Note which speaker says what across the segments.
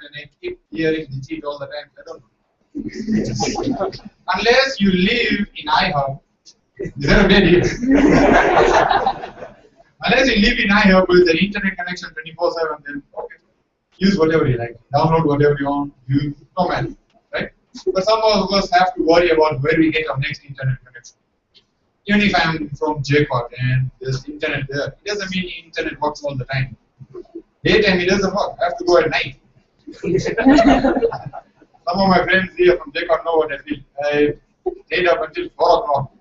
Speaker 1: and I keep hearing the cheat all the time. I don't know. Unless you live in IHUB, is that a bad deal? Unless you live in IHUB with an internet connection 24/7, then okay, use whatever you like, download whatever you want, use no matter, right? But some of us have to worry about where we get our next internet connection. Even if I'm from JCOT and there's internet there, it doesn't mean internet works all the time. Daytime it doesn't work. I have to go at night. Some of my friends here from JCOT know what I feel. I stayed up until 4 o'clock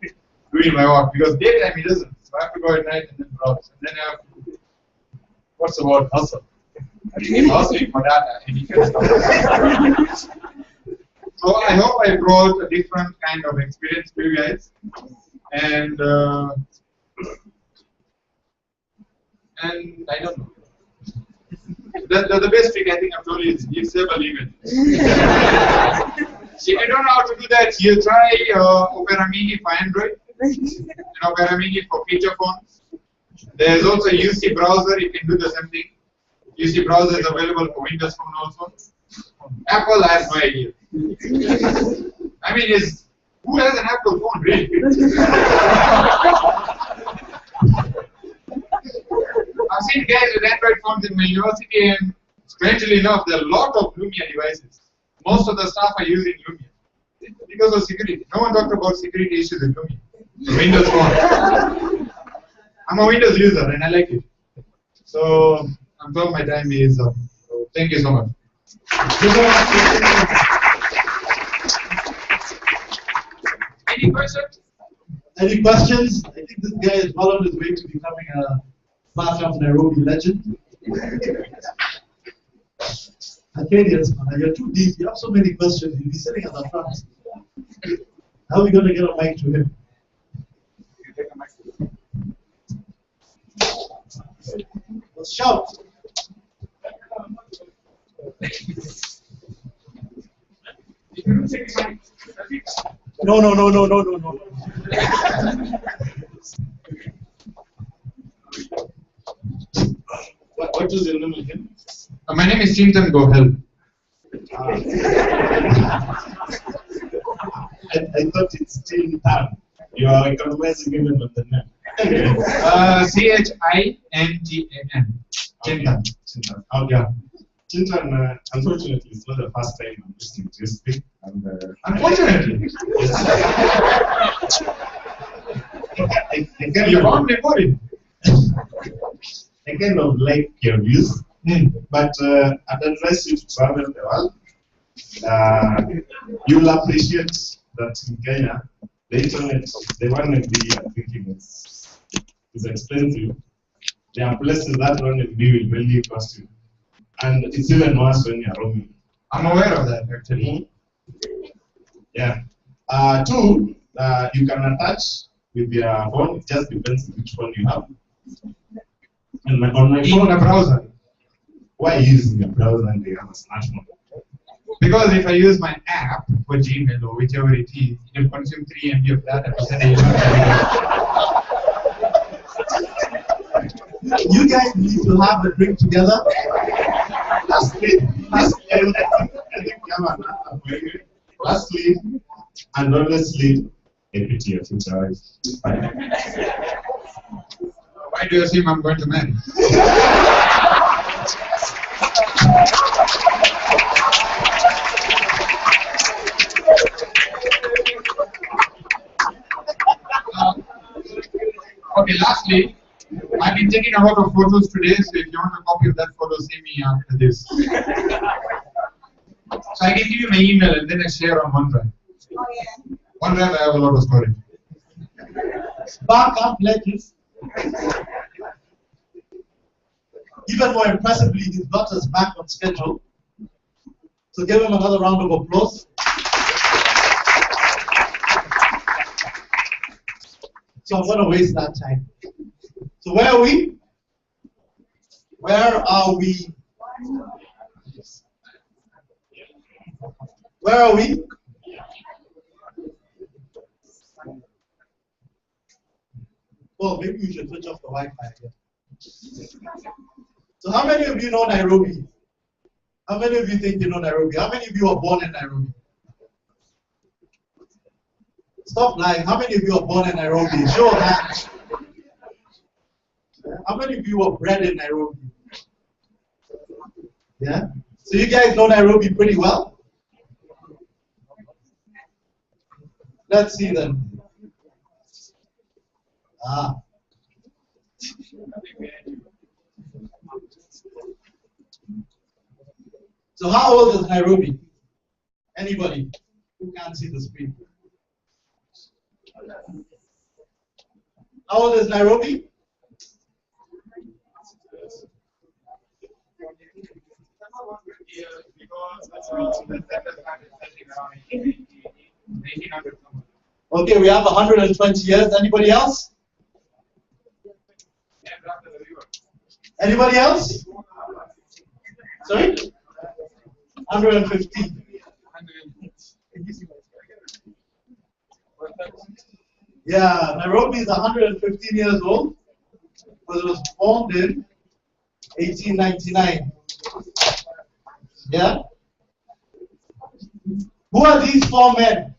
Speaker 1: doing my work because daytime it doesn't. So I have to go at night and then browse. And then I have to, what's the word? Hustle. Hustling for data and you can stop. So I hope I brought a different kind of experience to you guys. And I don't know. The best trick I think I've told you is disable email. If you don't know how to do that, you try Opera Mini for Android and Opera Mini for feature phones. There's also UC browser, you can do the same thing. UC browser is available for Windows Phone also. Apple, I have no idea. I mean, who has an Apple phone, really? I've seen guys with Android phones in my university, and strangely enough, there are a lot of Lumia devices. Most of the staff are using Lumia because of security. No one talked about security issues with Lumia. Windows phone. I'm a Windows user, and I like it. So I'm told my time is up. So thank you so much. Any questions?
Speaker 2: Any questions? I think this guy is well on his way to becoming a Barcamp Nairobi legend. Kenyans, you're too deep. You have so many questions. You'll be sitting at the front. How are we going to get a mic to him?
Speaker 1: You take a mic.
Speaker 2: Let's shout. No.
Speaker 1: What is your name again? My name is Chintan Gohel.
Speaker 3: I thought it's Chintan. You are economizing even with the name.
Speaker 1: Chintan. Chintan.
Speaker 3: Chintan. Oh, yeah. Chintan, unfortunately, it's not the first time I'm listening to you speak. And,
Speaker 1: unfortunately?
Speaker 3: You found me funny. I kind of like your views, but I'd advise you to travel the world. You'll appreciate that in Kenya, the internet, the 1 MB I'm thinking is expensive. There are places that 1 MB will really cost you. And it's even worse when you're roaming.
Speaker 1: I'm aware of that, actually.
Speaker 3: Yeah. 2, you can attach with your phone. It just depends which phone you have. And on my phone,
Speaker 1: a browser.
Speaker 3: Why are you using a browser and you have a smartphone?
Speaker 1: Because if I use my app for Gmail or whichever it is, it will consume 3 MB of data to send
Speaker 2: You guys need to have a drink together.
Speaker 3: Lastly, and honestly, a pity your future wife.
Speaker 1: Why do you assume I'm going to marry? Okay, lastly, I've been taking a lot of photos today, so if you want a copy of that photo, see me after this. So I can give you my email and then I share on OneDrive.
Speaker 4: Oh, yeah.
Speaker 1: OneDrive, I have a lot of storage.
Speaker 2: Barcamp legends. Even more impressively, he's got us back on schedule. So give him another round of applause. So I'm going to waste that time. So where are we? Where are we? Where are we? Well, maybe we should switch off the Wi-Fi again. So how many of you know Nairobi? How many of you think you know Nairobi? How many of you were born in Nairobi? Stop lying. How many of you were born in Nairobi? Show of hands. How many of you were bred in Nairobi? Yeah? So you guys know Nairobi pretty well? Let's see then. Ah. So how old is Nairobi? Anybody who can't see the screen? How old is Nairobi? Okay, we have 120 years. Anybody else? Anybody else? Sorry? 115. Yeah, Nairobi is 115 years old, but it was formed in 1899. Yeah? Who are these four men?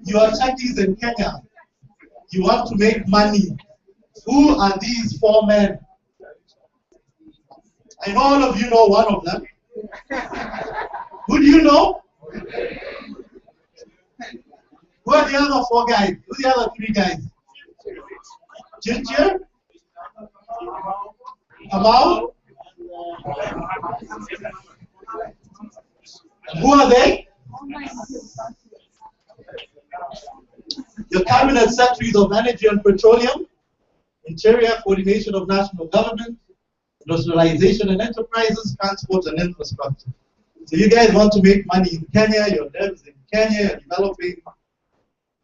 Speaker 2: You are Chakis in Kenya. You want to make money. Who are these four men? I know all of you know one of them. Who do you know? Who are the other four guys? Who are the other three guys? Ginger? About? Who are they? Your cabinet secretaries of energy and petroleum, interior, coordination of national government, industrialization and enterprises, transport and infrastructure. So you guys want to make money in Kenya, your devs in Kenya, you're developing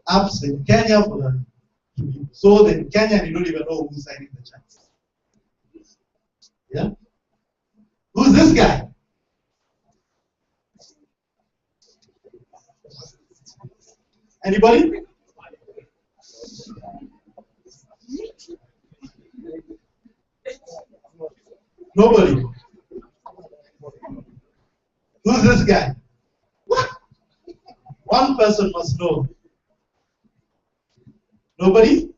Speaker 2: apps in Kenya for them to be sold in Kenya, and you don't even know who's signing the checks. Yeah? Who's this guy? Anybody? Nobody. Who's this guy? What? One person must know. Nobody?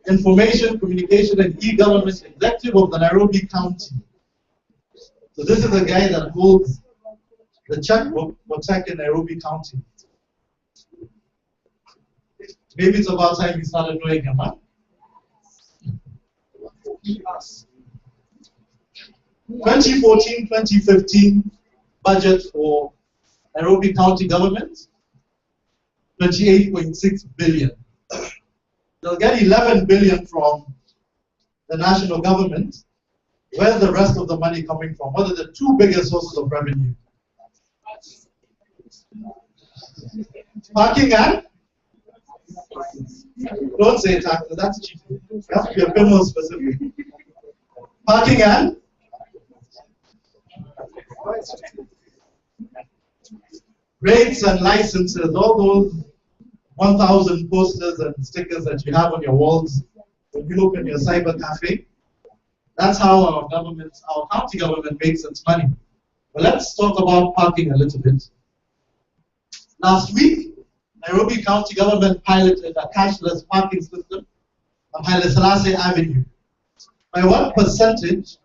Speaker 2: Information, Communication and E-Government Executive of the Nairobi County. So this is the guy that holds the checkbook for tech in Nairobi County. Maybe it's about time we started knowing him, huh? 2014-2015 budget for Nairobi County government, 28.6 billion. They'll get 11 billion from the national government. Where's the rest of the money coming from? What are the two biggest sources of revenue? Parking and? Don't say taxes, that's cheap. You have to be a bit more specific. Parking and? Rates and licenses, all those 1,000 posters and stickers that you have on your walls when you open your cyber cafe. That's how our government, our county government makes its money. But let's talk about parking a little bit. Last week, Nairobi County government piloted a cashless parking system on Haile Selassie Avenue. By what percentage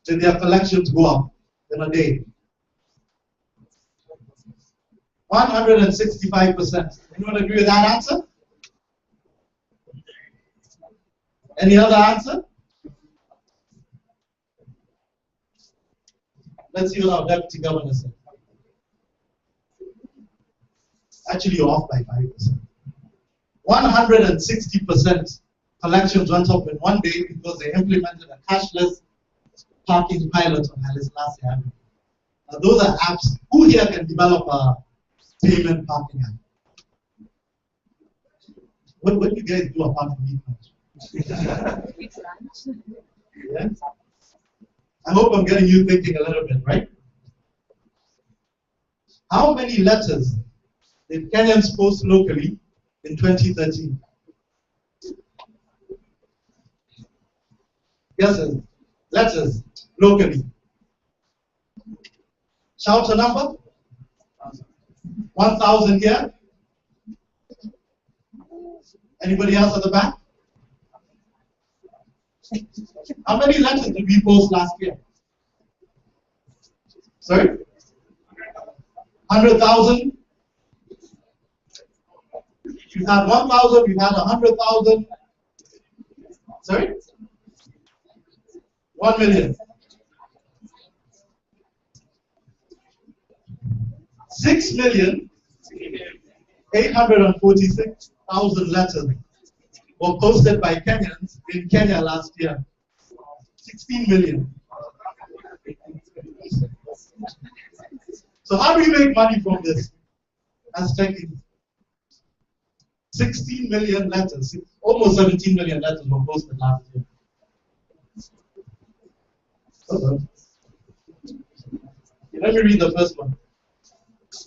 Speaker 2: did their collections go up in a day? 165%. Anyone agree with that answer? Any other answer? Let's see what our deputy governor said. Actually, you're off by 5%. 160% collections went up in one day because they implemented a cashless parking pilot on Haile Selassie Avenue. Now, those are apps. Who here can develop a payment parking app? What do you guys do apart from eat lunch? Yeah? I hope I'm getting you thinking a little bit, right? How many letters did Kenyans post locally in 2013? Guesses. Letters locally. Shout a number. 1,000 here. Anybody else at the back? How many letters did we post last year? Sorry? 100,000? We've had 1,000, we've had 100,000. Sorry? 1 million. 6,846,000 letters were posted by Kenyans in Kenya last year. 16 million. So how do we make money from this? As checking. 16 million letters, almost 17 million letters were posted last year. Let me read the first one.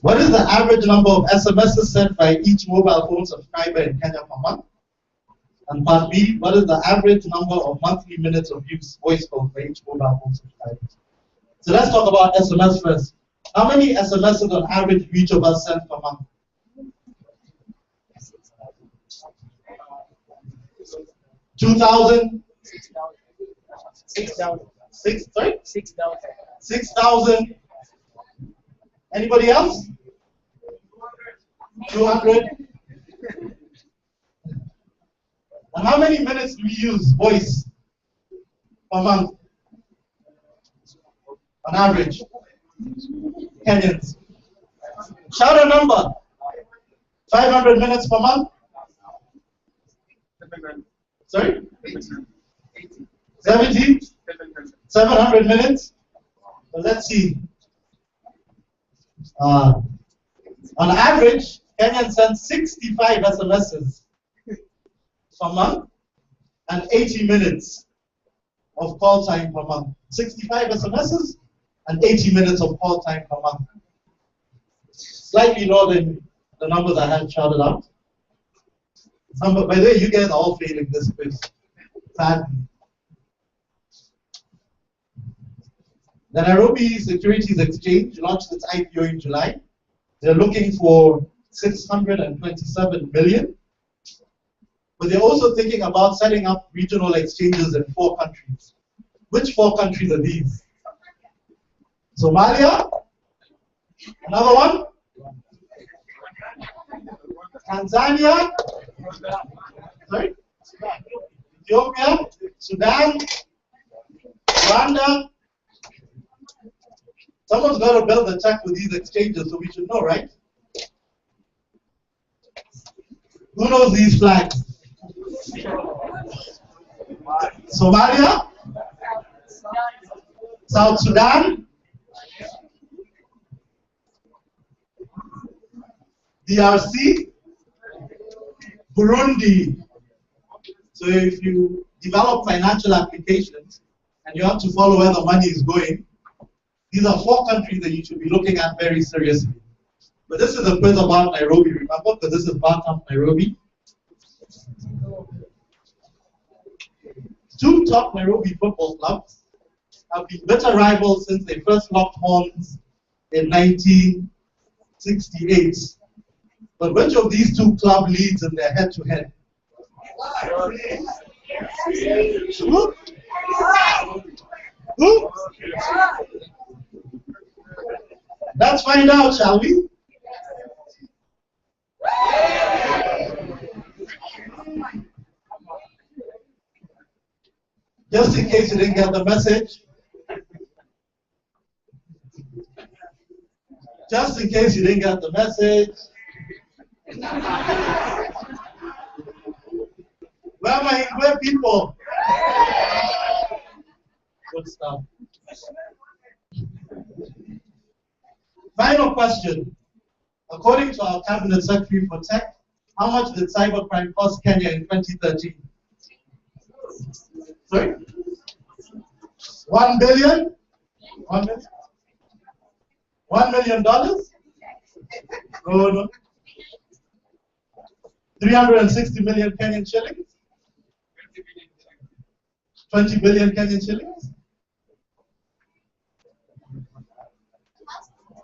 Speaker 2: What is the average number of SMSs sent by each mobile phone subscriber in Kenya per month? And part B, what is the average number of monthly minutes of use voice calls by each mobile phone subscriber? So let's talk about SMS first. How many SMSs on average do each of us send per month? 2,000?
Speaker 4: 6,000.
Speaker 2: 6,000?
Speaker 4: 6,000.
Speaker 2: 6,000? Anybody else? 200? And how many minutes do we use voice per month? On average? Kenyans. Shout a number. 500 minutes per month? Sorry? 70? 700 minutes? Well, let's see. On average, Kenyans send 65 SMSs per month and 80 minutes of call time per month. 65 SMSs and 80 minutes of call time per month. Slightly lower than the numbers I had shouted out. By the way, you guys are all failing this quiz. Sadly. The Nairobi Securities Exchange launched its IPO in July. They're looking for 627 million. But they're also thinking about setting up regional exchanges in 4 countries. Which 4 countries are these? Somalia? Another one? Tanzania? Sorry? Ethiopia? Sudan? Rwanda? Someone's got to build a check with these exchanges, so we should know, right? Who knows these flags? Somalia? South Sudan? DRC? Burundi? So if you develop financial applications and you have to follow where the money is going, these are 4 countries that you should be looking at very seriously. But this is a quiz about Nairobi, remember? Because this is Barcamp Nairobi. 2 top Nairobi football clubs have been bitter rivals since they first locked horns in 1968. But which of these 2 clubs leads in their head-to-head? Who? Who? Let's find out, shall we? Just in case you didn't get the message. Just in case you didn't get the message. Where am I? Where people? Good stuff. Final question. According to our Cabinet Secretary for Tech, how much did cybercrime cost Kenya in 2013? Sorry? 1 billion? $1 million? No, no. 360 million Kenyan shillings? 20 billion Kenyan shillings?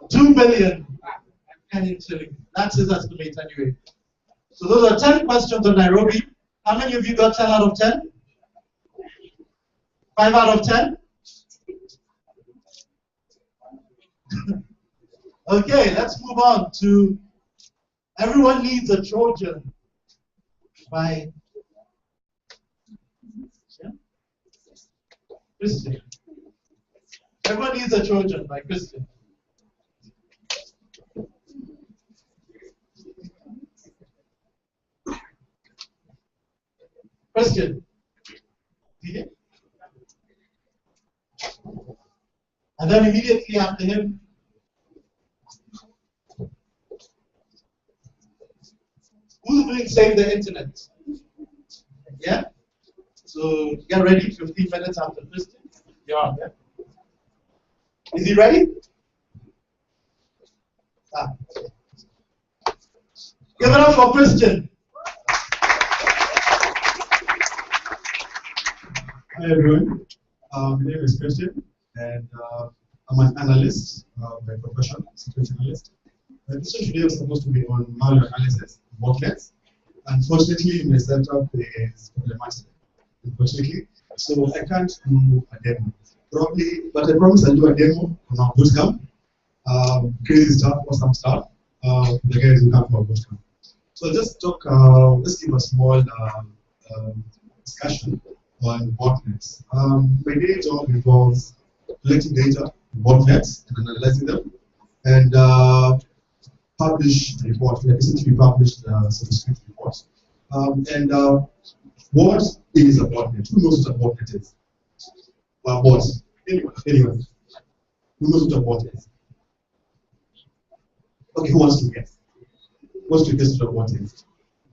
Speaker 2: 2 billion Kenyan shillings. That's his estimate anyway. So those are 10 questions on Nairobi. How many of you got 10 out of 10? 5 out of 10? Okay, let's move on to Everyone Needs a Trojan by Christian. Everyone Needs a Trojan by Christian. Christian. Yeah. And then immediately after him, who's doing Save the Internet? Yeah? So get ready, 15 minutes after Christian. You're on, yeah? Is he ready? Ah. Give it up for Christian.
Speaker 4: Hi everyone, my name is Christian and I'm an analyst by profession, security analyst. This one today was supposed to be on malware analysis, botnets. Unfortunately, my setup is problematic, unfortunately, so I can't do a demo. Probably, but I promise I'll do a demo on our bootcamp. Crazy stuff, awesome stuff. The guys will come for our bootcamp. So just talk, let's give a small discussion on botnets. My day job involves collecting data, botnets, and analyzing them, and publish reports. Like essentially publish subscription reports. And what is a botnet? Who knows what a botnet is? Well, bots. Anyone. Who knows what a bot is? Okay, who wants to guess? Who wants to guess what a bot is?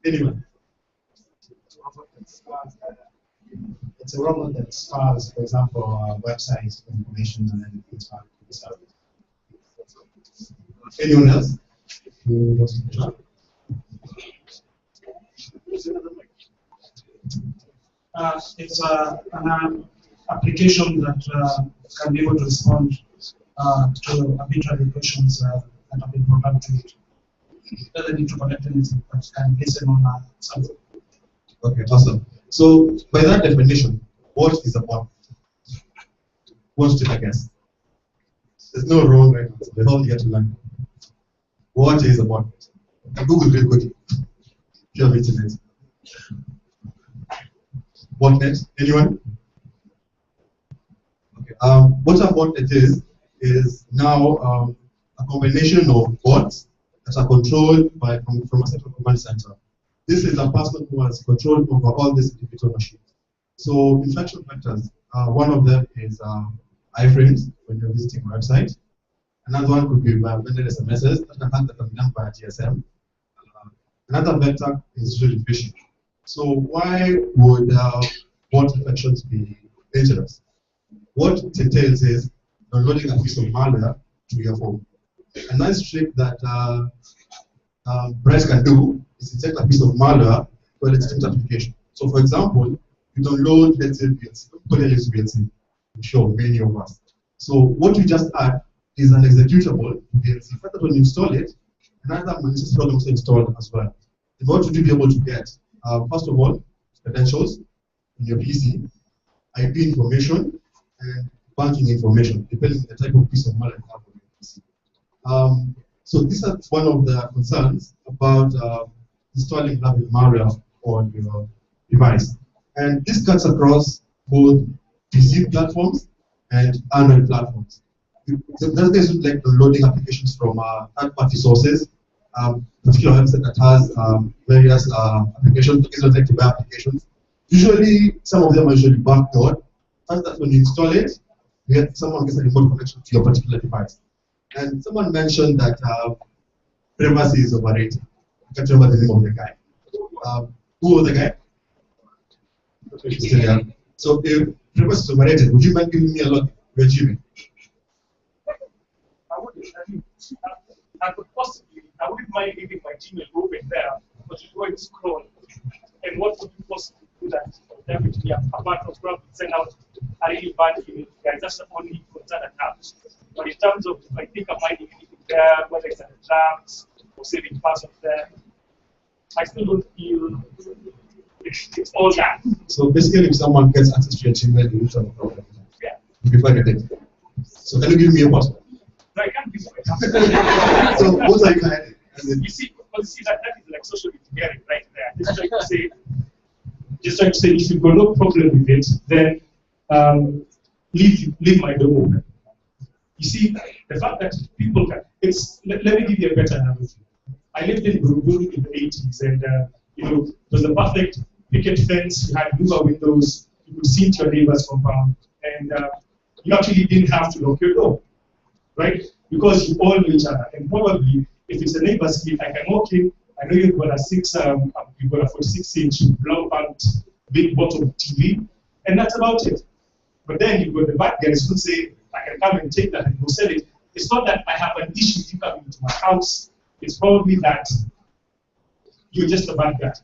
Speaker 4: Anyone?
Speaker 2: It's a robot that stars, for example, websites information and then it's found.
Speaker 4: Anyone else? Who wants to try?
Speaker 5: It's an application that can be able to respond to arbitrary questions that have been programmed to it. It doesn't need to connect anything, but can listen on something.
Speaker 4: Okay, awesome. So, by that definition, what is a bot? What's the guess? There's no wrong right answer. We're all here to learn. What is a bot? Google real quickly. If you have internet. Botnet? Anyone? Okay. What a botnet is now a combination of bots that are controlled from a central command center. This is a person who has control over all these individual machines. So infection vectors, one of them is iframes when you're visiting a website. Another one could be by vendor SMSs that can be done by GSM. Another vector is usually phishing. So why would bot infections be dangerous? What it entails is downloading a piece of malware to your phone. A nice trick that Bryce can do is inject a piece of malware to a legitimate application. So for example, you download, let's say, VLC. Everybody use VLC. I'm sure many of us. So what you just add is an executable to VLC. In fact, when you install it, another malicious program is installed as well. In order to be able to get, first of all, credentials on your PC, IP information, and banking information, depending on the type of piece of malware you have on your PC. So this is one of the concerns about installing malware on your device. And this cuts across both PC platforms and Android platforms. That is like downloading applications from third-party sources, particular website that has various applications, exotic web applications. Usually, some of them are usually backdoored. First, that when you install it, someone gets a remote connection to your particular device. And someone mentioned that privacy is overrated. I can't remember the name of the guy. Who was the guy? So if privacy is overrated, would you mind giving me a lot of Jimmy?
Speaker 6: I could possibly, I wouldn't mind leaving my Gmail open there, but you go and scroll. And what would you possibly do that? Definitely, apart from probably send out a really bad email, guys, that's the only concern I have. But in terms of, I think I might leave anything there, whether it's an drafts or saving parts of them, I still don't feel it's all that.
Speaker 4: So basically, if someone gets access to your Gmail, you don't have a problem.
Speaker 6: Yeah.
Speaker 4: You forget it. So can you give me a password?
Speaker 6: No, I can't give you my password.
Speaker 4: So what are you hiding?
Speaker 6: You see, that is like social engineering right there. Just trying to say, if you've got no problem with it, then leave my door open. You see, the fact that people can, let me give you a better analogy. I lived in Buruburu in the 80s, and it was a perfect picket fence. You had louver windows. You could see into your neighbor's compound, and you actually didn't have to lock your door, right? Because you all knew each other, and probably if it's a neighbor's kid, I can walk in. I know you've got a 46-inch long-banked big bottom TV, and that's about it. But then you've got the bad guys who say, I can come and take that and go sell it. It's not that I have an issue with you coming into my house. It's probably that you're just a bad guy.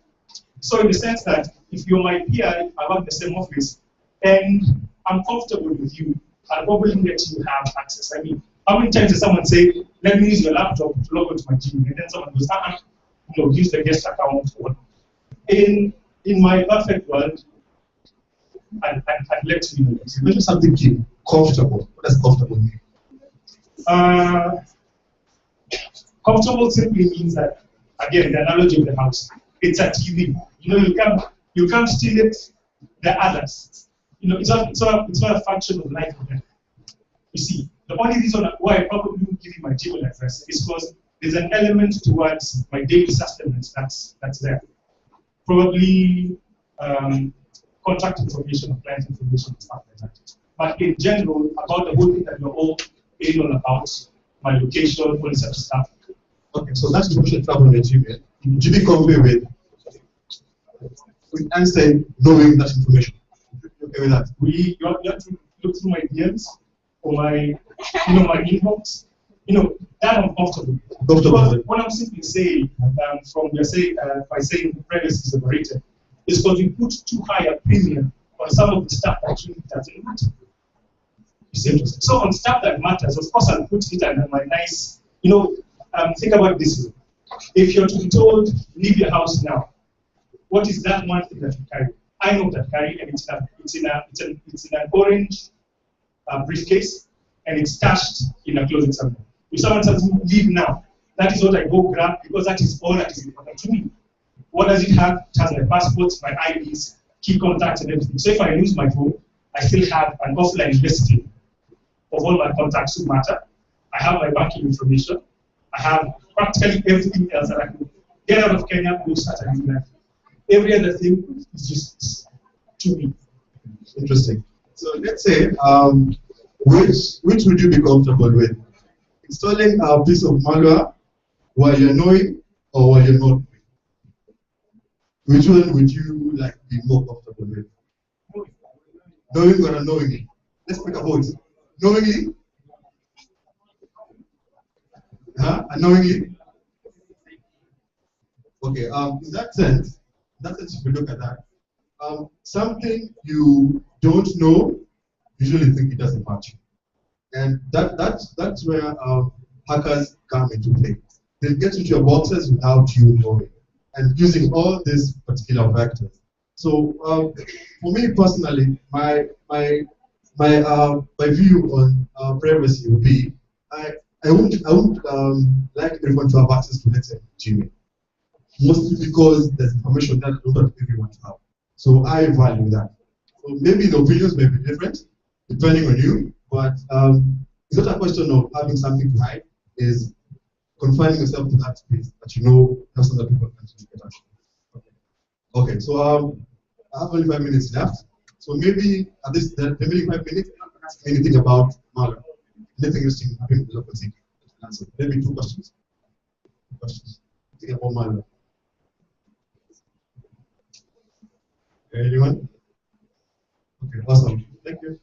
Speaker 6: So in the sense that if you're my peer, I work in the same office, and I'm comfortable with you, I'll probably let you have access. I mean, how many times does someone say, let me use your laptop to log into my Gmail, and then someone goes, use the guest account. In my perfect world, I'd let you know.
Speaker 4: You mentioned something key, comfortable. What does comfortable mean?
Speaker 6: Comfortable simply means that, again, the analogy of the house, it's a TV. You can't steal it, the others. It's not a function of life or death. You see, the only reason why I probably won't give you my Gmail address is because there's an element towards my daily sustenance that's there. Probably contact information or client information and stuff like that. But in general, about the whole thing that you're all in on about, my location, all this other stuff.
Speaker 4: Okay, so that's information travel on the Gmail. Do you convey with answer knowing that information? Okay with that?
Speaker 6: You have to look through my DMs or my inbox. That I'm comfortable with. Because what I'm simply saying, by saying privacy is overrated, is because we put too high a premium on some of the stuff that actually doesn't matter. You see? So on stuff that matters, of course I'll put it under my nice, think about it this way. If you're to be told, leave your house now, what is that one thing that you carry? I know that carry, and it's in an orange briefcase, and it's stashed in a closet somewhere. If someone says, leave now, that is what I go grab, because that is all that is important to me. What does it have? It has my passports, my IDs, key contacts, and everything. So if I lose my phone, I still have an offline listing of all my contacts who matter. I have my banking information. I have practically everything else that I can get out of Kenya, go start a new life. Every other thing is just to me.
Speaker 4: Interesting. So let's say, which would you be comfortable with? Installing a piece of malware while you're knowing or while you're not? Which one would you be more comfortable with? Knowing or unknowingly? Let's pick a vote. Knowingly? Unknowingly? Okay, in that sense, if you look at that, something you don't know, usually think it doesn't match. And that's where hackers come into play. They get into your boxes without you knowing, and using all these particular vectors. So for me personally, my view on privacy would be I wouldn't like everyone to have access to, let's say, Gmail. Mostly because there's information that I don't want everyone to have. So I value that. So maybe the opinions may be different depending on you, but it's not a question of having something to hide, is confining yourself to that space that you know has other people can get at. Okay, so I have only 5 minutes left. So maybe at this remaining 5 minutes, ask anything about malware. Anything interesting happening with local secret. Answer. Maybe 2 questions. Think about malware. Anyone? Okay, awesome. Thank you.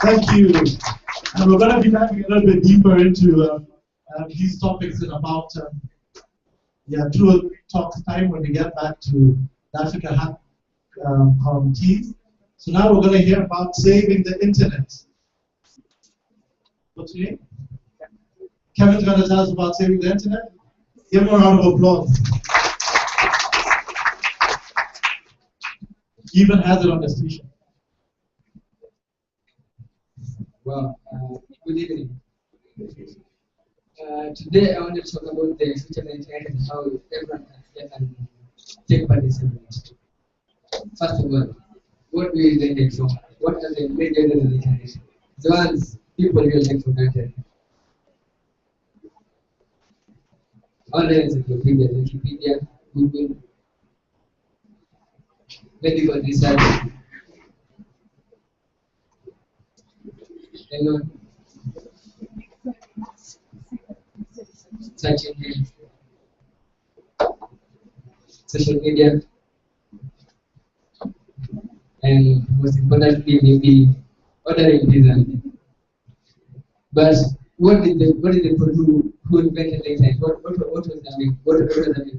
Speaker 6: Thank you.
Speaker 2: And we're going to be diving a little bit deeper into these topics in about 2 or 3 talks time when we get back to the Africa Hack team. So now we're going to hear about saving the internet. What's your name? Kevin's going to tell us about saving the internet. Give him a round of applause. He even has it on the station.
Speaker 7: Well, good evening. Today I want to talk about the future of the internet and how everyone can take part in saving it. First of all, what do we internet for? What are the main areas of the internet? The ones people really take for granted. Online encyclopedia, Wikipedia, Google, medical research, search engines, social media, and most importantly, maybe ordering pizza. But what did the people who invented the internet? What was the main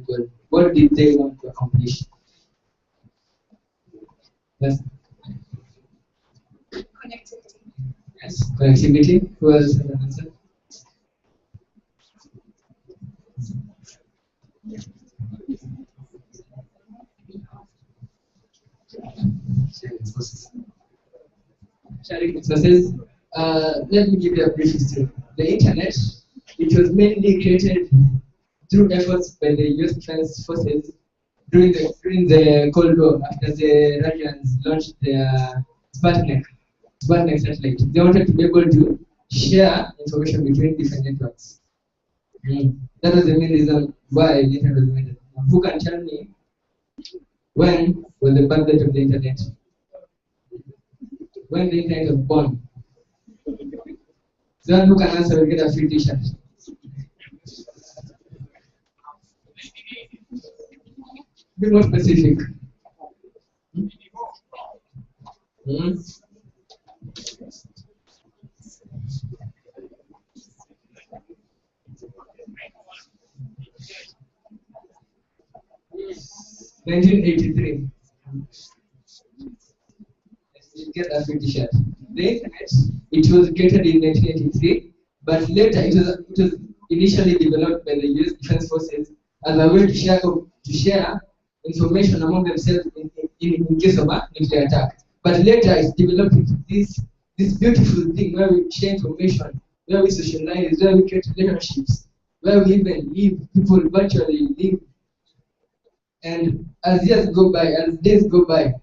Speaker 7: goal? What did they want to accomplish? Yes.
Speaker 8: Connectivity.
Speaker 7: Yes, connectivity. Who else has an answer? Sharing resources. Let me give you a brief history. The internet, it was mainly created through efforts by the US Defense Forces during the Cold War after the Russians launched their Sputnik satellite. They wanted to be able to share information between different networks. That was the main reason why the internet was invented. Who can tell me when was the birth date of the internet? When the internet was born? The one who can answer will get a free t-shirt. Be more specific. Hmm? $1983. You get a free t-shirt. The internet, it was created in 1983, but later it was initially developed by the US Defense Forces as a way to share information among themselves in case of a nuclear attack. But later it developed into this beautiful thing where we share information, where we socialize, where we create relationships, where we even live, people virtually live. And as years go by, as days go by,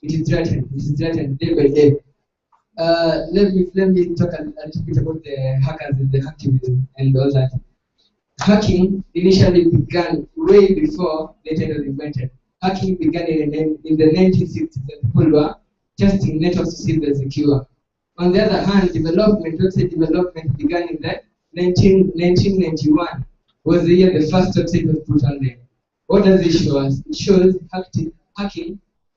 Speaker 7: it is threatened day by day. Let me talk a little bit about the hackers and the hacktivism and all that. Hacking initially began way before the internet was invented. Hacking began in the 1960s when people were testing networks to see if they're secure. On the other hand, website development began in the 1991 was the year the first website was put online. What does it show us? It shows hacking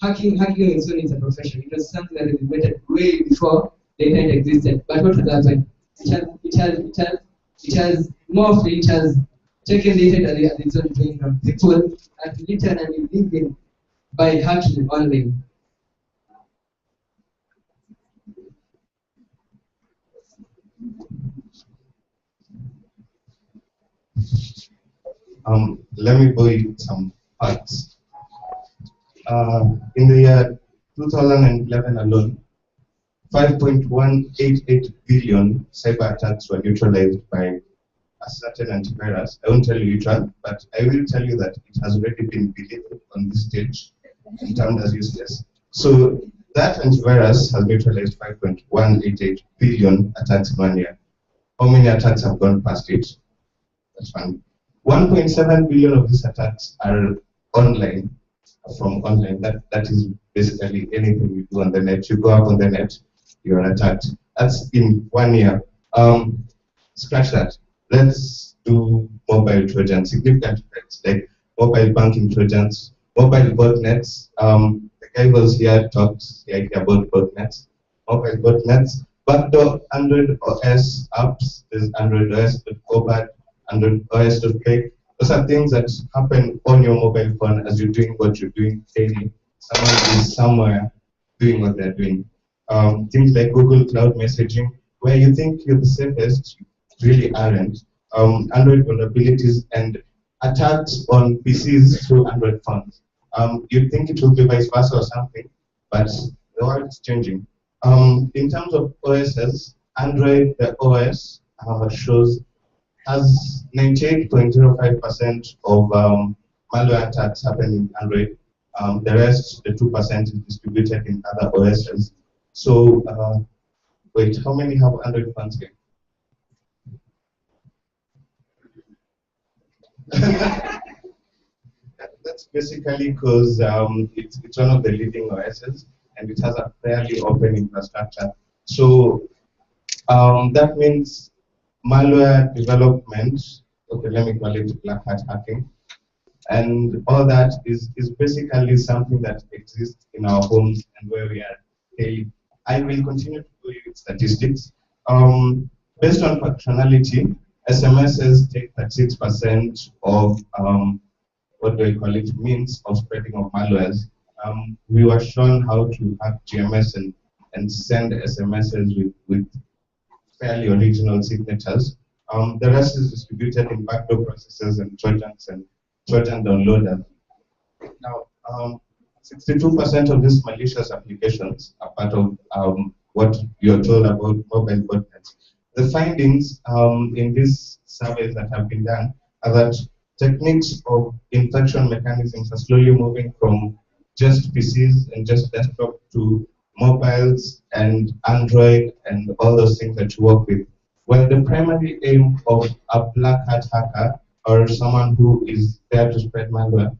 Speaker 7: on its own is a profession. It was something that was invented way before the internet existed. But what has happened? It has morphed, it has taken the internet as its own doing. People are literally living by hacking online.
Speaker 3: Let me go into some facts. In the year 2011 alone, 5.188 billion cyber attacks were neutralized by a certain antivirus. I won't tell you which one, but I will tell you that it has already been deleted on this stage and termed as useless. So that antivirus has neutralized 5.188 billion attacks in 1 year. How many attacks have gone past it? That's fine. 1.7 billion of these attacks are online, from online. That is basically anything you do on the net. You go up on the net, you're attacked. That's in 1 year. Scratch that. Let's do mobile trojans, significant effects like mobile banking trojans, mobile botnets. The guy who was here talked about botnets. Mobile botnets backdoor Android OS apps. There's Android OS.cobalt, Android OS.fake. Those are things that happen on your mobile phone as you're doing what you're doing daily. Someone is somewhere doing what they're doing. Things like Google Cloud Messaging, where you think you're the safest, you really aren't. Android vulnerabilities and attacks on PCs through Android phones. You'd think it will be vice versa or something, but the world is changing. In terms of OSs, Android, the OS has 98.05% of malware attacks happen in Android. The rest, the 2%, is distributed in other OSs. So, wait, how many have Android phones here? That's basically because it's one of the leading OSs and it has a fairly open infrastructure. So that means malware development, okay, let me call it black hat hacking, and all that is basically something that exists in our homes and where we are daily. I will continue to go with statistics. Based on functionality, SMSs take 36% of what do I call it, means of spreading of malwares. We were shown how to hack GMS and send SMSs with fairly original signatures. The rest is distributed in backdoor processes and Trojan downloaders. Now, 62% of these malicious applications are part of what you're told about mobile botnets. The findings in these surveys that have been done are that techniques of infection mechanisms are slowly moving from just PCs and just desktop to mobiles and Android and all those things that you work with. Well, the primary aim of a black hat hacker or someone who is there to spread malware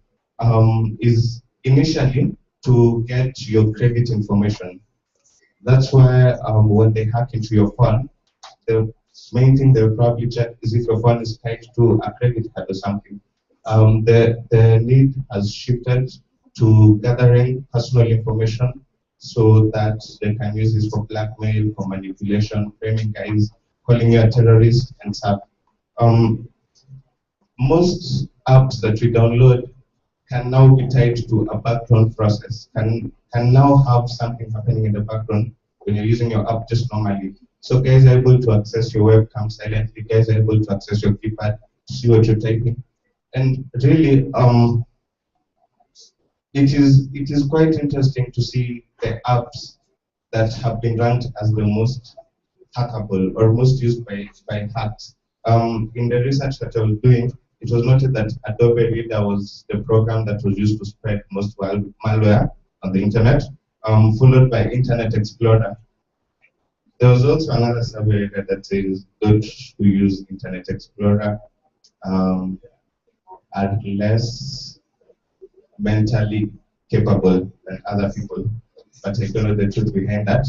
Speaker 3: is initially to get your credit information. That's why when they hack into your phone, the main thing they'll probably check is if your phone is tied to a credit card or something. The need has shifted to gathering personal information so that they can use this for blackmail, for manipulation, framing guys, calling you a terrorist, and stuff. Most apps that we download can now be tied to a background process, can now have something happening in the background when you're using your app just normally. So guys are able to access your webcam silently, guys are able to access your keypad to see what you're typing. And really, it is quite interesting to see the apps that have been ranked as the most hackable or most used by hacks. In the research that I was doing, it was noted that Adobe Reader was the program that was used to spread most malware on the internet, followed by Internet Explorer. There was also another survey that says those who use Internet Explorer are less mentally capable than other people, but I don't know the truth behind that.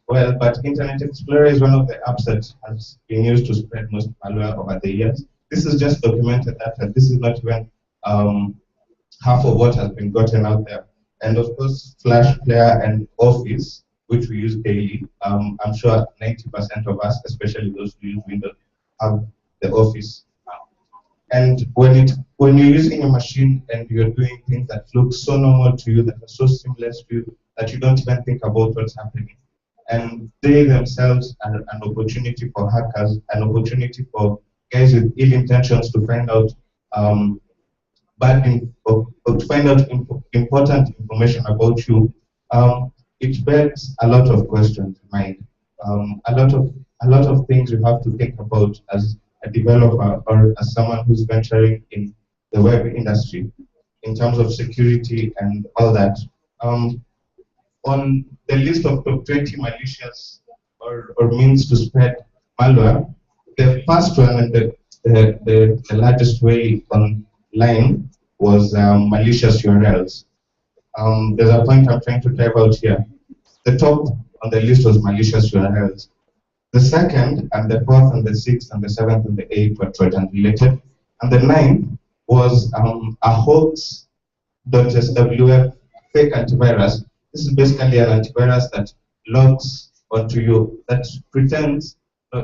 Speaker 3: Well, but Internet Explorer is one of the apps that has been used to spread most malware over the years. This is just documented data. This is not even half of what has been gotten out there. And of course, Flash Player and Office, which we use daily. I'm sure 90% of us, especially those who use Windows, have the Office. And when you're using a machine and you're doing things that look so normal to you, that are so seamless to you, that you don't even think about what's happening. And they themselves are an opportunity for hackers, an opportunity for guys with ill intentions to find out important information about you. It begs a lot of questions in mind. A lot of things you have to think about as a developer or as someone who's venturing in the web industry in terms of security and all that. On the list of top 20 malicious or means to spread malware, the first one and the largest way online was malicious URLs. There's a point I'm trying to drive out here. The top on the list was malicious URLs. The second and the fourth and the sixth and the seventh and the eighth were Trojan related. And the ninth was a hoax.swf fake antivirus. This is basically an antivirus that logs onto you that pretends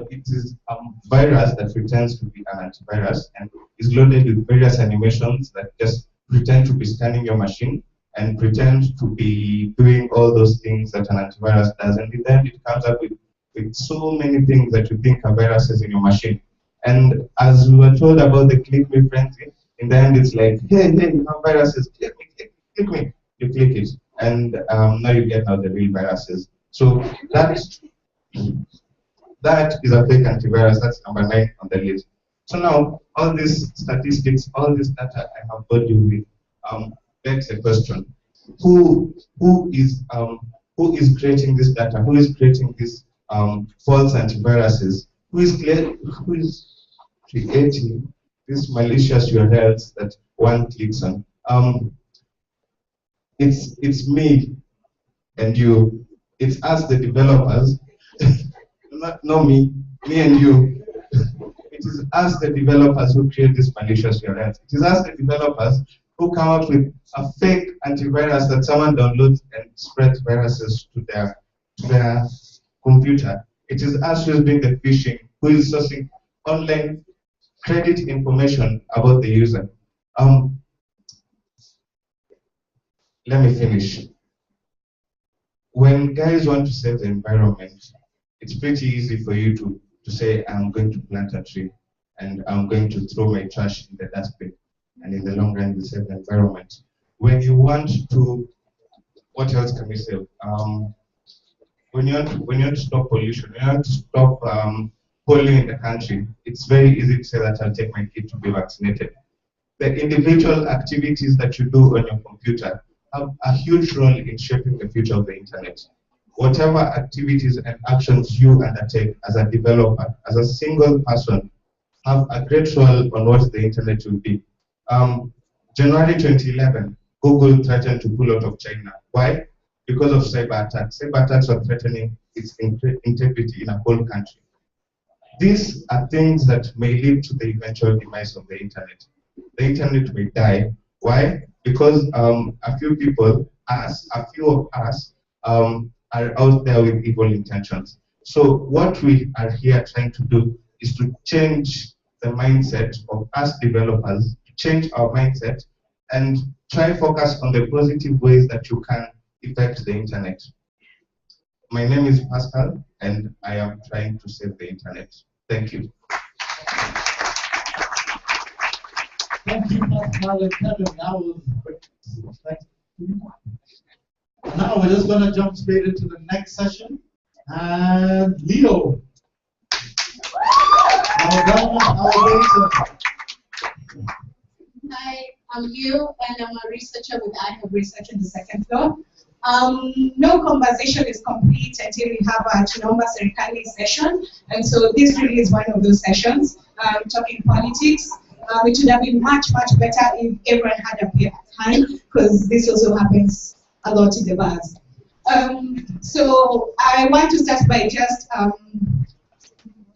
Speaker 3: it is a virus that pretends to be an antivirus and is loaded with various animations that just pretend to be scanning your machine and pretend to be doing all those things that an antivirus does. And in the end, it comes up with so many things that you think are viruses in your machine. And as we were told about the click me frenzy, in the end, it's like, hey, you have viruses, click me. You click it, and now you get out the real viruses. So that is a fake antivirus. That's number 9 on the list. So now, all these statistics, all this data I have told you with, begs the question: who is creating this data? Who is creating these false antiviruses? Who is creating these malicious URLs that one clicks on? It's me and you. It's us, the developers. Not me and you. It is us, the developers, who create these malicious URLs. It is us, the developers, who come up with a fake antivirus that someone downloads and spreads viruses to their computer. It is us who is doing the phishing, who is sourcing online credit information about the user. Let me finish. When guys want to save the environment, it's pretty easy for you to say, I'm going to plant a tree and I'm going to throw my trash in the dustbin, and in the long run we save the environment. When you want to, what else can we save? When you want to stop pollution, when you want to stop pollution in the country, it's very easy to say that I'll take my kid to be vaccinated. The individual activities that you do on your computer have a huge role in shaping the future of the internet. Whatever activities and actions you undertake as a developer, as a single person, have a great role on what the internet will be. January 2011, Google threatened to pull out of China. Why? Because of cyber attacks. Cyber attacks are threatening its integrity in a whole country. These are things that may lead to the eventual demise of the internet. The internet may die. Why? Because a few of us, are out there with evil intentions. So what we are here trying to do is to change the mindset of us developers, change our mindset, and try focus on the positive ways that you can affect the internet. My name is Pascal, and I am trying to save the internet. Thank you.
Speaker 2: Thank you, Pascal and Kevin. That was quick. Thank you. Now we're just going to jump straight into the next session. And Leo.
Speaker 8: Hi, I'm Leo, and I'm a researcher with I Have Research on the second floor. No conversation is complete until we have a Chinomba Serikali session, and so this really is one of those sessions, talking politics. It would have been much better if everyone had a pair time, because this also happens a lot in the bars. So I want to start by just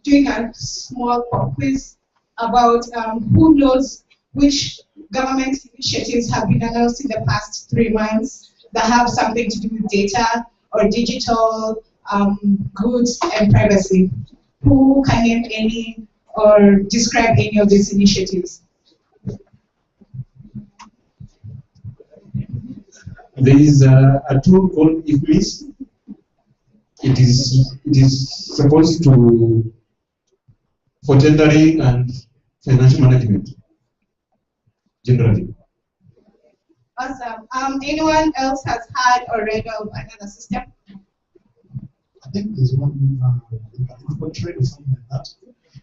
Speaker 8: doing a small pop quiz about who knows which government initiatives have been announced in the past 3 months that have something to do with data or digital goods and privacy. Who can name any or describe any of these initiatives?
Speaker 9: There is a tool called openness. It is supposed to for tendering and financial management generally.
Speaker 8: Awesome. Anyone else has had or read of another system?
Speaker 6: I think there's one trade or something like that.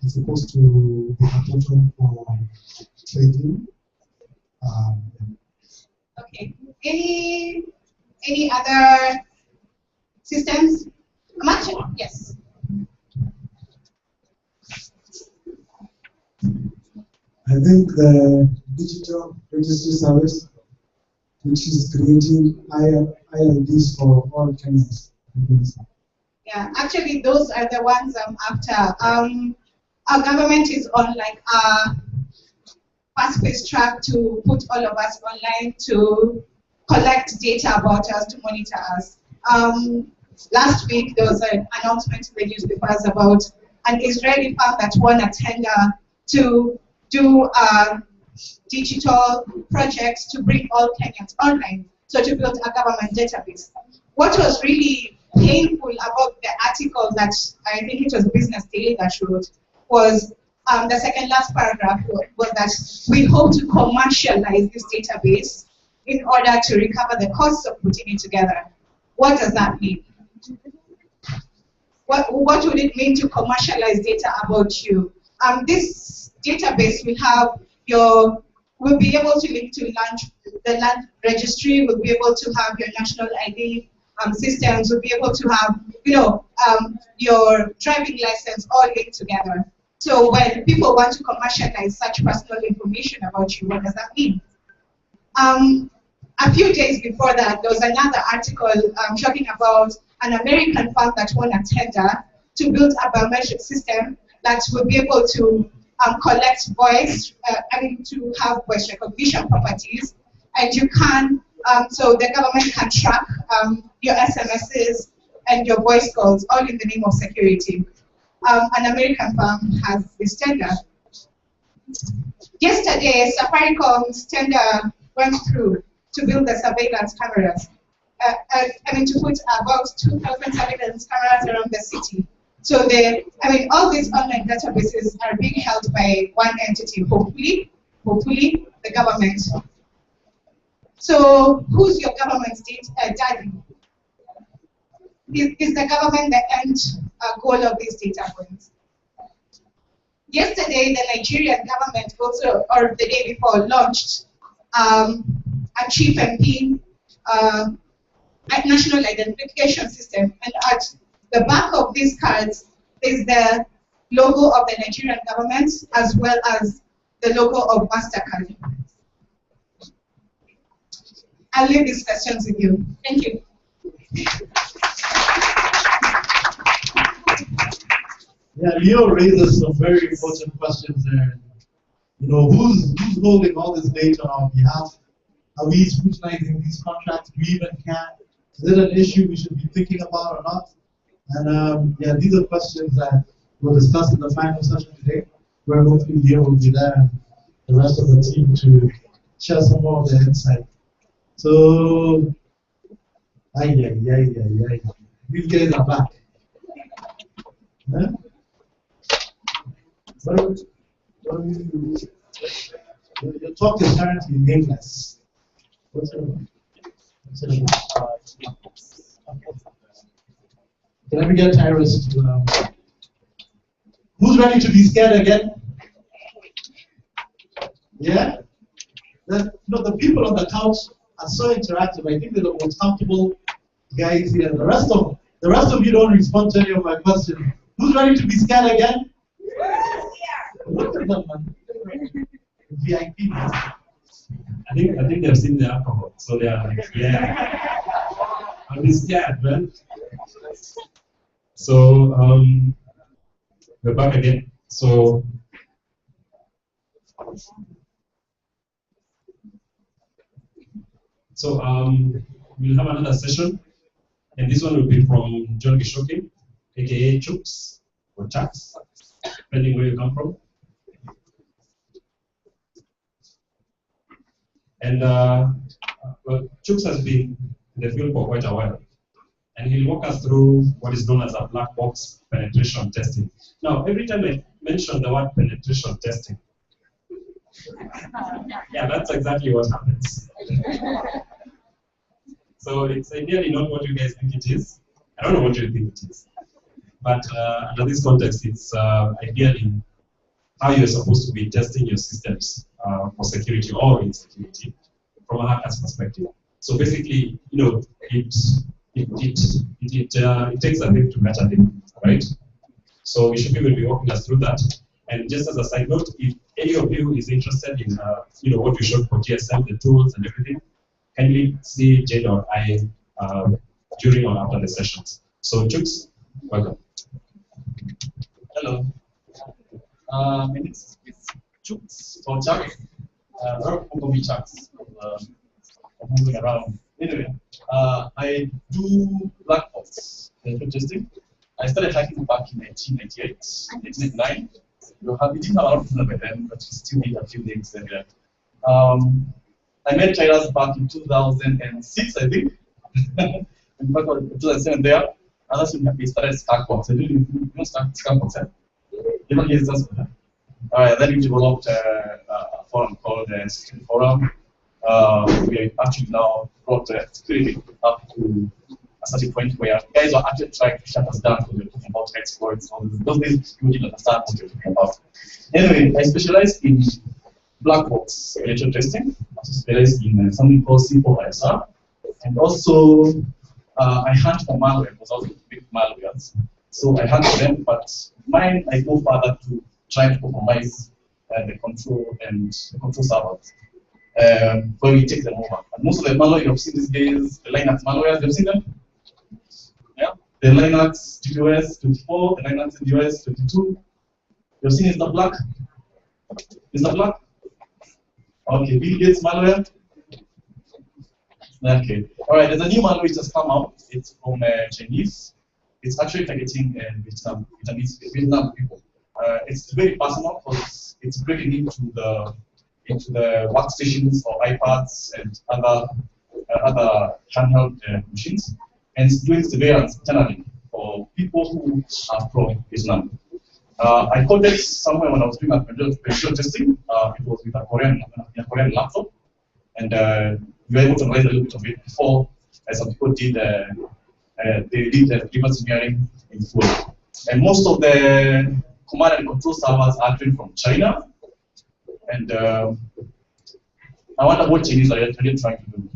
Speaker 6: It's supposed to be a total for trading.
Speaker 8: Okay. Any other systems? Amache? Yes.
Speaker 6: I think the digital registry service, which is creating IIDs for all Kenyans.
Speaker 8: Yeah, actually, those are the ones after. Our government is on like a fast-paced track to put all of us online to collect data about us, to monitor us. last week there was an announcement in the newspapers about an Israeli firm that won a tender to do digital projects to bring all Kenyans online, so to build a government database. What was really painful about the article that I think it was Business Daily that wrote was the second last paragraph was that we hope to commercialize this database in order to recover the costs of putting it together. What does that mean? What would it mean to commercialize data about you? This database will have will be able to link to the land registry, will be able to have your national ID systems, will be able to have, your driving license all linked together. So when people want to commercialize such personal information about you, what does that mean? A few days before that, there was another article talking about an American firm that won a tender to build a biometric system that will be able to collect voice, to have voice recognition properties, and you can, so the government can track your SMSs and your voice calls, all in the name of security. An American firm has this tender. Yesterday, Safaricom's tender went through to build the surveillance cameras. To put about 2,000 surveillance cameras around the city. So all these online databases are being held by one entity, hopefully the government. So who's your government's daddy? Is the government the end goal of these data points? Yesterday, the Nigerian government also, or the day before, launched a chief MP national identification system, and at the back of these cards is the logo of the Nigerian government as well as the logo of MasterCard. I'll leave these questions with you. Thank you.
Speaker 2: Yeah, Leo raises some very important questions there. Who's holding all this data on our behalf? Are we scrutinizing these contracts? Do we even care? Is it an issue we should be thinking about or not? And these are questions that we'll discuss in the final session today, where hopefully Leo will be there and the rest of the team to share some more of their insight. So, these guys are back. Huh? What do we do? Your talk is currently nameless. Let me get Tyrus to. Who's ready to be scared again? Yeah? The people on the couch are so interactive. I think they're the most comfortable guys here. The rest of you don't respond to any of my questions. Who's ready to be scared again? Look at them, man. VIP.
Speaker 9: I think they've seen the alcohol, so they are like, yeah. I'll be scared, man. So we're back again. So we'll have another session, and this one will be from John Gishoki, aka Chooks or Chucks, depending where you come from. And Chooks has been in the field for quite a while, and he'll walk us through what is known as a black box penetration testing. Now, every time I mention the word penetration testing, yeah, that's exactly what happens. So it's ideally not what you guys think it is. I don't know what you think it is. But under this context, it's ideally how you're supposed to be testing your systems for security or insecurity from a hacker's perspective. So basically, it takes a thing to match a thing, right? So we should be walking us through that. And just as a side note, if any of you is interested in what we showed for GSM, the tools and everything, kindly see Jade or I during or after the sessions. So Chooks, welcome.
Speaker 10: Hello. My name is Chooks or Chuck. Call me Chucks. I'm moving around. Anyway, I do black box penetration testing. I started hacking back in 1998, 1999. We didn't have a lot of tools by then, but we still did a few things there. I met China's back in 2006, I think. In fact, 2007 there. And that's when we started Skakbox. I didn't know Skakbox, eh? You don't use this one. Alright, then we developed a forum called the Security Forum. We actually now brought security up to a certain point where guys are actually trying to shut us down because we're talking about exploits. Those days you didn't understand what you're talking about. Anyway, I specialized in black box penetration testing. I specialized in something called C4ISR. And also, I hunt for malware because I was big malwares. So I hunt for them, but mine I go further to try to compromise the control and the control servers. Where we take them over. And most of the malware you've seen these days, the Linux malwares, you've seen them? Yeah? The Linux GPOS 24, the Linux GPOS 22. You've seen it's not black? It's not black? Okay, Bill Gates malware? Okay. Alright, there's a new malware which has come out. It's from Chinese. It's actually targeting Vietnam people. It's very personal because it's breaking into the workstations or iPads and other handheld machines, and it's doing surveillance internally for people who are from Vietnam. I caught it somewhere when I was doing my penetration testing. It was with a Korean laptop, and we were able to analyze a little bit of it before some people did they did reverse engineering in full. And most of the command and control servers are actually from China. And I wonder what Chinese are actually trying to do.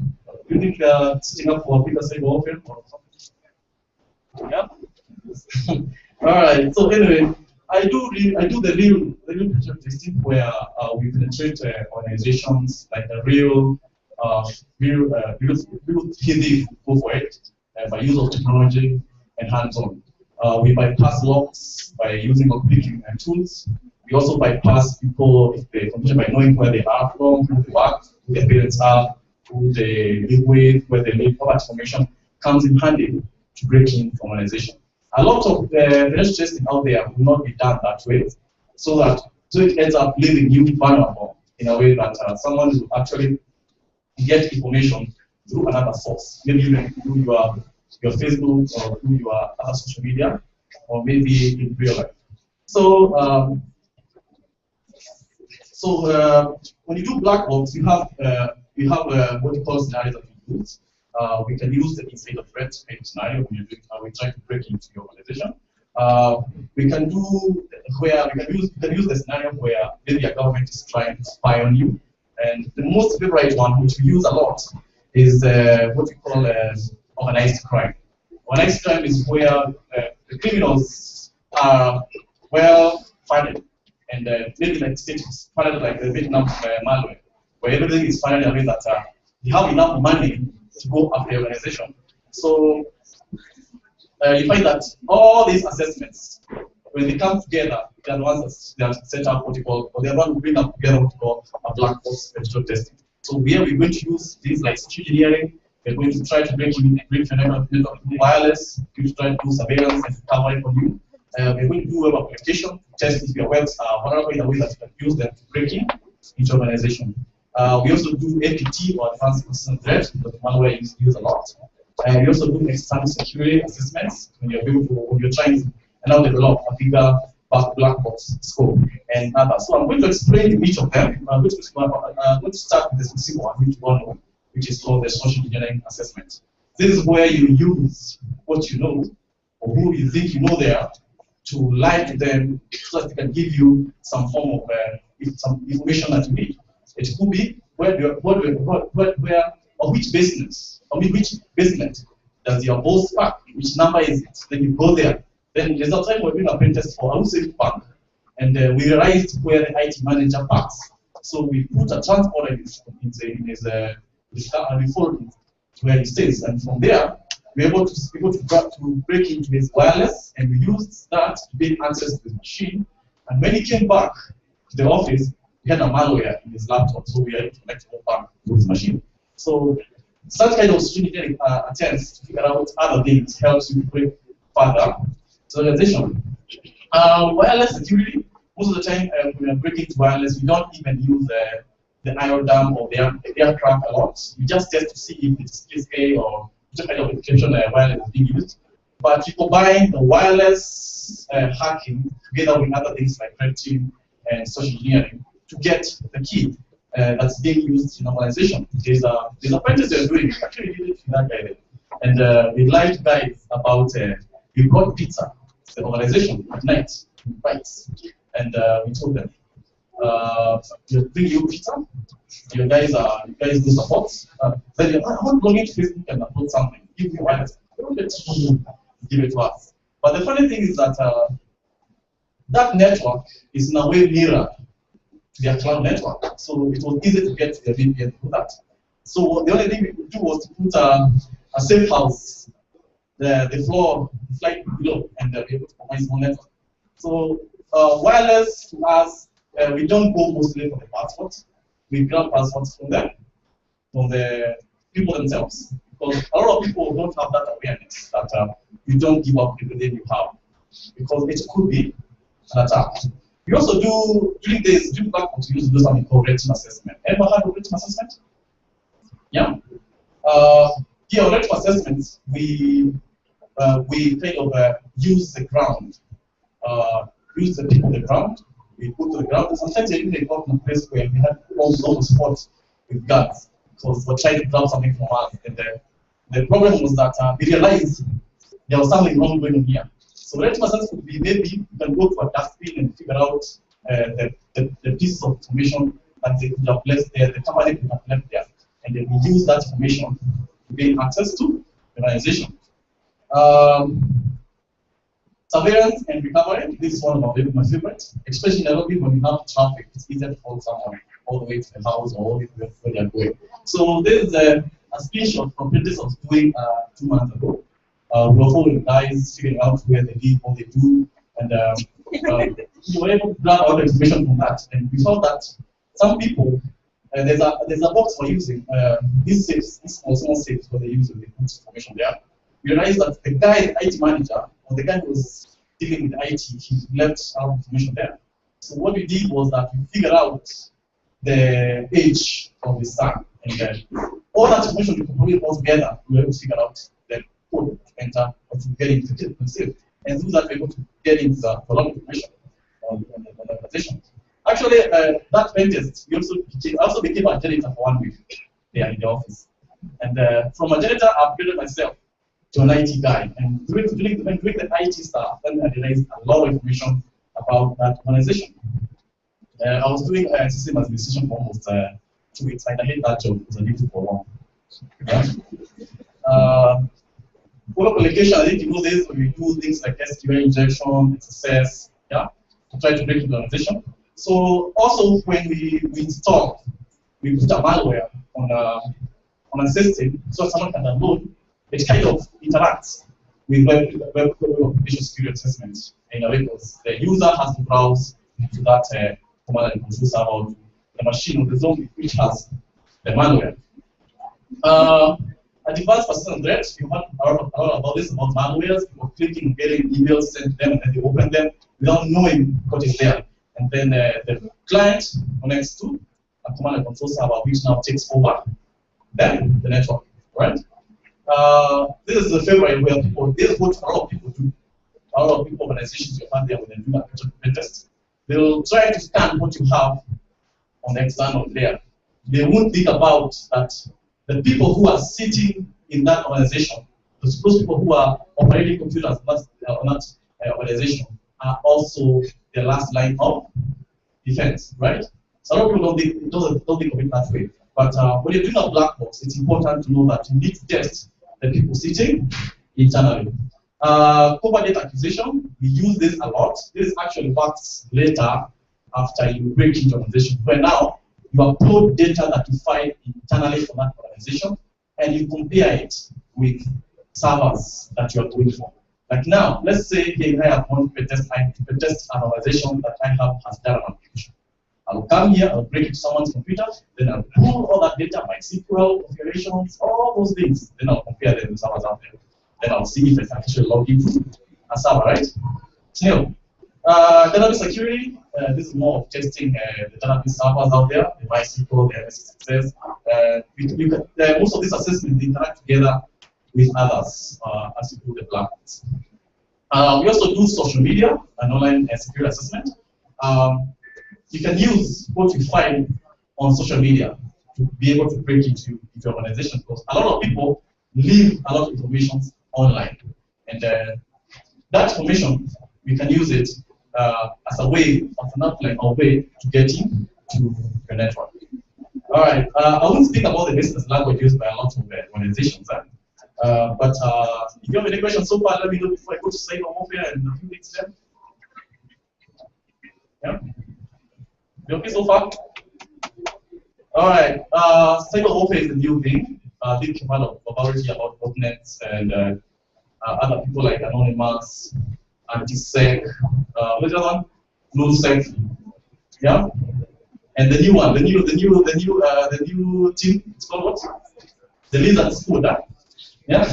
Speaker 10: Do you think they're setting up for bigger cyber warfare or something? Yeah? Alright, so anyway, I do the real penetration testing where we penetrate organizations like the real heavy go for it by use of technology and hands-on. We bypass locks by using authenticating tools. We also bypass people if they function by knowing where they are from, who they work, who their parents are, who they live with, where they live. All that information comes in handy to break in from organization. A lot of the penetration testing out there will not be done that way, so it ends up leaving you vulnerable in a way that someone will actually get information through another source, maybe even through your Facebook or through your other social media, or maybe in real life. So, when you do black box, you have what you call scenarios that we use. We can use the insider threat scenario when we try to break into your organization. We can use the scenario where maybe a government is trying to spy on you. And the most favorite one, which we use a lot, is what we call organized crime. Organized crime is where the criminals are well funded, and maybe like states funded like the Vietnam malware, where everything is funded in a way that you have enough money to go after the organization. So you find that all these assessments, when they come together, they are the ones that set up what you call, or they are the ones who bring up together what you call a black box penetration testing. So here we're going to use things like security engineering. We're going to try to break in wireless, we're going to try to do surveillance and cover it for you. We're going to do web application to test if your webs are vulnerable in a way that you can use them to break in into organization. We also do APT or advanced persistent threat, because malware is used a lot. We also do external security assessments when you're trying to now develop a bigger black box scope and others. So I'm going to explain each of them. I'm going to start with the specific one, which is called the social engineering assessment. This is where you use what you know or who you think you know there to lie to them so that they can give you some form of some information that you need. It could be where or which business does your boss work? Which number is it? Then you go there. Then there's a time we're doing a pen test for I would say bank, and we realized where the IT manager parks. So we put a transporter in his and we followed it to where he stays, and from there we're able to break into his wireless, and we used that to gain access to his machine. And when he came back to the office, he had a malware in his laptop, so we were able to connect it back to his machine. So such kind of security attempts to figure out other things helps you to break further to the organization. Wireless security, most of the time when we are breaking into wireless, we don't even use the iron dam or the aircraft a lot. We just test to see if it's PSK or which kind of encryption wireless is being used. But we combine the wireless hacking together with other things like red team and social engineering to get the key that's being used in organization. There's a practice they're doing. Actually, we did it in that guy there. And we lied to guys about we brought pizza to the organization at night in bites. And we told them, we'll bring you pizza. You guys do support. Then I want to log into Facebook and upload something. Give me wireless. Give it to us. But the funny thing is that that network is in a way mirrored to their cloud network. So it was easy to get to their VPN to do that. So the only thing we could do was to put a safe house, the floor, the flight below, and be able to combine small network. So wireless to us, we don't go mostly for the passwords. We grab passwords from them, from the people themselves. Because a lot of people don't have that awareness that you don't give up everything you have. Because it could be an attack. We also do, during Barcamp, we do something called rating assessment. Ever heard of rating assessment? Yeah? Yeah, rating assessments, we kind of use the ground. Use the people on the ground. We go to the ground. Sometimes they even go to a place where we had all the spots with guns because we're trying to grab something from us. And the problem was that we realized there was something wrong going on here. So rating assessment could be maybe you can go to a dustbin and figure out the pieces of information that they could have left there, the company could have left there, and then we use that information to gain access to the organization. Surveillance and recovery, this is one of my favorites, especially in Nairobi when you have traffic, it's easier to follow someone all the way to the house or all the way to where they are going. So this is a screenshot from Prentice I was doing 2 months ago. We were following guys, figuring out where they live, what they do, and we were able to grab all the information from that. And we found that some people, there's a box we're using, these safes, these small safes where they use when they put information there. We realized that the guy, the IT manager, or the guy who was dealing with IT, he left our information there. So what we did was that we figured out the age of his son, and then all that information we could probably put together, we were able to figure out the code to enter or to get into the safe. And through that, we were able to get into the long information on the organization. Actually, that pen test, we also became a janitor for 1 week there in the office. And from a janitor, I upgraded myself to an IT guy. And during the IT stuff, then I realized a lot of information about that organization. I was doing system administration for almost 2 weeks, and I hate that job because I did it for long. Yeah. Web application, I think you know this, when we do things like SQL injection, SSS, yeah, to try to break into the organization. So also when we install, we put a malware on a system so someone can download. It kind of interacts with web application security assessment in a way because the user has to browse to that command and control server or to the machine or the zone which has the malware. Advanced persistent threats, you heard a lot about this, about malwares, people clicking, getting emails sent to them, and then they open them without knowing what is there. And then the client connects to a command and control server which now takes over then the network, right? This is the favorite where people, this is what a lot of people do. A lot of people, organizations you have there when they do a test, they'll try to scan what you have on the external layer. They won't think about that the people who are sitting in that organization, those people who are operating computers on that organization, are also the last line of defense, right? So a lot of people don't think of it that way. But when you're doing a black box, it's important to know that you need to test the people sitting internally. Covert data acquisition, we use this a lot. This actually works later after you break into organization, where now you upload data that you find internally from that organization, and you compare it with servers that you are going for. Like now, let's say here I have one test an organization that I have has done an application. I'll come here, I'll break into someone's computer, then I'll pull all that data, MySQL, configurations, all those things. Then I'll compare them with servers out there. Then I'll see if I can actually log into a server, right? So, database security, this is more of testing the database servers out there, the MySQL, the MS most of these assessments interact together with others as you do the plans. We also do social media and online security assessment. You can use what you find on social media to be able to break into your organization, because a lot of people leave a lot of information online, and that information we can use it as a way, as an outline or way to get into your network. All right, I won't speak about the business language used by a lot of organizations, but if you have any questions so far, let me know before I go to cyber warfare and a few things there. Yeah, you okay so far? All right, cyber warfare is a new thing. I think you've heard already about openness and other people like Anonymous, Anti-Sec, what's the other one? NullSec, yeah. And the new one, the new team, it's called what? The Lizard Squad, huh? Yeah.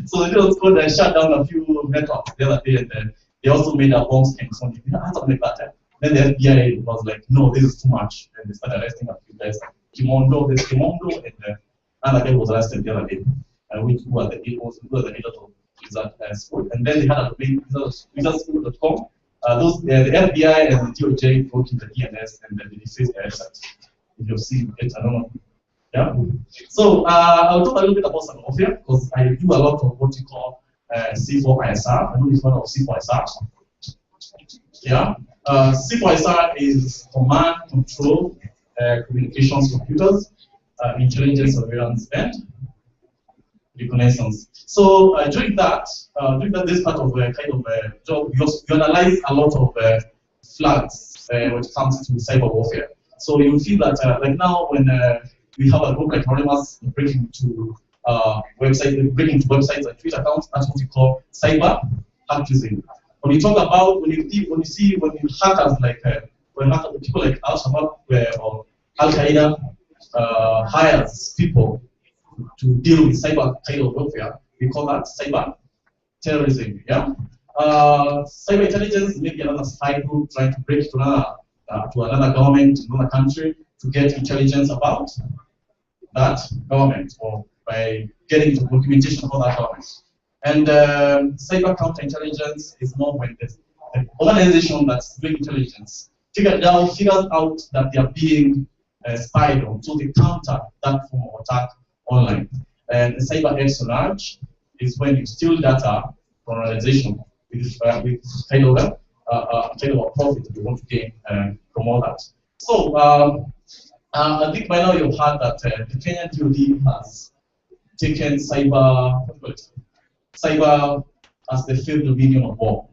Speaker 10: So the Lizard Squad shut down a few networks the other day, and they also made a bomb scheme. Something like that. Then the FBI was like, no, this is too much, and they started arresting a few guys. There's Kimondo, and another guy was arrested the other day, who were the leaders of Lizard Squad. And then they had a domain, lizardsquad.com. The FBI and the DOJ go to the DNS and then they defaced the website. If you've seen it, I don't know. Yeah. So I'll talk a little bit about cyber warfare because I do a lot of what you call C4ISR. I know this one of C4ISR. Yeah. C4ISR is command, control, communications, computers, intelligence, surveillance, and reconnaissance. So during that, this part of kind of job, you analyze a lot of flags when it comes to cyber warfare. So you feel that like now when we have a group like Anonymous breaking into websites and Twitter accounts, that's what we call cyber hacktism. When you talk about when hackers like people like Al-Shabaab or Al-Qaeda hires people to deal with cyber kind of warfare, we call that cyber terrorism. Yeah. Cyber intelligence may be another spy group trying to break to another government, another country, to get intelligence about that government, or by getting the documentation about that government. And cyber counterintelligence is more when the organization that's doing intelligence figures out that they are being spied on, so they counter that form of attack online. And the cyber espionage is when you steal data from an organization with kind of a profit you want to gain from all that. So I think by now you've heard that the Kenyan DoD has taken cyber as the fifth medium of war.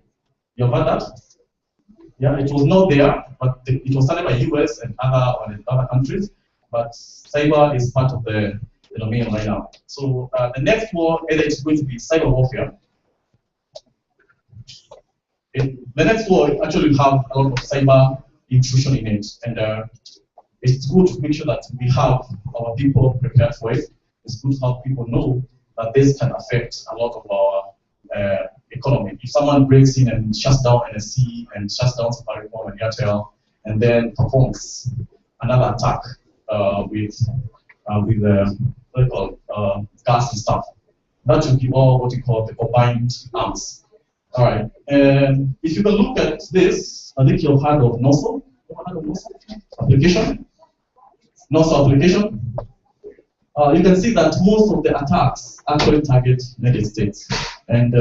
Speaker 10: You've heard that? Yeah, it was not there, but it was started by US and other countries. But cyber is part of the domain right now. So the next war, either it's going to be cyber warfare. The next war actually have a lot of cyber intrusion in it, and it's good to make sure that we have our people prepared for it. It's good to have people know that this can affect a lot of our economy. If someone breaks in and shuts down NSC and shuts down Safaricom and Airtel, and then performs another attack with what do you call gas and stuff, that would be all what you call the combined arms. All right. And if you can look at this, I think you've heard of NOSO. Application. NOSO application. You can see that most of the attacks actually target United States. And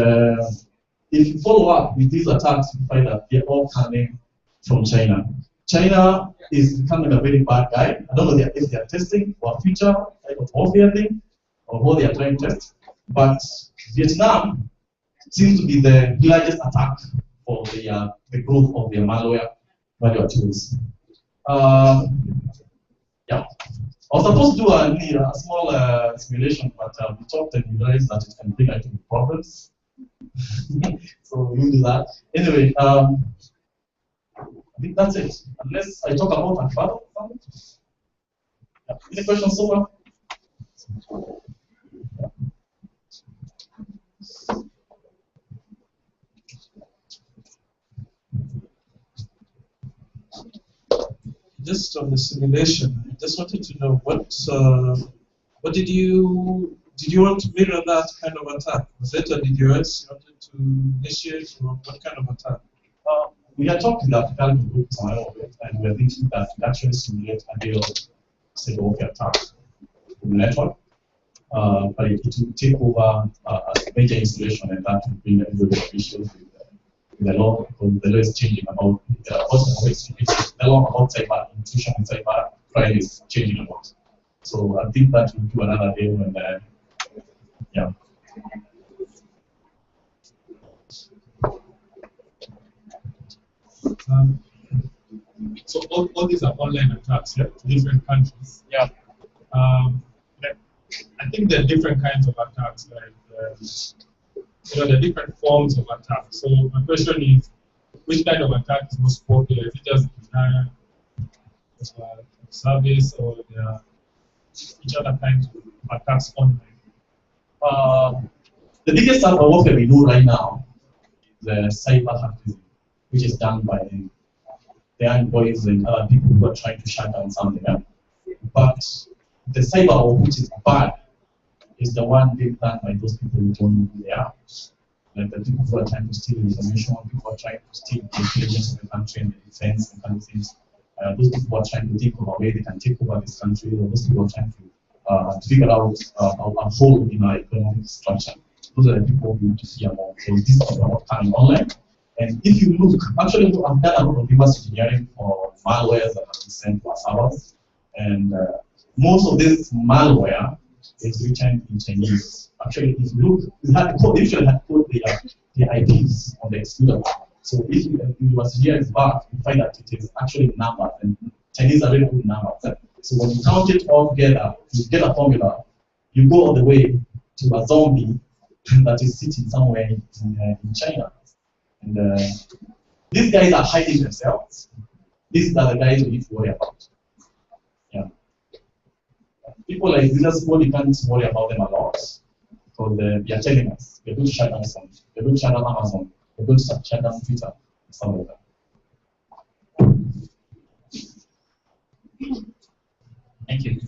Speaker 10: if you follow up with these attacks, you find that they're all coming from China. China is becoming a very bad guy. I don't know if they're testing for a future type of warfare thing or what they are trying to test. But Vietnam seems to be the largest attack for the growth of their malware tools. Yeah. I was supposed to do a small simulation, but we talked and we realized that it can bring IT problems. So we'll do that. Anyway, I think that's it. Unless I talk about Anfado. Yeah. Any questions so far?
Speaker 11: just on the simulation, I just wanted to know what did you want to mirror that kind of attack? Was it a DDoS you wanted to initiate, or what kind of attack?
Speaker 10: We are talking that kind of groups on it, and we're thinking that it actually simulate a real cyber attack from the network. But it will take over a major installation, and that will bring a lot of issues with the law, because the law is changing about the law about cyber intrusion and cyber crime is changing a lot. So I think that will do another day when yeah.
Speaker 6: So all these are online attacks, yeah, to different countries.
Speaker 10: Yeah.
Speaker 6: I think there are different kinds of attacks, like there are different forms of attacks. So my question is, which kind of attack is most popular? Is it just denial of service, or there are each other kinds of attacks online?
Speaker 10: The biggest cyber warfare we know right now is cyber hacking, which is done by the envoys and other people who are trying to shut down something. But the cyber war, which is bad, is the one being done by those people who don't know who they are. Like the people who are trying to steal information, people who are trying to steal the intelligence of the country and the defense and kind of things. Those people who are trying to take over where they can take over this country, or those people who are trying to figure out a hole in our economic structure. Those are the people we need to fear more. So these people are not coming online. And if you look, actually, I've done a lot of reverse engineering for malwares that have been sent to our servers. And most of this malware is written in Chinese. Actually, if you look, they usually have put the IPs on the executor. So if you reverse engineer it back, you find that it is actually numbers, and Chinese are very good numbers. So when you count it all together, you get a formula. You go all the way to a zombie that is sitting somewhere in China. And these guys are hiding themselves. These are the guys we need to worry about. Yeah. People like this, you can't worry about them a lot, because they are telling us they're going to shut down some, they're going to shut down Amazon, they're going to shut down Twitter, some of them.
Speaker 12: Thank you.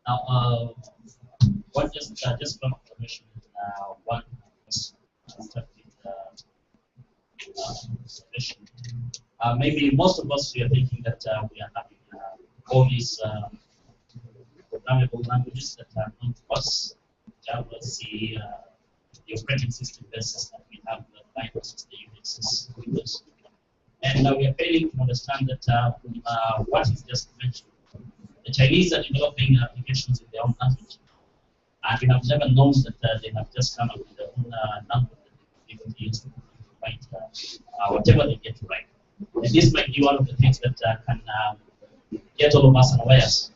Speaker 12: Now, one just from information, one maybe most of us we are thinking that we are having all these programmable languages that are known to us, Java, C, the operating system basis that we have, the Linux, the Unix, Windows. And we are failing to understand that what is just mentioned. The Chinese are developing applications in their own language. And we have never known that they have just come up with their own language that they can use to write whatever they get to write. And this might be one of the things that can get all of us unawares.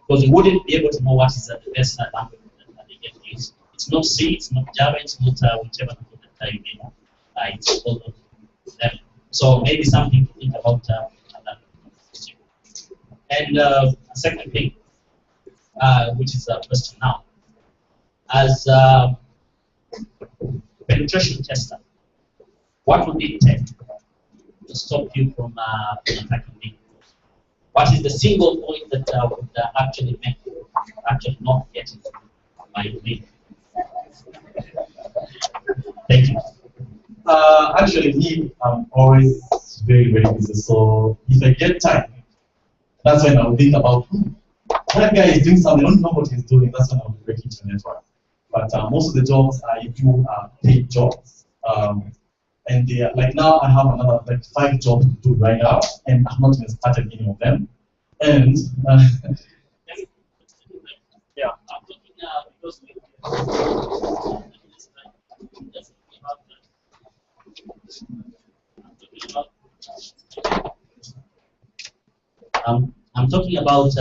Speaker 12: Because we wouldn't be able to know what is the best language that they get to use. It's not C, it's not Java, it's not whichever language that you know. It's all of them. So maybe something to think about that. And a second thing, which is a question now. As a penetration tester, what would it take to stop you from attacking me? What is the single point that would actually make you actually not get into my domain? Thank you.
Speaker 10: Actually, me, I'm always very, very busy. So if I get time, that's when I'll think about, that guy is doing something, I don't know what he's doing, that's when I'll be breaking into the network. But most of the jobs I do are paid jobs. And they are, like now I have another like 5 jobs to do right now, and I've not even started any of them. And
Speaker 12: yeah, I'm talking because I'm talking about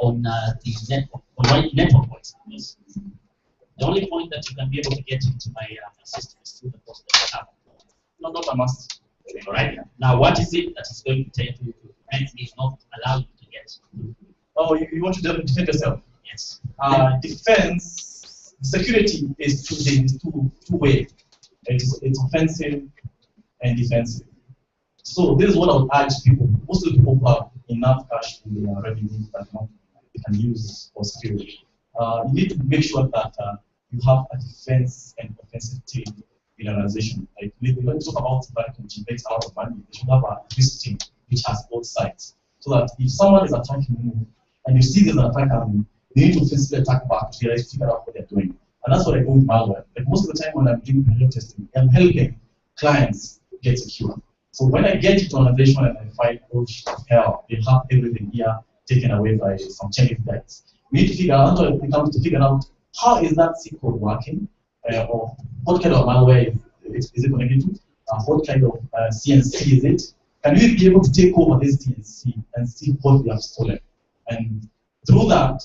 Speaker 12: on the network, on network points. Because the only point that you can be able to get into my system is through the post that I have.
Speaker 10: not a must.
Speaker 12: All right. Now, what is it that is going to take you to prevent me not allow you to get?
Speaker 10: Oh, you want to defend yourself?
Speaker 12: Yes.
Speaker 10: Defense, security is two-way. It's offensive and defensive. So this is what I would urge people. Most of the people enough cash in their revenue that they can use for security. You need to make sure that you have a defense and offensive team in an organization. Like when you talk about Barcamp, which makes a lot of money, they should have a risk team which has both sides. So that if someone is attacking you and you see there's an attack happening, you need to physically attack back to realize, figure out what they're doing. And that's what I do with malware. Like most of the time when I'm doing penetration testing, I'm helping clients get secure. So when I get to an organization and I find, oh hell, they have everything here taken away by some Chinese guys. We need to figure out, how is that C code working, or what kind of malware is it connected to, what kind of CNC is it. Can we be able to take over this CNC and see what we have stolen? And through that,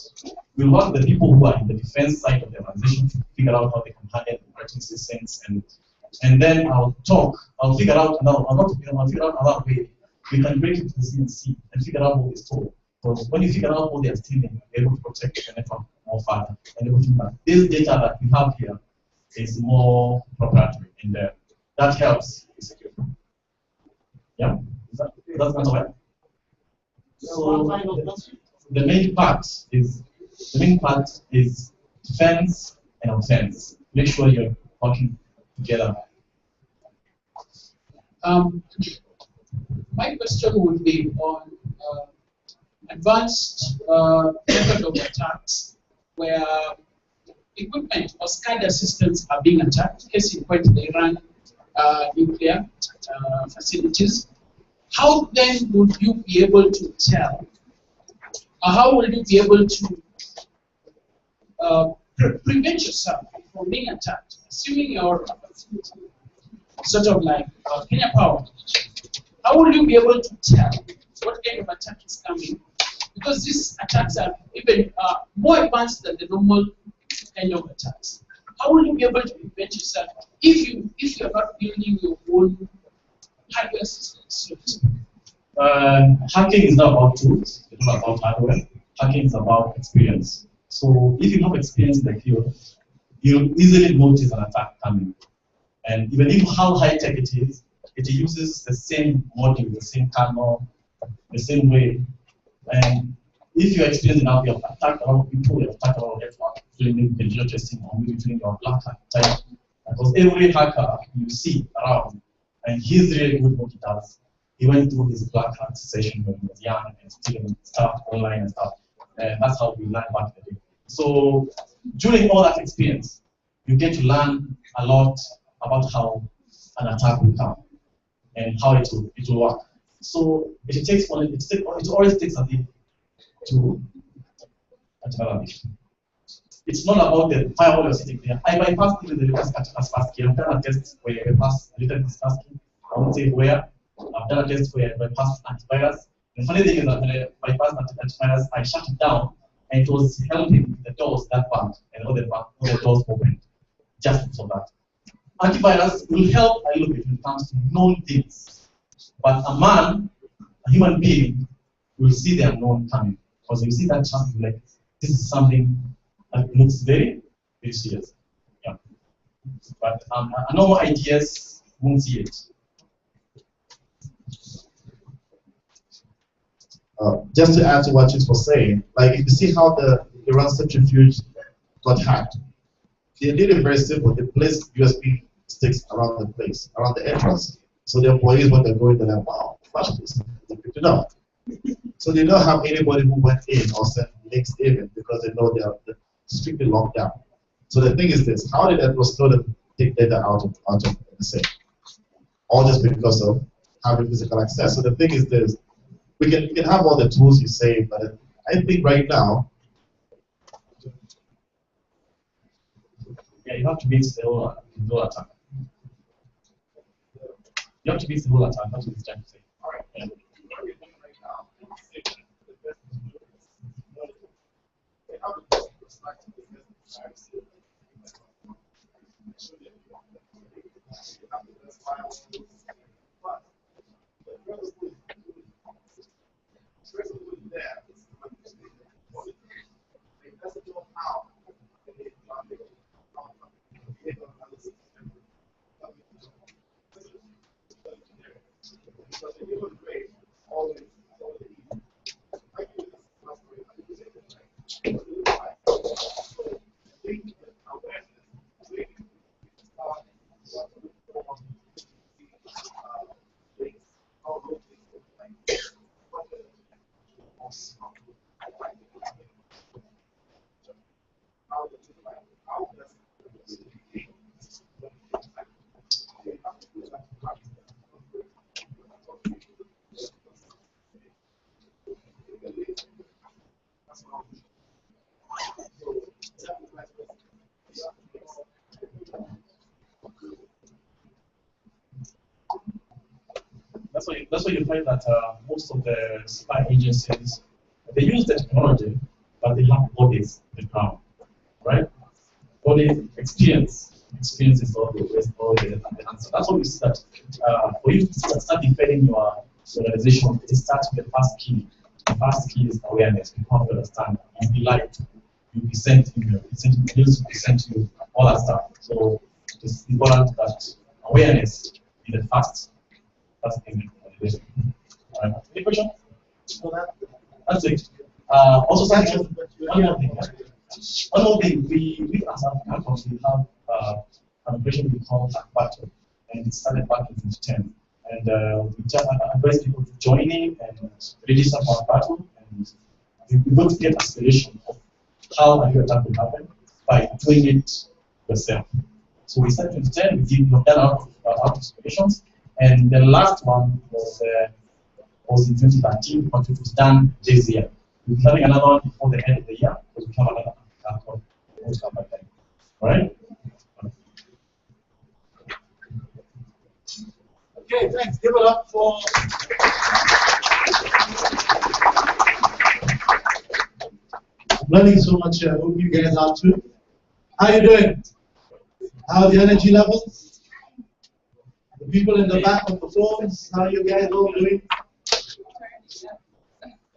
Speaker 10: we'll work with the people who are in the defense side of the organization to figure out how they can handle the operating systems, and then I'll figure out another way we can break into the CNC and figure out what is stolen. Because when you figure out what they are stealing, you're able to protect the network more further. And able to do that. This data that we have here is more proprietary, and that helps with security. Yeah, that's not right. So the main part is defense and offense. Make sure you're working together.
Speaker 13: My question would be on advanced method of attacks where equipment or SCADA systems are being attacked. Case in point, they run nuclear facilities. How then would you be able to tell, or how will you be able to prevent yourself from being attacked? Assuming you're sort of like Kenya Power, how will you be able to tell what kind of attack is coming? Because these attacks are even more advanced than the normal kind of attacks. How will you be able to prevent yourself if you're not building your own hardware systems?
Speaker 10: Hacking is not about tools, it's not about hardware. Hacking is about experience. So if you have experience in the field, you'll easily notice an attack coming. And even if how high tech it uses the same module, the same kernel, the same way. And if you're experienced enough, you have attacked a lot of people, you have attacked a lot of network, doing penetration testing, or maybe doing your black hat type. Because every hacker you see around, and he's really good at what he does. He went through his black hat session when he was young and stealing stuff online and stuff. And that's how we learned back in the day. So during all that experience, you get to learn a lot about how an attack will come and how it will work. So it always takes a bit to develop. It's not about the firewall you're sitting there. I bypassed even the latest fast key. I've done a test where I bypassed the latest fast key. I won't say where. I've done a test where I bypassed antivirus. The funny thing is that when I bypassed antivirus, I shut it down, and it was helping the doors that burned and all the doors opened just for that. Antivirus will help a little bit when it comes to known things, but a human being, will see the unknown coming, because you see that chance, like this is something that looks very, very serious. Yeah, but a normal ideas won't see it.
Speaker 4: Just to add to what you were saying, like if you see how the Iran centrifuge got hacked, they did it very simple. They placed USB sticks around the place, around the entrance. So the employees, when they go in, they're like, wow, flash this. They picked it up. So they don't have anybody who went in or sent links even, because they know they're strictly locked down. So the thing is this: how did Edward Snowden take data out of the safe? All just because of having physical access. So the thing is this: we can have all the tools you say, but I think right now,
Speaker 10: yeah, you have to beat the whole attack. You have to beat the whole attack. That's what it's trying to say. All right. Yeah. That's why you find that most of the spy agencies, they use the technology, but they have bodies on the ground, right? Body experience is all the answer. That's why we see that for you to start defending your organization, it starts with the first key. The first key is awareness. You have to understand. You'll be light. You'll be sent email. You'll be sent emails. You'll be sent you all that stuff. So it's important that awareness be the first thing. Any question? That's it. Also, one more thing. We as Barcamp, we have an operation we call Battle, and it started back in 2010. And we just advise people to join in and register for Battle, and you're going to get aspiration of how a new attack will happen by doing it yourself. So we started in 2010. We did a lot of aspirations. And the last one was in 2013, but it was done this year. We'll be having another one before the end of the year, because we have another one that come by then. All right?
Speaker 2: Okay, thanks. Give it up for. I'm learning so much. I hope you guys are too. How you doing? How are the energy levels? The people in the back of the phones, how you guys all doing?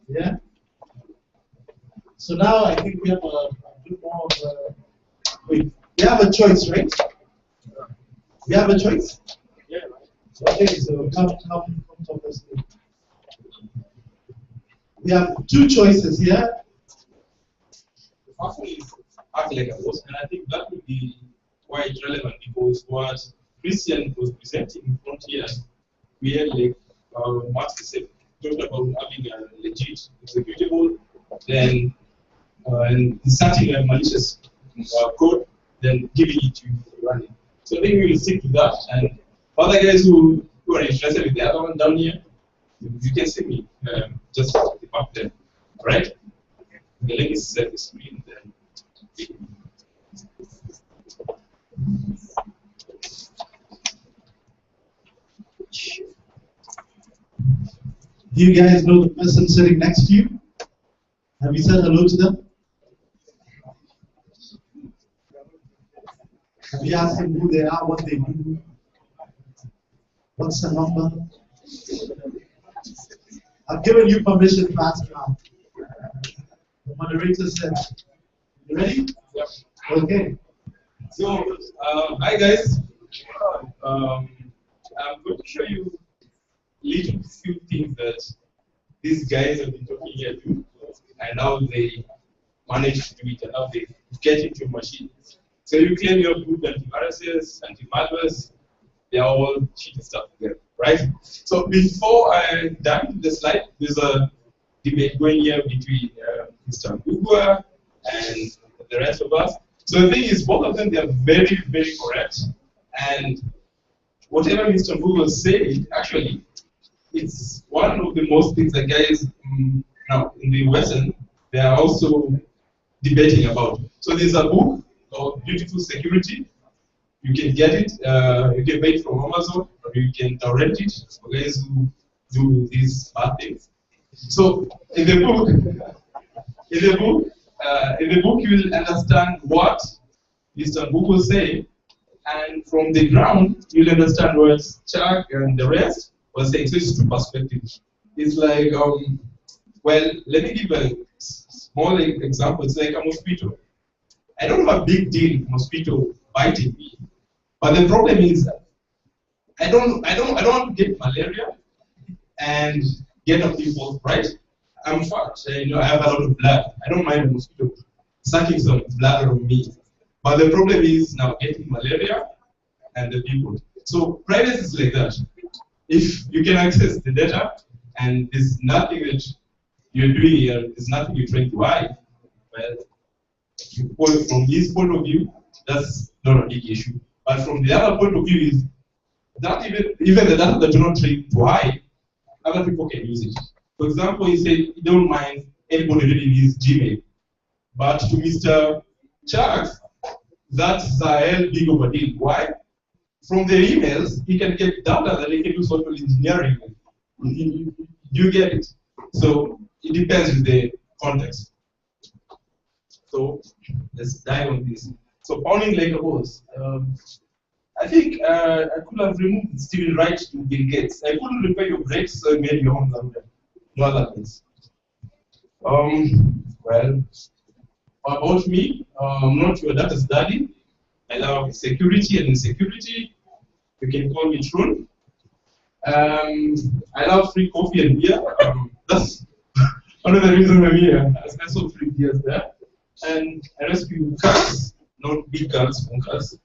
Speaker 2: Yeah? So now I think we have a bit more of a, wait, we have a choice, right? We have a choice? Yeah. Okay, so come talk us through. We have two choices here.
Speaker 14: The first one is act like a boss, and I think that would be quite relevant because what Christian was presenting in front here, we had like Max talked about having a legit executable, then and inserting a malicious code, then giving it to you for running. So I think we will stick to that. And for other guys who are interested with the other one down here, you can see me just the back there. Alright? The link is set the screen then.
Speaker 2: Do you guys know the person sitting next to you? Have you said hello to them? Have you asked them who they are, what they do? What's the number? I've given you permission to ask now. The moderator said, you ready?
Speaker 14: Yep.
Speaker 2: Okay.
Speaker 14: So, hi guys. I'm going to show you little few things that these guys have been talking here do, and how they manage to do it, and how they get into machines. So you claim you have good antiviruses, anti-malwares, they are all cheating stuff together, right? So before I dive into the slide, there's a debate going here between Mr. Google and the rest of us. So the thing is, both of them, they are very, very correct. And whatever Mr. Google said, actually, it's one of the most things that guys now in the Western, they are also debating about. So there's a book called Beautiful Security. You can get it, you can buy it from Amazon, or you can torrent it for guys who do these bad things. So in the book, you will understand what Mr. Google say, and from the ground, you'll understand what Chuck and the rest was saying. So it's two perspectives. It's like, well, let me give a small example. It's like a mosquito. I don't have a big deal with mosquito biting me, but the problem is I don't want to get malaria and get a people, right? I'm fat. You know, I have a lot of blood. I don't mind a mosquito sucking some blood from me. But the problem is now getting malaria and the people. So privacy is like that. If you can access the data and there's nothing that you're doing here is nothing you're trying to hide. Well, from his point of view, that's not a big issue. But from the other point of view is that even the data that you're not trying to hide, other people can use it. For example, he said he don't mind anybody reading his Gmail. But to Mr. Chucks, that's a hell big of a deal. Why? From their emails, he can get data that he can do social engineering with. You get it? So it depends with the context. So let's dive on this. So pounding like a horse. I think I could have removed Stephen Wright to Bill Gates. I couldn't repair your brakes, so I made your own router. No other things. Well, about me, I'm not your data's daddy. I love security and insecurity. You can call me Trun. I love free coffee and beer. That's one of the reasons I'm here. I saw free beers there. And I rescue cats, not big cats, small cats.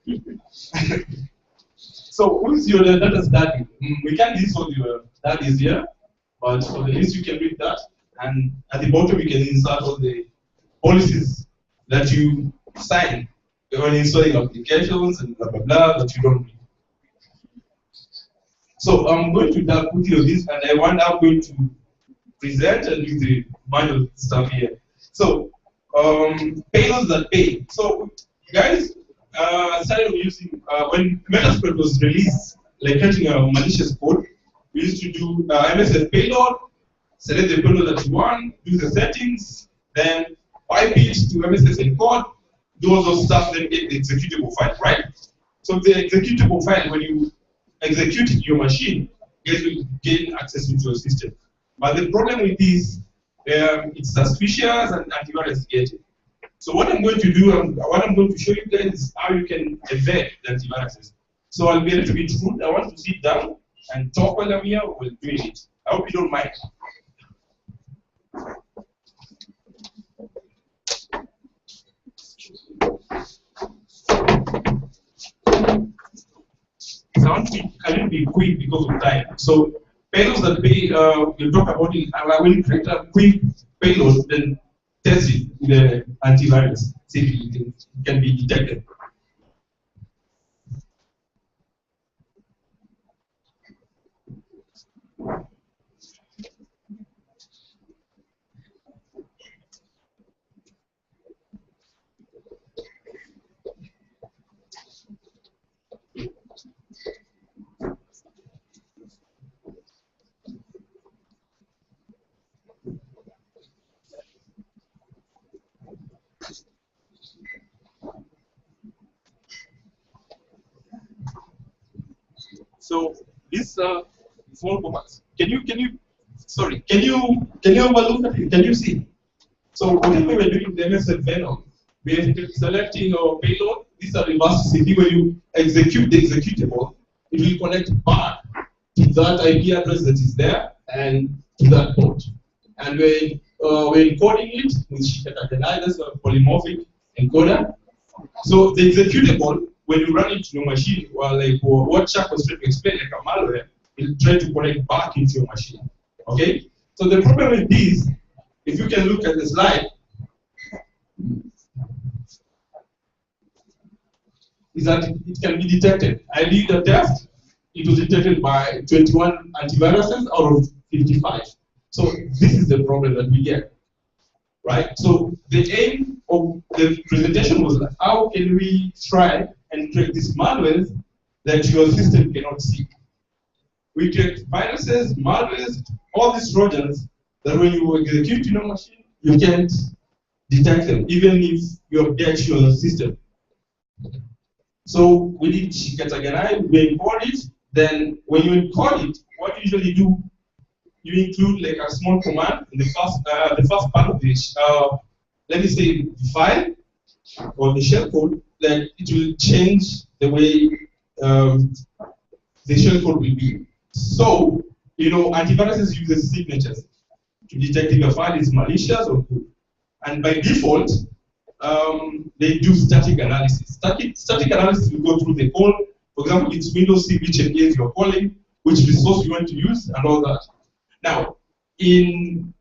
Speaker 14: So who is your data's daddy? We can't list all your daddies here, but for the list you can read that. And at the bottom you can insert all the policies that you sign when installing applications and blah blah blah that you don't read. So I'm going to dive quickly on this, and I'm going to present and do the manual stuff here. So payloads that pay. So guys started using when Metasploit was released, like creating a malicious code. We used to do MSF payload, select the payload that you want, do the settings, then pipe it to MSS encode, do all those stuff, then get the executable file, right? So the executable file, when you execute it in your machine, you guys will gain access to your system. But the problem with this, it's suspicious and antivirus get it. So what I'm going to do, what I'm going to show you guys is how you can evade the antiviruses. So I'll be a little bit rude. I want to sit down and talk while I'm here while doing it. I hope you don't mind. So I want to be a little bit quick because of time. So payloads that pay, we'll talk about it. I will create a quick payload, then test it with the antivirus, see if it can be detected. So this small commands. Can you have a look at it? Can you see? So whatever we were doing the MSF Venom, we are selecting our payload. These are reverse TCP. When you execute the executable, it will connect back to that IP address that is there and to that port. And we're encoding it with that's a polymorphic encoder. So the executable, when you run it in your machine, well, like what Chuck was trying to explain, like a malware, it'll try to connect back into your machine. Okay? So the problem with this, if you can look at the slide, is that it can be detected. I did the test, it was detected by 21 antiviruses out of 55. So this is the problem that we get. Right? So the aim of the presentation was like, how can we try and create these malwares that your system cannot see? We create viruses, malwares, all these trojans that when you execute in your machine, you can't detect them, even if you update your system. So we did categorize, we encode it, then when you encode it, what you usually do, you include like a small command in the first part of this, let me say the file or the shellcode, that it will change the way the shellcode will be. So, you know, antiviruses use signatures to detect if a file is malicious or good. And by default, they do static analysis. Static analysis will go through the code. For example, it's Windows C, which engage you're calling, which resource you want to use, and all that. Now, in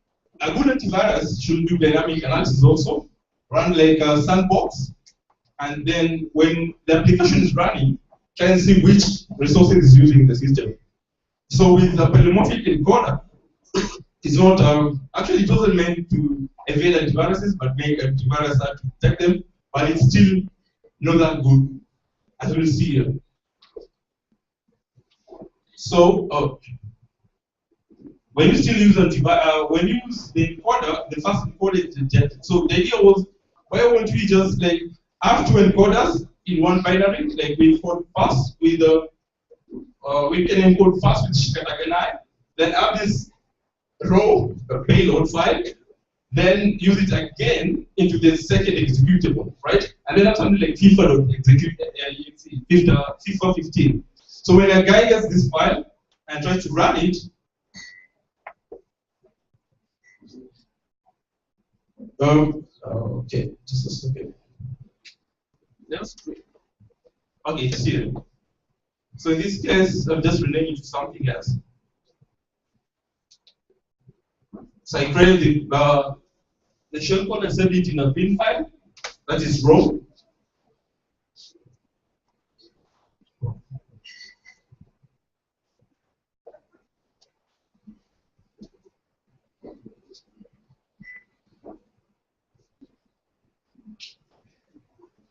Speaker 14: a good antivirus should do dynamic analysis also, run like a sandbox, and then when the application is running, try and see which resources is using the system. So with the polymorphic encoder, it's not, actually it wasn't meant to evade antiviruses, but make antivirus to detect them, but it's still not that good, as we'll see here. So, when you still use when you use the encoder, the first encoder is detected. So the idea was, why won't we just like have two encoders in one binary, like we encode first with we can encode first with shikataganai, then have this raw payload file, then use it again into the second executable, right? And then have something like FIFA.execute, FIFA 15. So when a guy gets this file and tries to run it, okay, just a second. That's great. Okay, it's here. So in this case, I'm just renaming it to something else. So I created the shellcode and saved it in a bin file that is raw.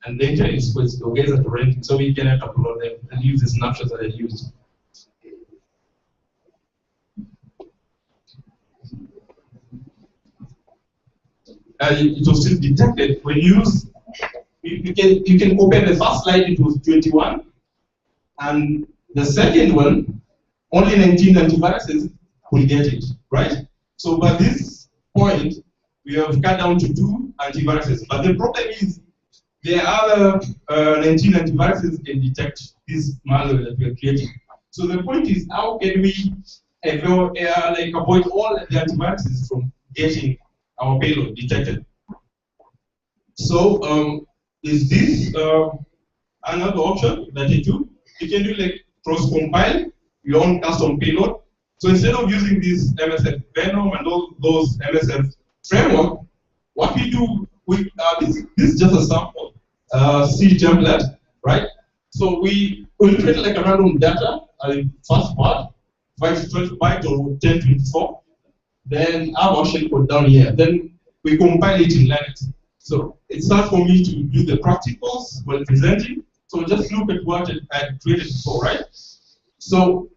Speaker 14: And data is organized at ranking, so we can upload them and use the snapshots that I used. It was still detected when you use. You can compare the first slide, it was 21, and the second one, only 19 antiviruses will get it, right? So by this point, we have cut down to 2 antiviruses. But the problem is, the other 19 antiviruses can detect this malware that we are creating. So the point is, how can we avoid all the antiviruses from getting our payload detected? So is this another option that you do? You can do like cross-compile your own custom payload. So instead of using this MSF Venom and all those MSF framework, what we do, this is just a sample C template, right? So we will create like a random data, first part, 5 to 12 byte or 10 to 24. Then have our shellcode down here. Then we compile it in Linux. So it's hard for me to do the practicals while presenting. So just look at what I created before, right? So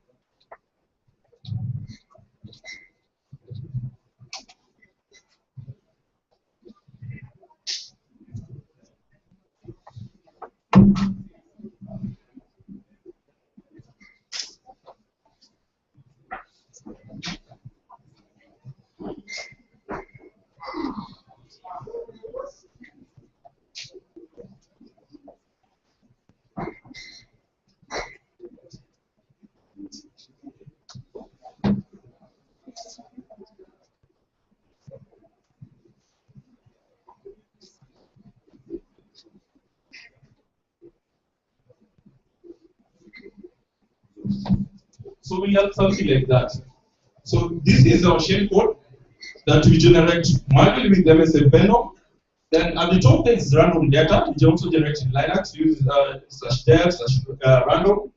Speaker 14: we have something like that. So this is our shellcode that we generate manually with MSF Venom. Then at the top there is random data, which also generates in Linux, use /dev/random.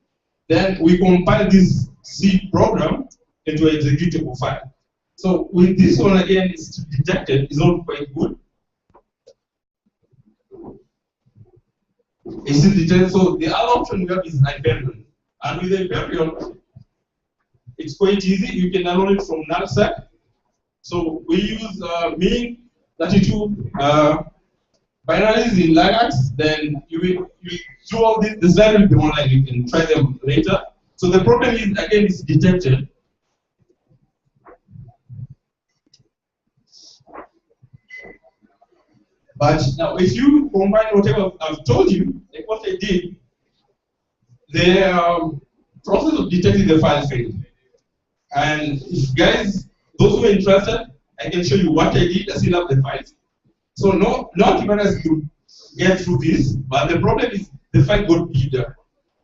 Speaker 14: Then we compile this C program into an executable file. So with this one again, it's detected, it's not quite good. It's still detected. So the other option we have is Hyperion. And with Hyperion, it's quite easy. You can download it from NARSec. So we use min32 binaries in Linux. Then you do all this. The slide will be online. You can try them later. So the problem is, again, it's detected. But now, if you combine whatever I've told you, like what I did, the process of detecting the file failed. And if guys, those who are interested, I can show you what I did. I still have the files. So no antivirus could get through this, but the problem is the file got bigger.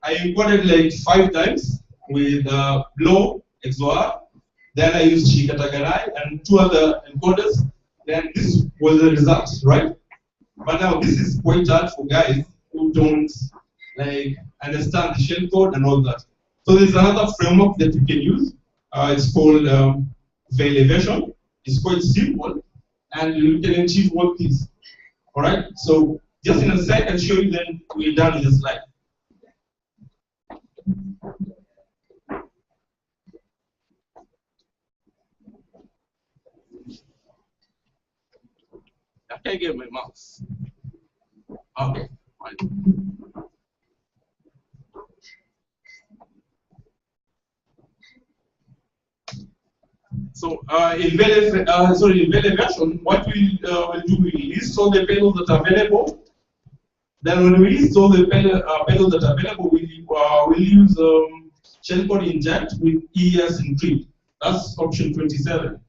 Speaker 14: I encoded like 5 times with blow XOR, Then I used Shikatagarai and 2 other encoders. Then this was the result, right? But now this is quite hard for guys who don't like understand the shellcode and all that. So there's another framework that you can use. It's called Elevation. It's quite simple, and you can achieve all these. All right. So just in a sec, I'll show you. Then we're done with the slide. I can't get my mouse. Okay, fine. So in Elevation, what we'll do, we list all the payloads that are available. Then when we list all the payloads that are available, we'll use shellcode inject with ES encrypt. That's option 27.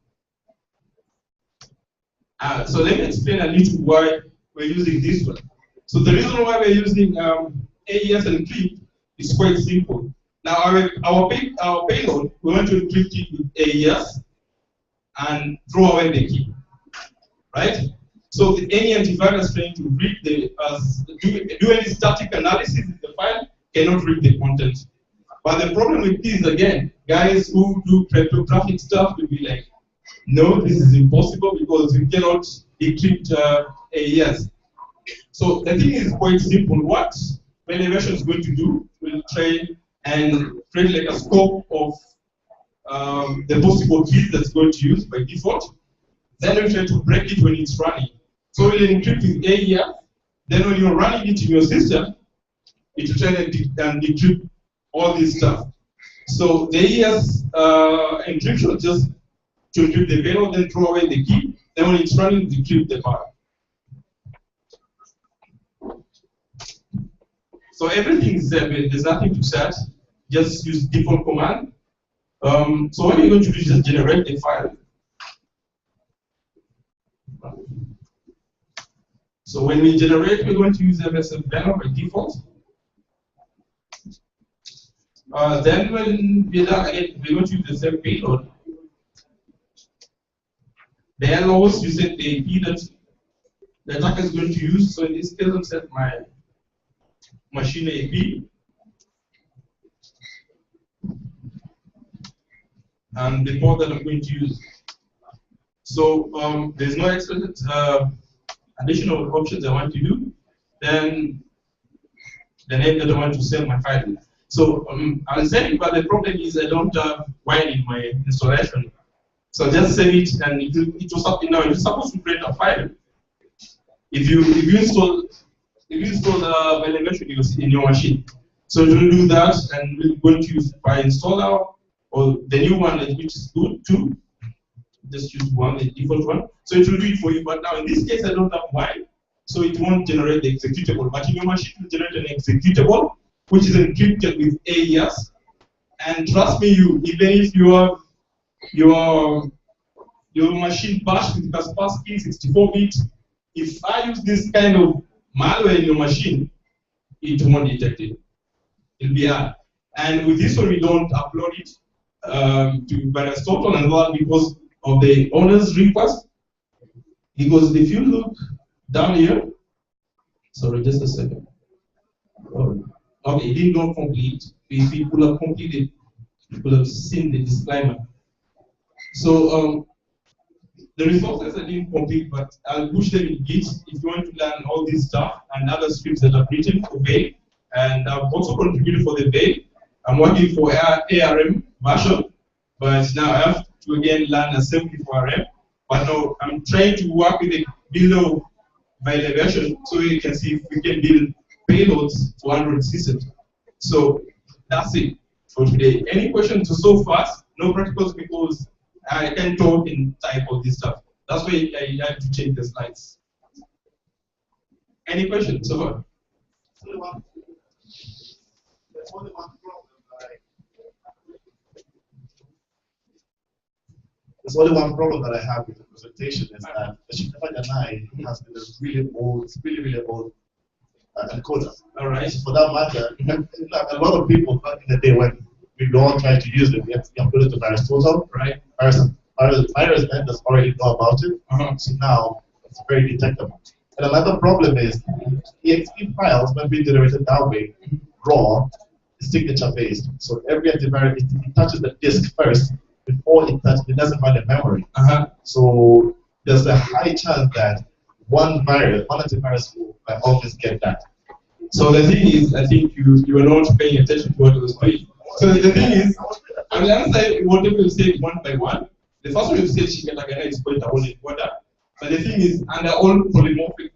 Speaker 14: So let me explain a little why we're using this one. So the reason why we're using AES encrypt is quite simple. Now our payload, we want to encrypt it with AES and throw away the key, right? So any antivirus trying to read do any static analysis in the file cannot read the content. But the problem with this, again, guys who do cryptographic stuff will be like, no, this is impossible because you cannot decrypt AES. So the thing is quite simple. What Elevation is going to do, we'll try and create like a scope of the possible keys that's going to use by default. Then we'll try to break it when it's running. So we'll encrypt with AES. Then when you're running it in your system, it will try and decrypt all this stuff. So the AES encryption just to encrypt the payload, then throw away the key. Then when it's running, decrypt the file. So everything is there. There's nothing to set. Just use default command. So what you're going to do is just generate a file. So when we generate, we're going to use MSF banner by default. Then when we're done, again, we're going to use the same payload. The hellos, you set the IP that the attacker is going to use. So in this case, I'll set my machine IP. And the port that I'm going to use. So there's no explicit additional options I want to do. Then the name that I want to save my file. So I'll save it, but the problem is I don't have wine in my installation. So just save it, and it was something now. You're supposed to create a file. If you install Elevation in your machine, so to do that, and we're going to use by installer or the new one, which is good too. Just use one, the default one. So it will do it for you. But now in this case, I don't have wine, so it won't generate the executable. But in your machine, it will generate an executable, which is encrypted with AES. And trust me, even if you have your machine bashed with Kaspersky 64-bit, if I use this kind of malware in your machine, it won't detect it. It'll be hard. And with this one, we don't upload it to Barcamp and all because of the owner's request. Because if you look down here, sorry, just a second. Oh, okay, it did not complete. If it could have completed, you could have seen the disclaimer. So the resources I didn't complete, but I'll push them in Git if you want to learn all this stuff and other scripts that I've written for Veil. And I've also contributed for the Veil. I'm working for ARM version, but now I have to again learn assembly for ARM. But now I'm trying to work with the below Veil version so you can see if we can build payloads for Android systems. So that's it for today. Any questions so fast? No practicals because I can talk and type all this stuff. That's why I had to change the slides. Any questions so far?
Speaker 2: There's only one problem that I have with the presentation is that the Shikatagarai has been a really old encoder.
Speaker 14: All right.
Speaker 2: For that matter, a lot of people back in the day when
Speaker 4: we all try to use it. We have to upload it to VirusTotal, right? Virus vendors already know about it, so now it's very detectable. And another problem is EXE files, when we generated that way, raw, is signature based. So every antivirus, it touches the disk first before it doesn't run the memory. So there's a high chance that one antivirus will always get that.
Speaker 14: So the thing is, I think you are not paying attention to what I was doing. So the thing is, I'm going to say whatever you say one by one. The first one you said Shikatagana is quite a whole encoder. But the thing is, under all polymorphic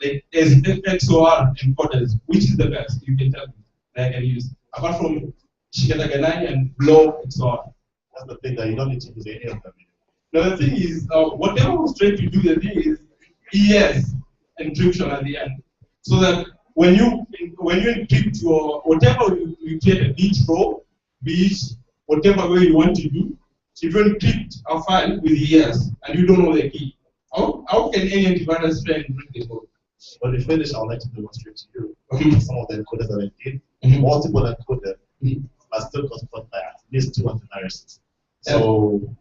Speaker 14: like XOR encoders, which is the best you can tell me that I can use? Apart from Shikatagana and Blow XOR.
Speaker 4: That's the thing that you don't need to use any of them.
Speaker 14: Now the thing is, whatever I was trying to do, the thing is ES encryption at the end. So that when you encrypt your whatever you create a beach row, beach, whatever way you want to do, if you encrypt a file with ES and you don't know the key, how can any antivirus try and break the code?
Speaker 4: When we finish, I would like to demonstrate to you some of the encoders that I did. Multiple encoders are still controlled by at least 2 antiviruses. So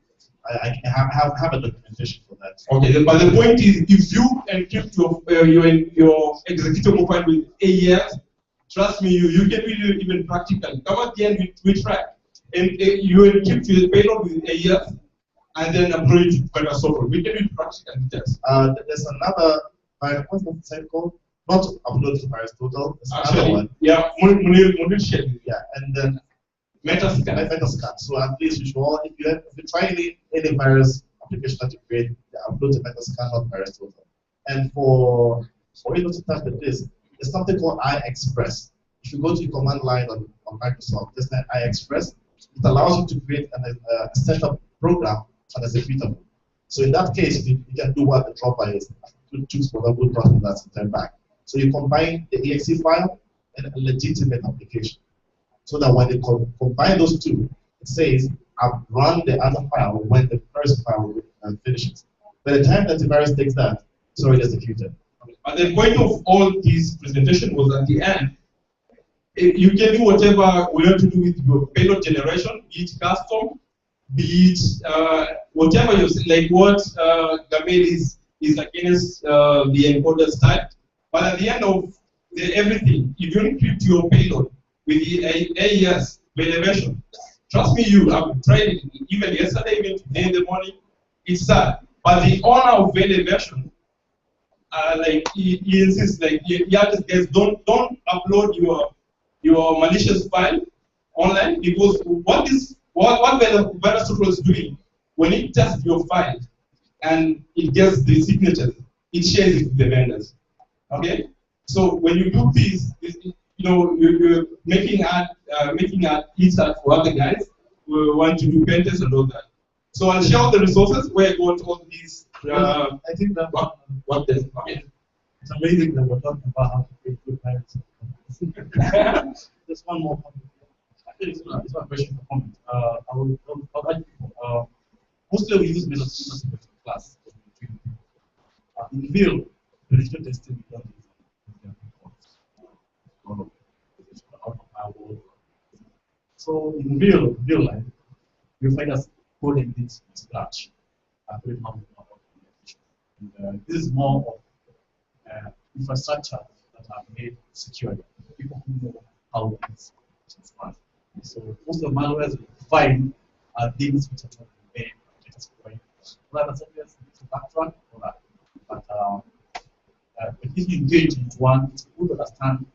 Speaker 4: I can have a documentation for that.
Speaker 14: Okay, but the point is, if you encrypt your executable file with AES, trust me, you can do it even practically. Come at the end, we try. And you encrypt your payload with AES, and then upload it to better software. We can do it practically. Yes.
Speaker 4: There's another, what's the site called? Not upload to VirusTotal. There's another one.
Speaker 14: Yeah, Munir shared.
Speaker 4: Yeah, and then
Speaker 14: Metascan.
Speaker 4: Metascan. So at least you should all, if you try any virus application that you create, upload to Metascan, not VirusTotal. And for you to touch the disk, there's something called iExpress. If you go to the command line on Microsoft, there's an iExpress. It allows you to create a setup program and executable. So in that case, you can do what the dropper is. You choose for the good process that's turned back. So you combine the exe file and a legitimate application. So that when they combine those two, it says, I've run the other file when the first file finishes. By the time that the virus takes that, it's already executed.
Speaker 14: But the point of all this presentation was at the end, you can do whatever we want to do with your payload generation, be it custom, be it whatever you like what Gamel is against the encoder style. But at the end of everything, if you encrypt your payload with the AES validation, trust me, I've tried it even yesterday, even today in the morning. It's sad. But the owner of validation, like he insists, like guys, don't upload your malicious file online, because what VirusTotal is doing when it tests your file and it gets the signatures, it shares it with the vendors. Okay, so when you do this, you're making it easier for other guys who want to do pen tests and all that. So I'll share all the resources where I got all these.
Speaker 2: I think that
Speaker 14: what the
Speaker 2: it's amazing that we're talking about how to create good pirates. Just one more comment. It's not a question for comment. I would like to, mostly we use methods in class. In the field, penetration testing we don't use. So in real life, you find us coding things from scratch. This is more of infrastructure that are made secure. People who know how things are. So most of the malwares we find are things which are not made data security. Rather than to backtrack for that. But if you engage into one, it's good to understand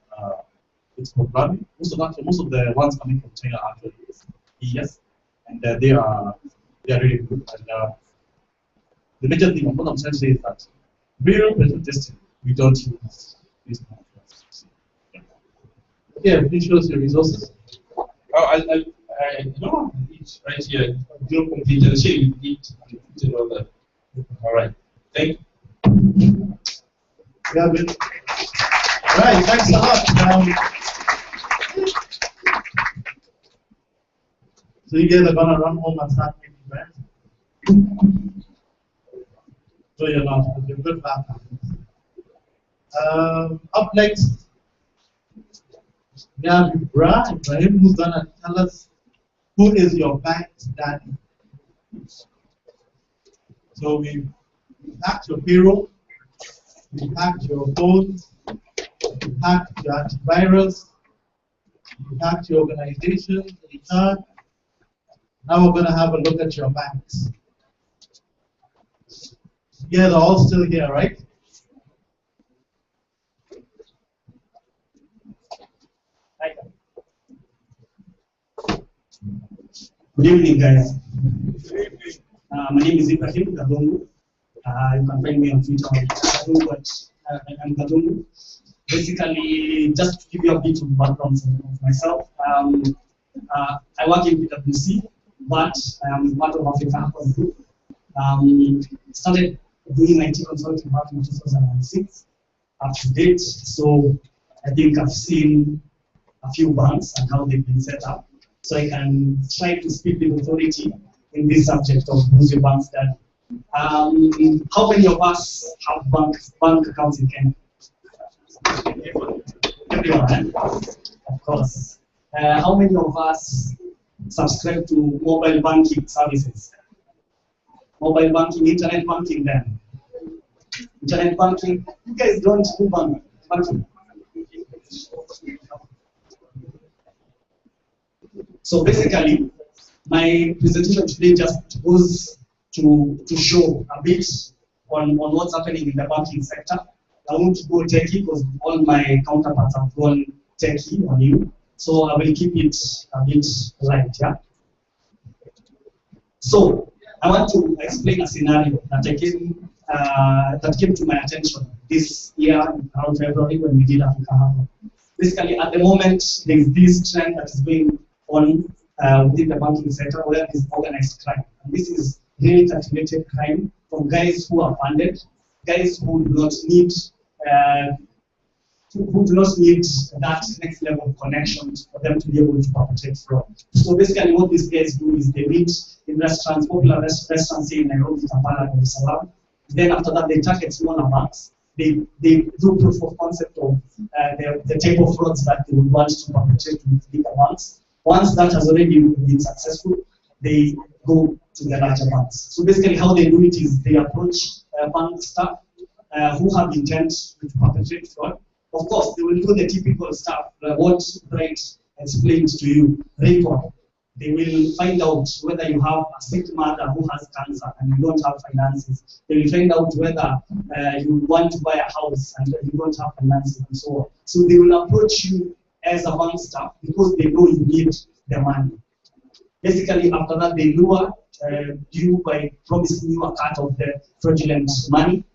Speaker 2: its programming. Most of the ones coming from China actually is ES, and they are really good. And the major thing what I'm trying to say is that real penetration testing we don't use these methods. Yeah, it shows your resources.
Speaker 14: Oh, I don't have it right here. Don't complete and share with it and all that. All right. Thank you.
Speaker 2: Yeah, but, all right, thanks a lot. So you guys are gonna run home and start making friends. So you're not. You're good laugh. Up next, we have Ibrahim, who's gonna tell us Who is your bank's daddy? So we hacked your payroll, we hacked your phones, we hacked your antivirus, we hacked your organization, HR. Now we're going to have a look at your banks. Yeah, they're all still here, right?
Speaker 15: Good evening, guys. My name is Ibrahim Kadungu. You can find me on Twitter on Kadungu, but I'm Kadungu. Basically, just to give you a bit of background of myself, I work in PwC, but I am part of Africa Hackers Group. Started doing IT consulting back in 2006, up to date. So I think I've seen a few banks and how they've been set up. So I can try to speak with authority in this subject of who's your bank's dad. How many of us have bank accounts in Kenya? Everyone, of course. How many of us subscribe to mobile banking services? Mobile banking, internet banking then. Internet banking, you guys don't do banking. So basically, my presentation today just goes to show a bit on what's happening in the banking sector. I won't go techie because all my counterparts have gone techie on you. So I will keep it a bit light, yeah? So I want to explain a scenario that came to my attention this year around February when we did Africa Hacker. Basically, at the moment, there's this trend that is going on within the banking sector where there's organized crime. And this is really calculated crime from guys who are funded, guys who do not need that next level of connections for them to be able to perpetrate fraud. So basically what these guys do is they meet in restaurants, popular restaurants here in Nairobi, Kampala, Dar es Salaam. Then after that they target smaller banks. They do proof of concept of the type of frauds that they would want to perpetrate with bigger banks. Once that has already been successful, they go to the larger banks. So basically how they do it is they approach bank staff who have intent to perpetrate fraud. Of course, they will do the typical stuff, what Bright explained to you, report. They will find out whether you have a sick mother who has cancer and you don't have finances. They will find out whether you want to buy a house and you don't have finances and so on. So they will approach you as a bank staff because they know you need the money. Basically, after that, they lure you by promising you a cut of the fraudulent money,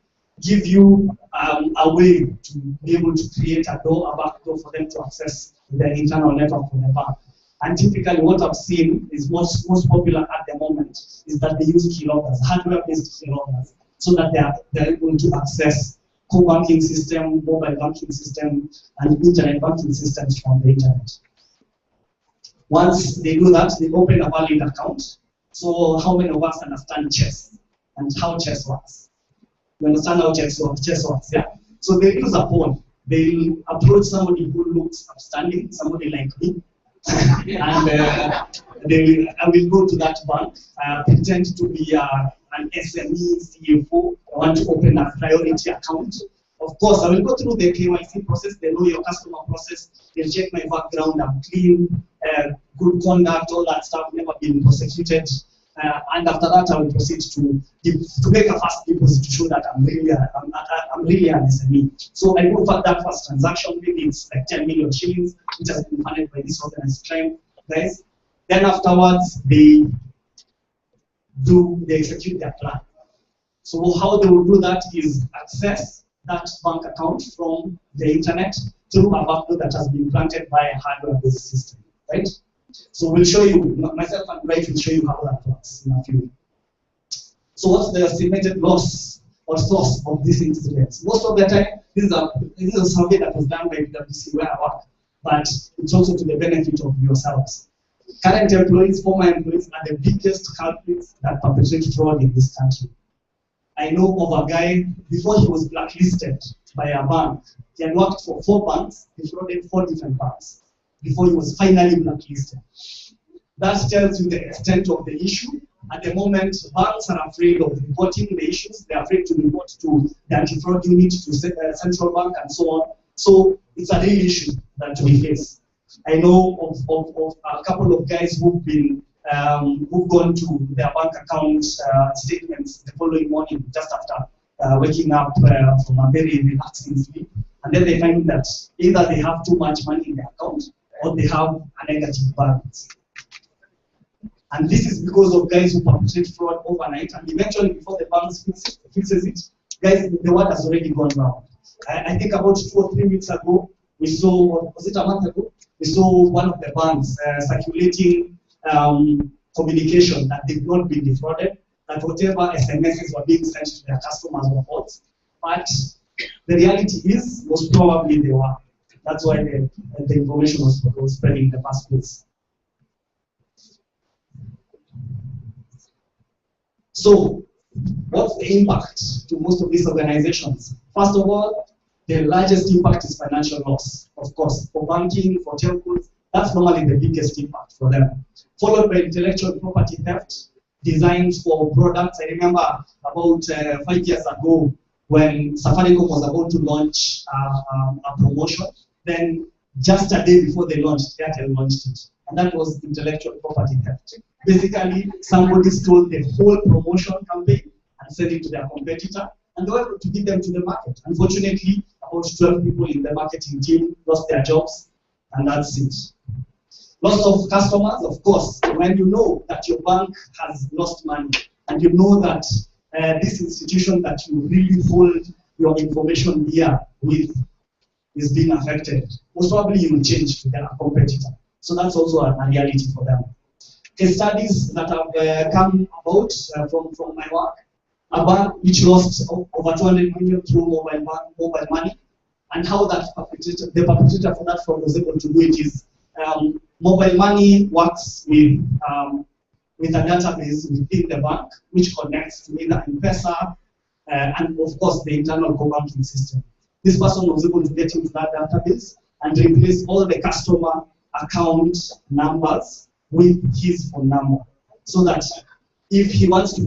Speaker 15: give you a way to be able to create a back door for them to access the internal network for the bank. And typically what I've seen is most popular at the moment is that they use keyloggers, hardware-based keyloggers, so that they're able to access core banking system, mobile banking system, and internet banking systems from the internet. Once they do that, they open a valid account. So how many of us understand chess and how chess works? You understand how chess works, yeah? So they use a phone. They'll approach somebody who looks upstanding, somebody like me, and I will go to that bank, pretend to be an SME CFO. I want to open a priority account. Of course, I will go through the KYC process, the know your customer process. They'll check my background, I'm clean, good conduct, all that stuff, never been prosecuted. And after that, I will proceed to make a first deposit to show that I'm really an SME. So I do that first transaction, maybe it's like 10 million shillings, which has been funded by this organized crime guys. Then afterwards, they execute their plan. So how they will do that is access that bank account from the internet through a backdoor that has been granted by a hardware-based system, right? So we'll show you, myself and Bright will show you how that works in a few. So what's the estimated loss or source of these incidents? Most of the time, this is a survey that was done by PwC where I work, but it's also to the benefit of yourselves. Current employees, former employees are the biggest culprits that perpetrate fraud in this country. I know of a guy, before he was blacklisted by a bank, he had worked for 4 banks, he frauded 4 different banks before he was finally blacklisted. That tells you the extent of the issue. At the moment, banks are afraid of reporting the issues. They're afraid to report to the anti-fraud unit, to central bank, and so on. So it's a real issue that we face. I know of a couple of guys who've gone to their bank account statements the following morning, just after waking up from a very relaxing sleep, and then they find that either they have too much money in their account or they have a negative balance. And this is because of guys who perpetrate fraud overnight, and eventually, before the bank fixes it, guys, the word has already gone round. I think about 2 or 3 weeks ago, we saw, was it a month ago? We saw one of the banks circulating communication that they've not been defrauded, that whatever SMSs were being sent to their customers were false. But the reality is, most probably they were. That's why the information was spreading in the first place. So, what's the impact to most of these organizations? First of all, the largest impact is financial loss, of course. For banking, for telcos, that's normally the biggest impact for them. Followed by intellectual property theft, designs for products. I remember about 5 years ago when Safaricom was about to launch a promotion, then just a day before they launched, Airtel launched it. And that was intellectual property theft. Basically, somebody stole the whole promotion campaign and sent it to their competitor, and they were able to give them to the market. Unfortunately, about 12 people in the marketing team lost their jobs, and that's it. Loss of customers, of course. When you know that your bank has lost money, and you know that this institution that you really hold your information here with is being affected, most probably you will change to their competitor. So that's also a reality for them. Case studies that have come about from my work, a bank which lost over 200 million through mobile money, and how that the perpetrator for that fraud was able to do it is mobile money works with a database within the bank which connects to either M-Pesa and of course the internal core banking system. This person was able to get into that database and replace all the customer account numbers with his phone number, so that if he wants to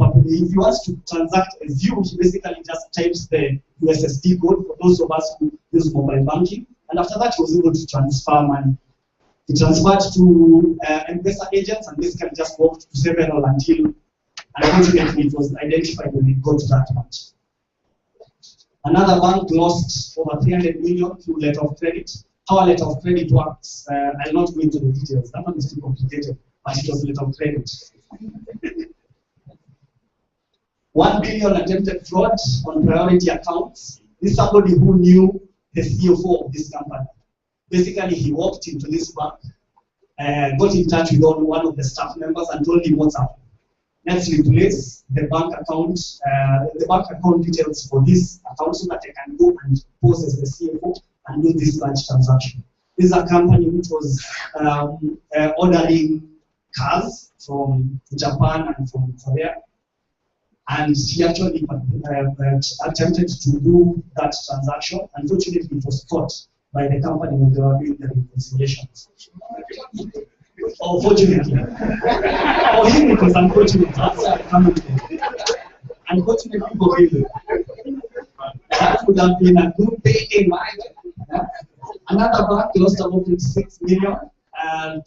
Speaker 15: transact as you, he basically just types the USSD code for those of us who use mobile banking, and after that he was able to transfer money. He transferred to M-Pesa agents and basically just walked to several until unfortunately it was identified when it got to that much. Another bank lost over 300 million through letter of credit. How a letter of credit works, I'll not go into the details. That one is too complicated, but it was a letter of credit. 1 billion attempted fraud on priority accounts. This is somebody who knew the CFO of this company. Basically, he walked into this bank, got in touch with one of the staff members and told him what's up. Let's replace the bank account details for this account so that I can go and pose as the CFO and do this large transaction. This is a company which was ordering cars from Japan and from Korea. And he actually attempted to do that transaction. Unfortunately, it was caught by the company when they were doing the reconciliations. Or fortunately. For him, it was unfortunate. Unfortunately for him. That would have been a good payday, right? Another bank lost about 56 million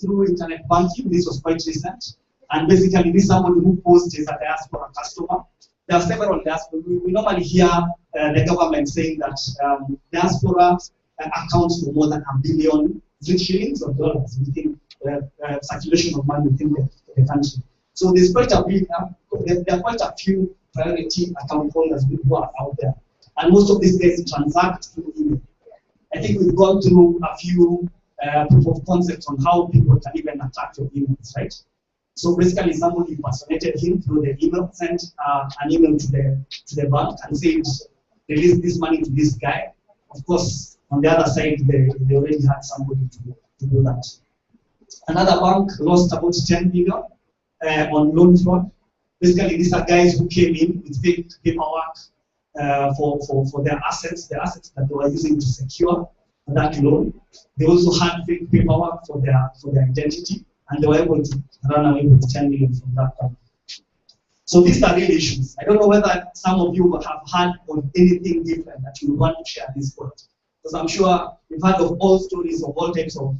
Speaker 15: through internet banking. This was quite recent. And basically, this is someone who posed as a diaspora customer. There are several diaspora. We normally hear the government saying that diaspora accounts for more than $1 billion shillings or dollars within circulation of money within the country. So there's quite a big, there are quite a few priority account holders who are out there. And most of these guys transact through email. I think we've gone through a few proof of concepts on how people can even attack your emails, right? So basically, somebody impersonated him through the email, sent an email to the bank and said, release this money to this guy. Of course, on the other side, they already had somebody to do that. Another bank lost about 10 million on loan fraud. Basically, these are guys who came in with fake paperwork for their assets, the assets that they were using to secure that loan. They also had fake paperwork for their identity. and they were able to run away with 10 million from that bank. So these are real issues. I don't know whether some of you have heard of anything different that you would want to share at this point. Because I'm sure you've heard of all stories of all types of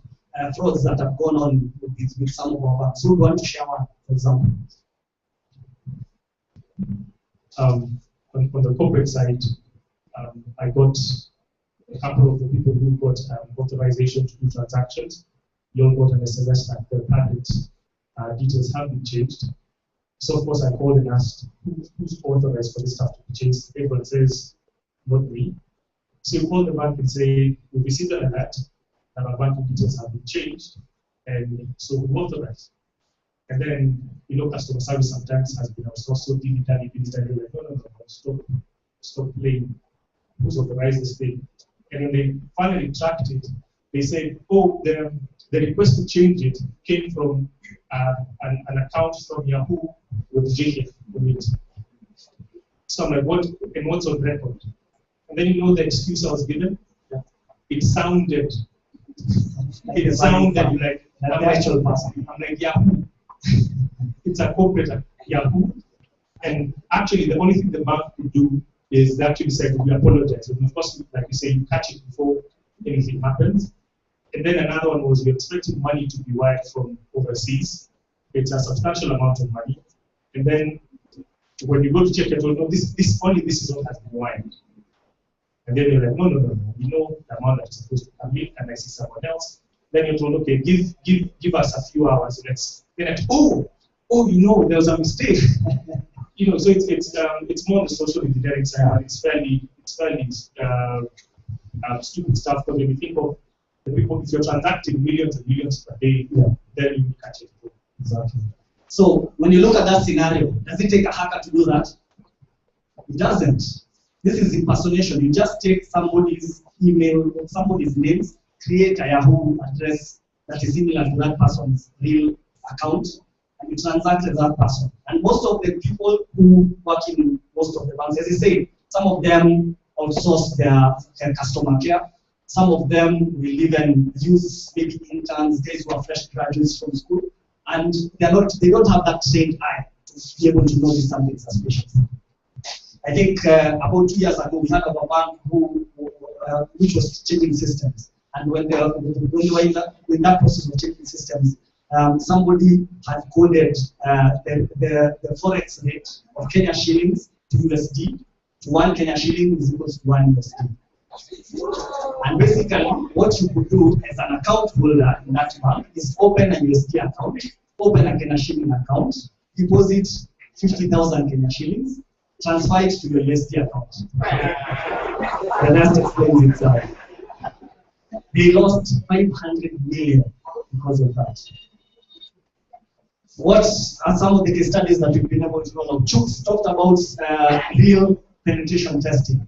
Speaker 15: frauds that have gone on with some of our banks. So we want to share one, for example.
Speaker 6: On the corporate side, I got a couple of the people who got authorization to do transactions. You all got an SMS that the payment details have been changed. So of course I called and asked who's authorized for this stuff to be changed. Everyone says, not me. So you call the bank and say, we received an alert that our banking details have been changed, and so we authorize. And then, customer service sometimes has been outsourced, so digitally, like, no, stop playing. Who's authorized this thing? And when they finally tracked it, they said, oh, the request to change it came from an account from Yahoo with JF on it. So I'm like, what's on record? And then the excuse I was given? It sounded like an actual person. I'm like, Yahoo. It's a corporate Yahoo. And actually, the only thing the bank could do is they actually said, we apologize. And of course, like you say, you catch it before anything happens. And then another one was you're expecting money to be wired from overseas. It's a substantial amount of money. And then when you go to check it, no, this is what has been wired. And then you're like, no, we know the amount that's supposed to come in, and I see someone else. Then you're told, okay, give us a few hours. Then oh, there was a mistake. So it's more on the social engineering side. It's fairly stupid stuff, because when you think of the people, if you're transacting millions and millions per day, then you catch it.
Speaker 15: Exactly. So when you look at that scenario, does it take a hacker to do that? It doesn't. This is impersonation. You just take somebody's email or somebody's names, create a Yahoo address that is similar to that person's real account, and you transact with that person. And most of the people who work in most of the banks, as I say, some of them outsource their customer care. Some of them will even use maybe interns, guys who are fresh graduates from school, and they don't have that trained eye to be able to notice something suspicious. I think about 2 years ago, we had a bank which was checking systems. And when they were in that process of checking systems, somebody had coded the forex rate of Kenya shillings to USD. To 1 Kenya shilling is equal to 1 USD. And basically, what you could do as an account holder in that bank is open a USD account, open a Kenya shilling account, deposit 50,000 Kenya shillings, transfer it to your USD account. The rest explains itself. They lost 500 million because of that. What are some of the case studies that we've been able to know? Chooks talked about real penetration testing,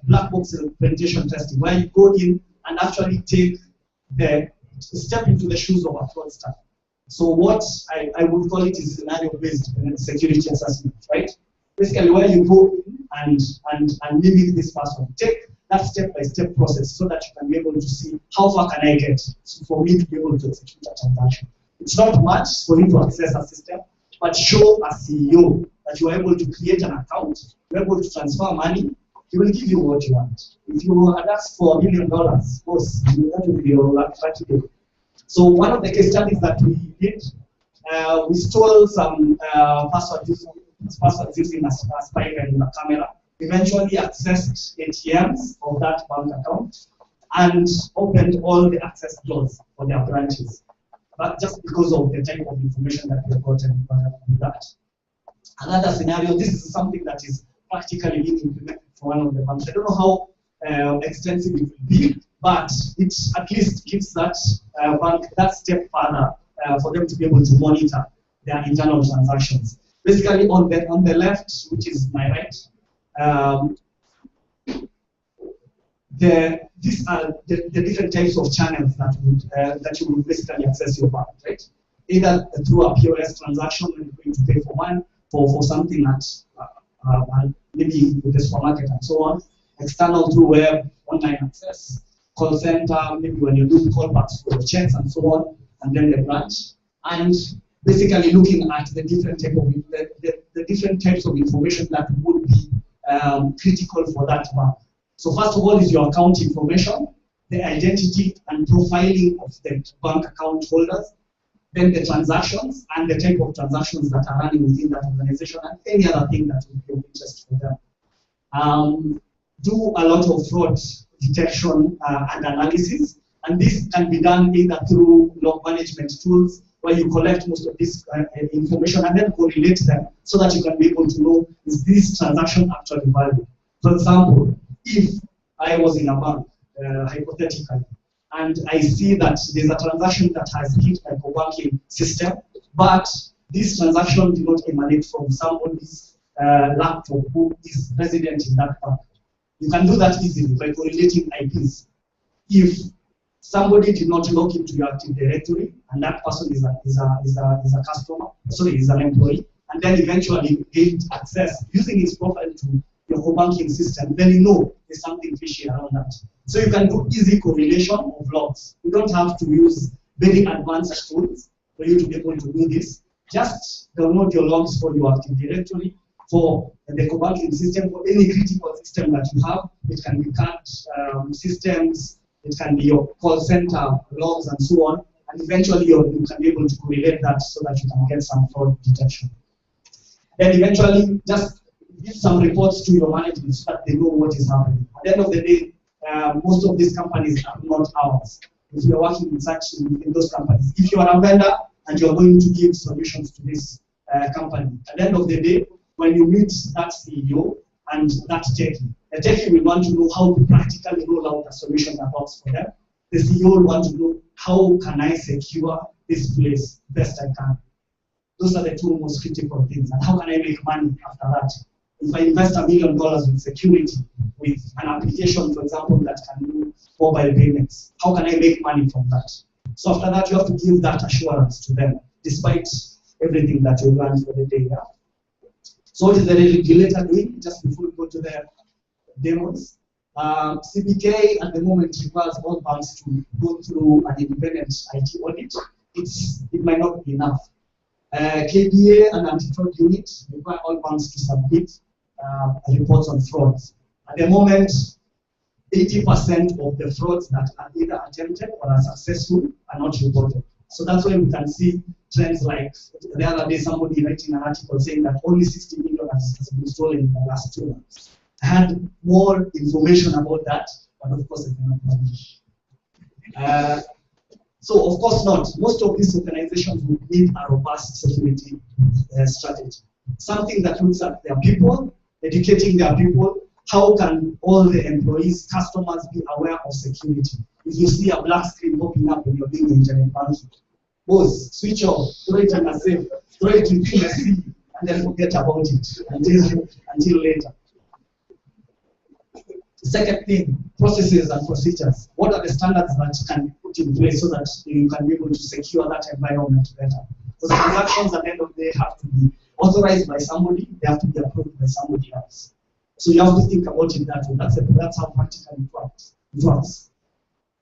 Speaker 15: black box penetration testing, where you go in and actually step into the shoes of a fraudster. So what I would call it is scenario-based security assessment, right? Basically, where you go and mimic this person, take that step-by-step process so that you can be able to see how far can I get for me to be able to execute a transaction. It's not much for you to access a system, but show a CEO that you are able to create an account, you're able to transfer money, he will give you what you want. If you had asked for $1 million, of course, that would be your lucky day. So one of the case studies that we did, we stole some passwords using a spider in a camera, eventually accessed ATMs of that bank account, and opened all the access doors for their branches. But just because of the type of information that we have gotten with that. Another scenario, this is something that is practically being implemented for one of the banks. I don't know how extensive it will be, but it at least gives that bank that step further for them to be able to monitor their internal transactions. Basically, on the left, which is my right, these are the different types of channels that you would basically access your bank, right? Either through a POS transaction when you're going to pay for something at maybe with the supermarket and so on. External through web, online access, call center, maybe when you do callbacks for the checks and so on, and then the branch. and basically looking at the different type of the different types of information that would be critical for that bank. So first of all is your account information, the identity and profiling of the bank account holders, then the transactions and the type of transactions that are running within that organization, and any other thing that would be of interest for them. Do a lot of fraud detection and analysis, and this can be done either through log management tools, where you collect most of this information and then correlate them so that you can be able to know, is this transaction actually valid? For example, if I was in a bank, hypothetically, and I see that there's a transaction that has hit my co-banking system, but this transaction did not emanate from somebody's laptop who is resident in that bank. You can do that easily by correlating IPs. If somebody did not log into your Active Directory, and that person is a customer, sorry, is an employee, and then eventually gained access using his profile to your whole banking system, then you know there's something fishy around that. So you can do easy correlation of logs. You don't have to use very advanced tools for you to be able to do this. Just download your logs for your Active Directory, for the co-banking system, for any critical system that you have. It can be card systems, it can be your call center logs and so on, and eventually you can be able to correlate that so that you can get some fraud detection. Then eventually just give some reports to your management so that they know what is happening. At the end of the day, most of these companies are not ours. If you are working in those companies, if you are a vendor and you are going to give solutions to this company, at the end of the day, when you meet that CEO and that techie, the techie will want to know how to practically roll out a solution that works for them. The CEO will want to know, how can I secure this place best I can? Those are the two most critical things. And how can I make money after that? If I invest $1 million with security, with an application, for example, that can do mobile payments, how can I make money from that? So after that, you have to give that assurance to them, despite everything that you learned for the day. Yeah? So what is the regulator doing? Just before we go to the demos, CBK at the moment requires all banks to go through an independent IT audit. It might not be enough. KBA and anti-fraud unit require all banks to submit reports on frauds. At the moment, 80% of the frauds that are either attempted or are successful are not reported. So that's why we can see trends like the other day somebody writing an article saying that only 60 million has been stolen in the last 2 months. I had more information about that, but of course I cannot publish. So of course not. Most of these organizations would need a robust security strategy. Something that looks at their people, educating their people. How can all the employees, customers be aware of security? If you see a black screen popping up when you're doing internet banking, boss, switch off, throw it in a safe, throw it within the sea, and then forget about it until later. The second thing, processes and procedures. What are the standards that you can put in place so that you can be able to secure that environment better? Because transactions at the end of the day have to be authorized by somebody, they have to be approved by somebody else. So you have to think about it that way. That's how practically it works.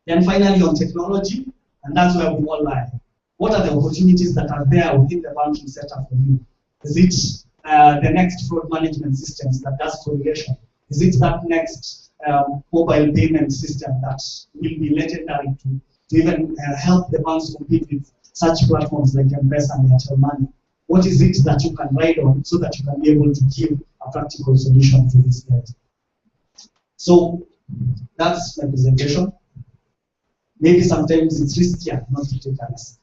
Speaker 15: Then finally on technology, and that's where we all lie. What are the opportunities that are there within the banking setup for you? Is it the next fraud management systems that does correlation? Is it that next mobile payment system that will be legendary to even help the banks compete with such platforms like M-Pesa and Airtel Money? What is it that you can ride on so that you can be able to give a practical solution to this guys? So that's my presentation. Maybe sometimes it's riskier not to take a risk.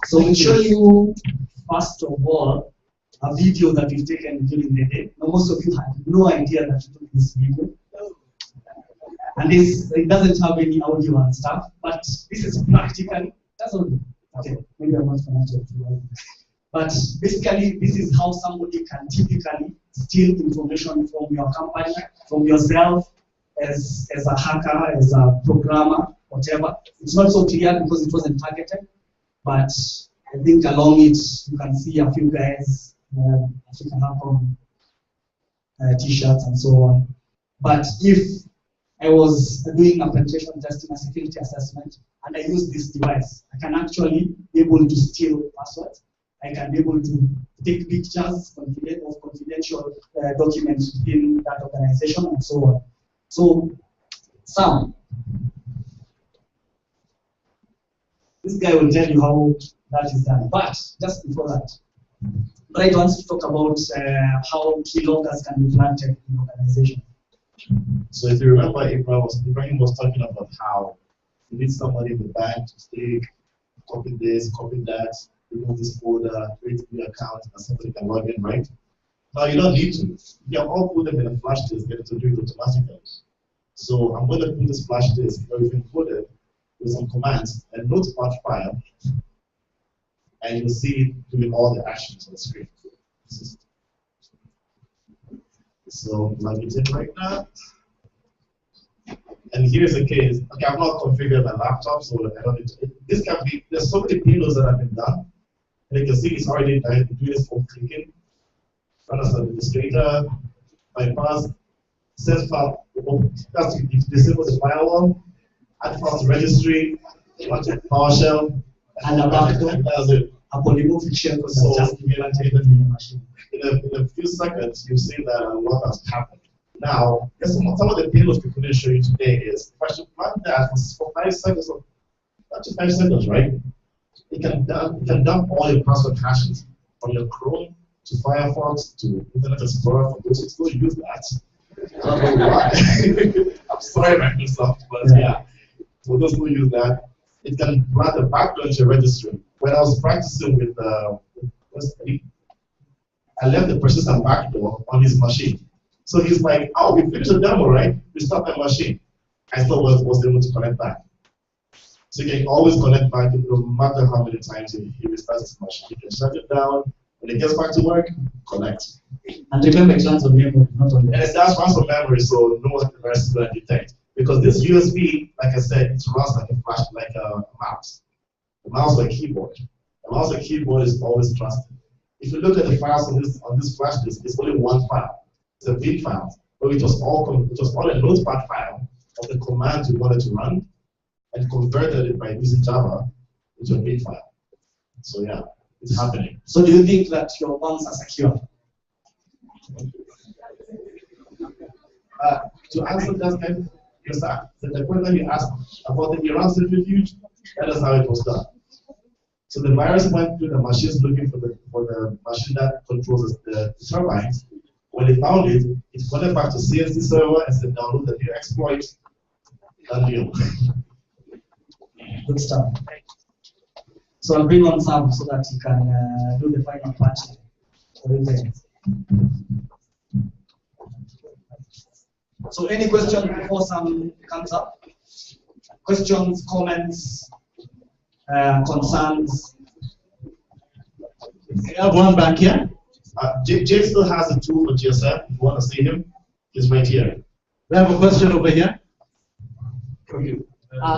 Speaker 15: So we'll show you, first of all, a video that we've taken during the day. Now, most of you had no idea that we took this video. And it doesn't have any audio and stuff, but this is practical. That's all. Okay, maybe I'm not financial. But basically, this is how somebody can typically steal information from your company, from yourself, as a hacker, as a programmer, whatever. It's not so clear because it wasn't targeted, but I think along it, you can see a few guys, African Hacom, t-shirts and so on. But if I was doing a penetration testing, a security assessment, and I used this device. I can actually be able to steal passwords. I can be able to take pictures of confidential documents within that organization and so on. So, Sam, this guy will tell you how that is done. But just before that, Bright wants to talk about how keyloggers can be planted in organization.
Speaker 2: So if you remember, Ibrahim was talking about how you need somebody in the bank to take, copy this, copy that, remove this folder, create a new account, and somebody can log in, right? Now you don't need to. You can all put them in a flash disk, get it to do it automatically. So I'm going to put this flash disk, we've encoded with some commands, a notepad file, and you'll see it doing all the actions on the screen. So plug it in right now. And here's the case. Okay, I've not configured my laptop, so I don't need to. This can be, there's so many payloads that have been done. And you can see it's already doing this for clicking. Run as an administrator, bypass, set file, that's to disable the firewall, add file to registry, launch a PowerShell,
Speaker 15: and a backdoor.
Speaker 2: That's it.
Speaker 15: A polymorphic shell code
Speaker 2: So
Speaker 15: just
Speaker 2: in a few seconds, you see that a lot has happened. Now, some of the payloads we couldn't show you today is, if I should plan that for 5 seconds, or up to 5 seconds, right? It can dump all your password hashes from your Chrome to Firefox to Internet Explorer for those who still use that. I don't know why. I'm sorry, Microsoft, but yeah, for those who use that, it can run the backdoor into your registry. When I was practicing with I left the persistent backdoor on his machine. So he's like, oh, we finished the demo, right? We stopped that machine. I still was able to connect back. So you can always connect back no matter how many times he restarts his machine. You can shut it down. When it gets back to work, connect.
Speaker 15: And remember, it runs on memory, not on.
Speaker 2: And it does run on memory, so no virus is going to detect. Because this USB, like I said, it runs like a flash, like a mouse. A mouse or a keyboard. A mouse or keyboard is always trusted. If you look at the files on this flash disk, it's only one file. It's a big file, but it was all a notepad file of the commands you wanted to run, and converted it by using Java into a big file. So yeah, it's happening.
Speaker 15: So do you think that your ones are secure?
Speaker 2: To answer that, yes, the question you asked about the Iran centrifuge, that is how it was done. So the virus went through the machines looking for the machine that controls the turbines. When they found it, it connected back to CSC server and said download the new exploit. Done deal.
Speaker 15: Good stuff. So I'll bring on Sam so that you can do the final patch for you guys. So any questions before Sam comes up? Questions, comments, concerns?
Speaker 2: We have one back here. James still has a tool for GSM. If you want to see him, he's right here. We have a question over here.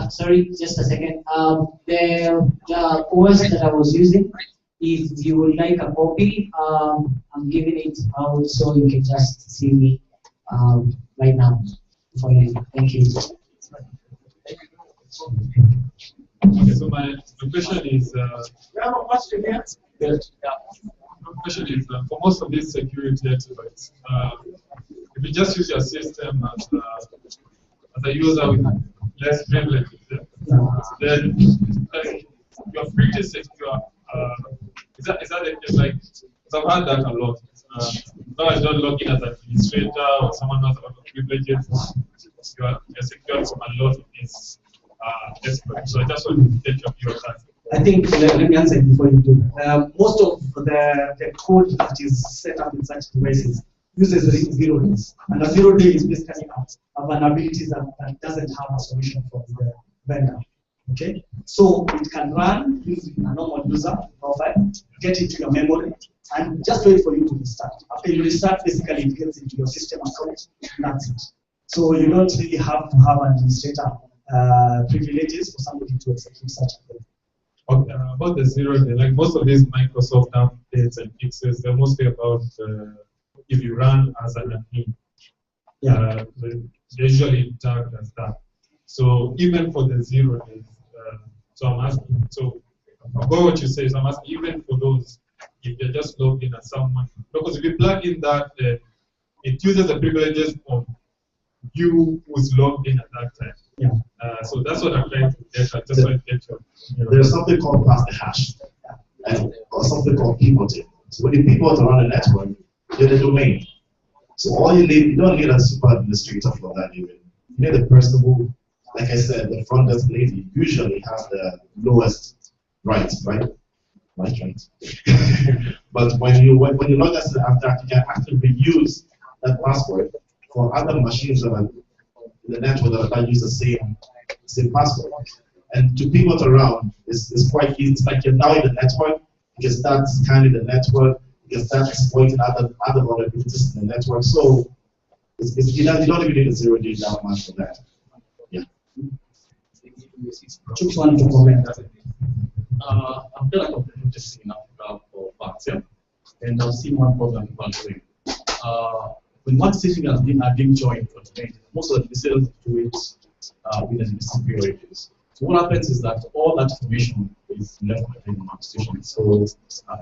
Speaker 16: Sorry, just a second. The OS that I was using, if you would like a copy, I'm giving it out so you can just see me right now. Thank you.
Speaker 14: Okay, so my question is, my question is, for most of these security exploits, if you just use your system as a user with less privileges, then you're free to secure. Is that the case? Like, I've heard that a lot. Now I don't log in as an administrator or someone who has a lot of privileges. You're secure from a lot of these exploits. So I just want to take your view of that.
Speaker 15: I think, let me answer it before you do. Most of the code that is set up in such devices uses 0 days. And a 0 day is basically a vulnerability that doesn't have a solution from the vendor. Okay? So it can run using a normal user profile, get into your memory, and just wait for you to restart. After you restart, basically it gets into your system account, and that's it. So you don't really have to have an administrator privileges for somebody to execute such a thing.
Speaker 14: Okay, about the 0 day, like most of these Microsoft updates and fixes, they're mostly about if you run as an admin.
Speaker 15: Yeah.
Speaker 14: they're usually tagged as that. So even for the 0 days, so I'm asking, so about what you say, so I'm asking, even for those, if you're just logged in as someone, because if you plug in that, it uses the privileges of you who's logged in at that time.
Speaker 15: Yeah.
Speaker 14: So that's what I'm trying to get at. Just want to get your
Speaker 2: There's something called pass the hash, and or something called pivoting. So when you pivot around a network, you're the domain. So all you need, you don't need a super administrator for that even. You need a person who, like I said, the front desk lady usually has the lowest rights, right? Right. But when you log as that, you can actually use that password for other machines that are in the network that use the same password. And to pivot around is quite easy. It's like you're now in the network. You can start scanning the network. You can start exploiting other vulnerabilities in the network. So you don't even need a 0 day down match for that. Yeah.
Speaker 15: Just want to comment.
Speaker 10: I've done a comprehensive testing in Africa for Barcamp, and I've seen one problem eventually. When one station has been joined for today, most of the visitors do it within specific priorities. So what happens is that all that information is left within the workstation. So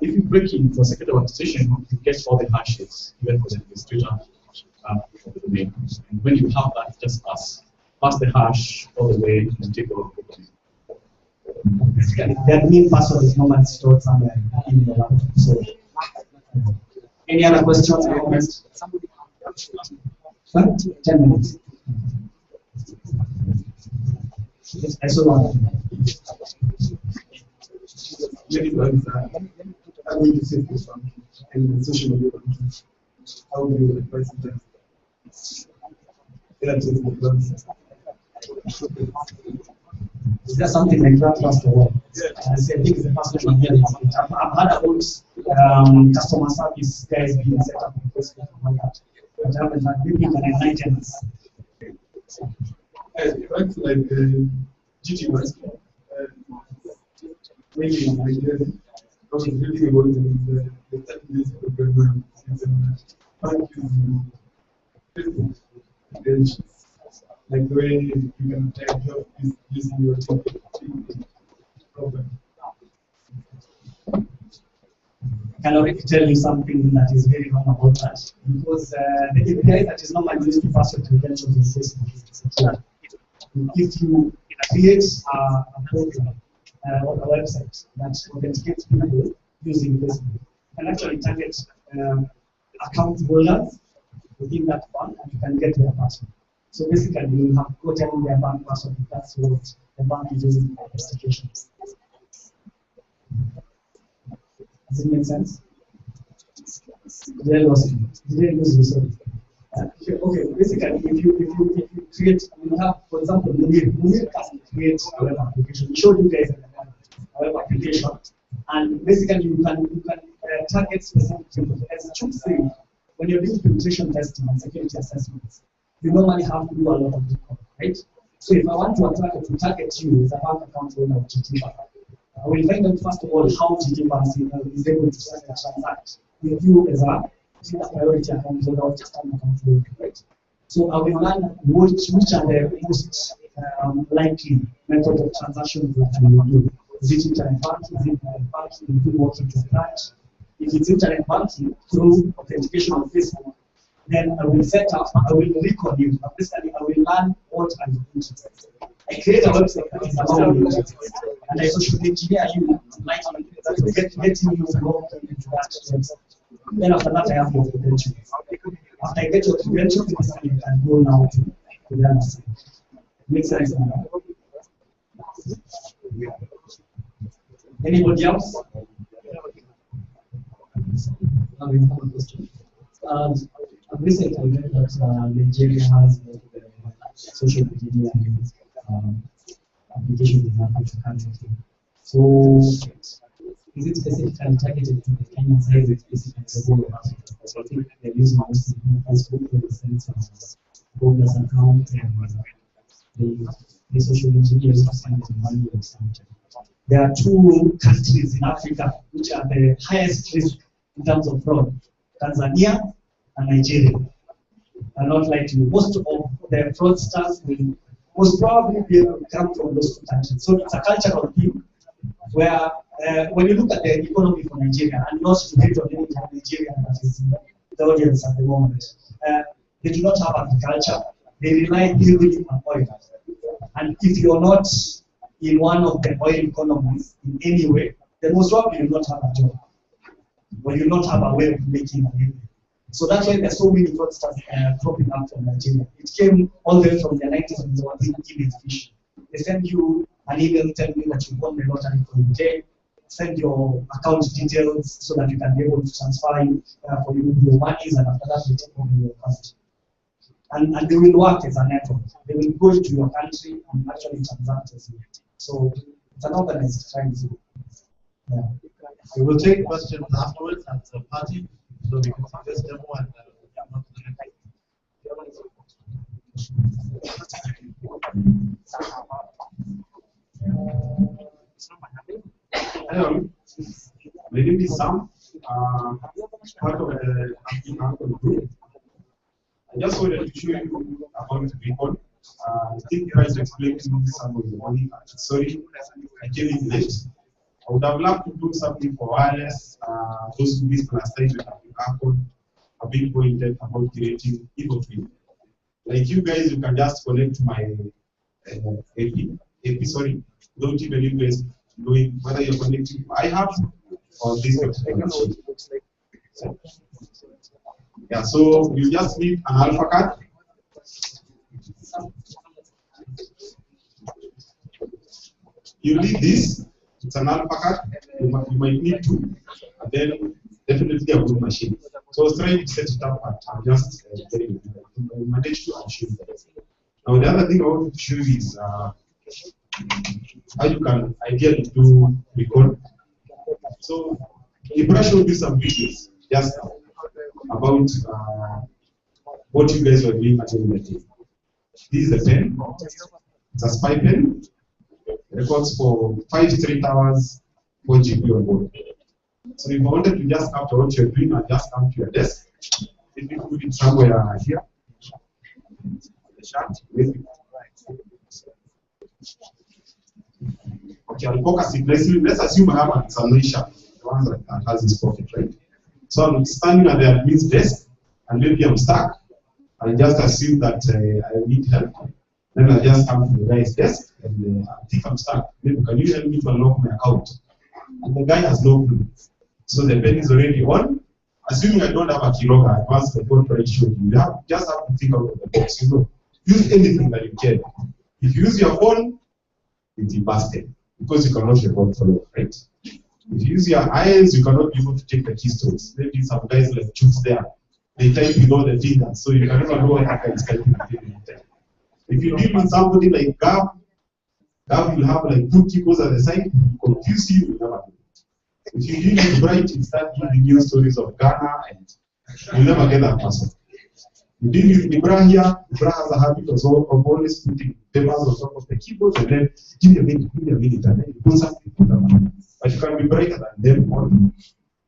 Speaker 10: if you break into a second workstation, you get all the hashes, even for the administrator of the domain. And when you have that, just pass the hash all the way and take over the domain.
Speaker 15: Basically, the admin password is normally stored somewhere in your laptop. So, any other questions or comments? 10 minutes. Yes, I saw one.
Speaker 6: I'm going to say this one in the social media. How do you advise them?
Speaker 15: Is there something like that across the world? I think it's the first one here. I've heard about customer service guys being set up in Facebook and that. But I haven't had maybe an enlighten us.
Speaker 6: That's like GT was maybe in Nigeria. I was reading about the 30 days program like the way you can type job using your program.
Speaker 15: I can already tell you something that is very wrong about that. Because the API that is normally used to pass your credentials in Facebook is secure. If you create a program or a website that authenticates people using Facebook, you can actually target account holders within that bank and you can get their password. So basically, you have gotten their bank password if that's what the bank is using for authentication. Does it make sense? Did I lose you? Did I lose you? Sorry. Okay, basically, if you create, you have, for example, Munir can create a web application. We showed you guys a web application, and basically you can target specific people. As Chuck said, when you're doing penetration testing and security assessments, you normally have to do a lot of recall, right? So if I want to target you as a bank account holder of GT Bank, I will find out first of all how GT Bank is able to transact with you as a priority account holder or just an account holder, right? So I will learn which are the most likely method of transactions that we will do. Is it internet banking? Is it banking? If you walk into a branch? If it's internet banking through authentication on Facebook, then I will set up, I will record you. Basically, I will learn what I'm going to do. I create a website that is about you, and I social engineer you, like getting you to go into that website. Then after that, I have your credentials. After I get your credentials, I can go now to the other side. Makes sense? Anybody else? Recently, I read that Nigeria has social media applications in Africa countries. So, is it specifically targeted to the Kenyan side or specifically the whole of Africa? Because I think they're using mostly Facebook for the sense of Google's account and the social engineers to send the money or something. There are two countries in Africa which are the highest risk in terms of fraud: Tanzania and Nigeria. I'll not lie to you. Most of the fraudsters will most probably be come from those two countries. So it's a cultural thing where when you look at the economy for Nigeria, and not to hate on any Nigerian that is the audience at the moment, they do not have agriculture. They rely heavily on oil. And if you're not in one of the oil economies in any way, then most probably you will not have a job. Or you will not have a way of making a living. So that's why there's so many fraudsters cropping up from Nigeria. It came all the way from the 90s when they were doing email phishing. They send you an email telling you that you won the lottery for UK, send your account details so that you can be able to transfer for you your monies, and after that they take over your account. And they will work as a network. They will go into your country and actually transact as you. So it's an organized crime. Yeah.
Speaker 2: We will take questions afterwards at the party, so we can see this demo and
Speaker 3: Hello, my name is Sam, part of the Uncle group. I just wanted to show you about Recon. I think I tried to explain to you some of the money. Sorry, I came in late. I would have loved to do something for wireless. Those who miss class time with Uncle have been going there about creating e-voting. Like you guys, you can just connect to my AP, sorry. Don't even you guys knowing whether you're connecting. I have on this website. Yeah, so you just need an alpha card. You need this. It's an alpha card. You might need two, and then definitely a good machine. So I was trying to set it up, but I'm just telling you. I managed to achieve that. Now the other thing I want to show you is how you can ideally do record. So Ibra showed you some videos just now about what you guys were doing at the day. This is a pen. It's a spy pen. It records for 5 straight hours, 4 GB on board. So if I wanted to just capture what you're doing and just come to your desk, if you put it somewhere here, the chart, okay, I'll focus it. Let's assume I have an examination, the one that has this pocket, right? So I'm standing at the admin's desk, and maybe I'm stuck. I just assume that I need help. Then I just come to the guy's desk, and I think I'm stuck. Maybe can you help me to unlock my account? And the guy has no clue. So the pen is already on. Assuming I don't have a keylogger, once the code right showed you, just have to think out of the box. You know, use anything that you can. If you use your phone, it's busted because you cannot record follow, right? If you use your eyes, you cannot be able to take the keystrokes. Maybe some guys like choose there. They type with all the fingers, so you can never know what hacker is typing. If you deal with somebody like Gav will have like 2 keyboards at the side, confuse you, you never know. If you deal with Bright, it start giving you stories of Ghana, and you'll never get that person. You deal with Ibra here, Ibra has a habit of always putting papers on top of the keyboard, and then give me a minute, and then you put something, put them on. But you can be brighter than them all.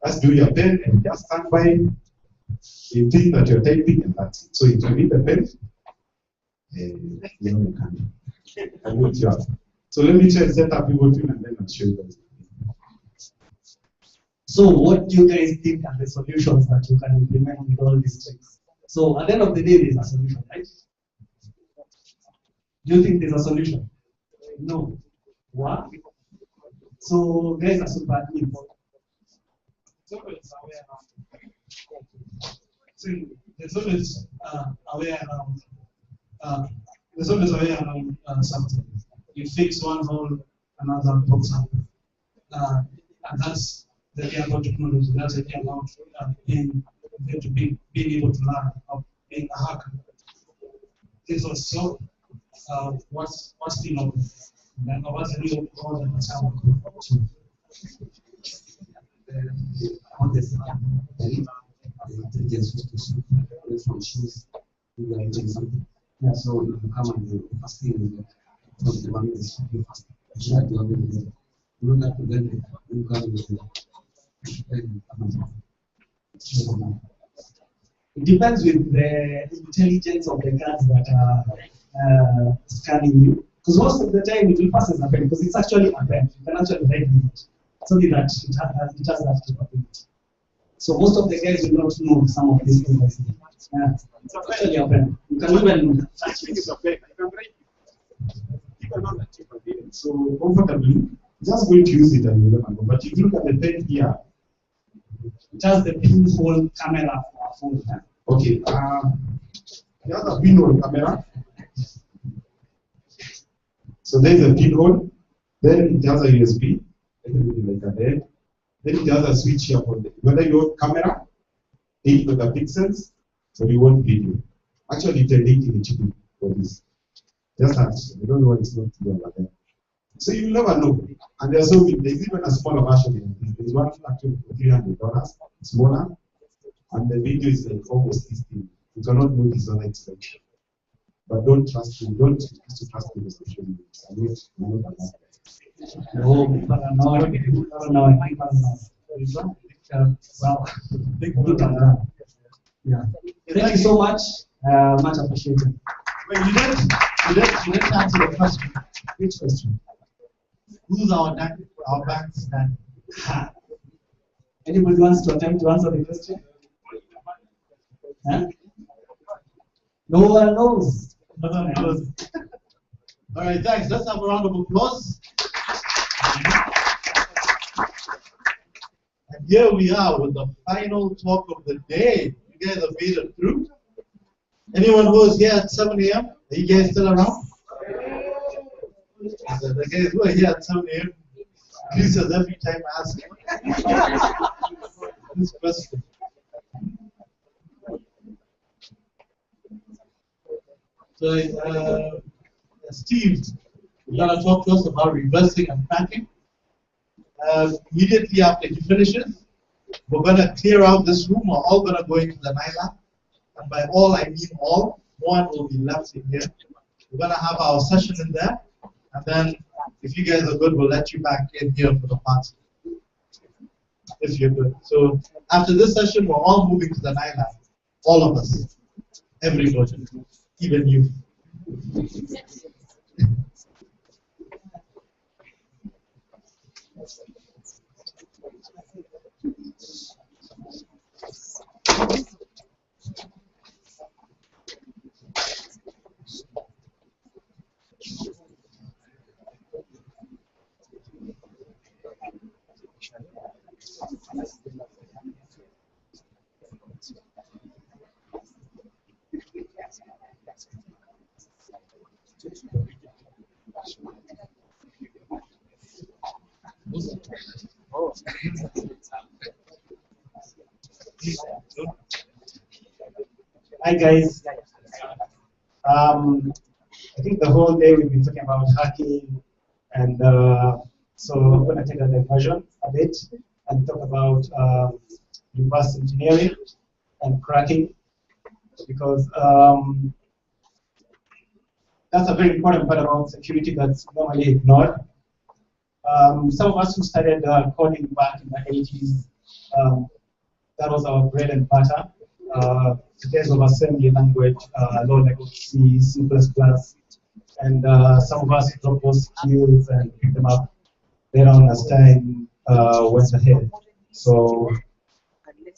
Speaker 3: Just do your pen and just stand by. You think that you're typing, and that's it. So if you need a pen, you know you can. I will you up. So let me try to set up your thing, and then I'll show you guys.
Speaker 15: So what do you guys think are the solutions that you can implement with all these tricks? So at the end of the day, there's a solution, right? Do you think there's a solution? No. What? So guys are super important.
Speaker 6: So there's always a way around something. You fix one hole, another pops up. And that's the idea about technology. That's the idea about being able to learn, of being a hacker. This also what's the novel? And what's the real goal that that's how we go to on this.
Speaker 17: Yeah, so if you come and do first thing is the one is fast. You try to organize it. You look at the vendor, you come with the
Speaker 15: It depends with the intelligence of the cards that are scanning you. Because most of the time it will pass as a pen, because it's actually a pen. You can actually write with it. It's only that it has that capability. So most of the guys will not know some of these things. Yeah, it's actually a pen. You can even
Speaker 3: so comfortably, just going to use it and you never know. But if you look at the pen here,
Speaker 15: it has the pinhole camera for a phone. Yeah?
Speaker 3: Okay, the other pinhole camera. So there's a pinhole, then it has a USB, like a bed. Then it has a switch here for whether you want camera, 8 megapixels, or you want video. Actually, it's a 80 chip for this. Just that, you don't know what it's not there. So you never know. And there's even a smaller version. There's one actually for $300, smaller, and the video is like almost 16. You cannot notice whether it's like. But don't trust me. Don't trust me. I'm not allowed.
Speaker 15: Yeah. Thank you so much. Much appreciated.
Speaker 2: Wait, you didn't answer the question. Which question? Who's our bank stand?
Speaker 15: Anybody wants to attempt to answer the question? Huh? No one knows.
Speaker 2: No one knows. All right, thanks. Let's have a round of applause. And here we are with the final talk of the day. You guys have made it through. Anyone who was here at 7 a.m.? Are you guys still around? The guys who are here at 7 a.m. Chris says every time I ask this question. So, Steve, you're going to talk to us about reversing and packing. Immediately after he finishes, we're going to clear out this room. We're all going to go into the NILAB. And by all, I mean all. No one will be left in here. We're going to have our session in there. And then, if you guys are good, we'll let you back in here for the party. If you're good. So, after this session, we're all moving to the NILAB. All of us. Everybody. Even you.
Speaker 15: Hi guys. I think the whole day we've been talking about hacking, and so I'm going to take a diversion a bit and talk about reverse engineering and cracking, because that's a very important part about security that's normally ignored. Some of us who started coding back in the 80s, that was our bread and butter. In terms of assembly language, low level C, C++, and some of us dropped those skills and picked them up later on as time went ahead. So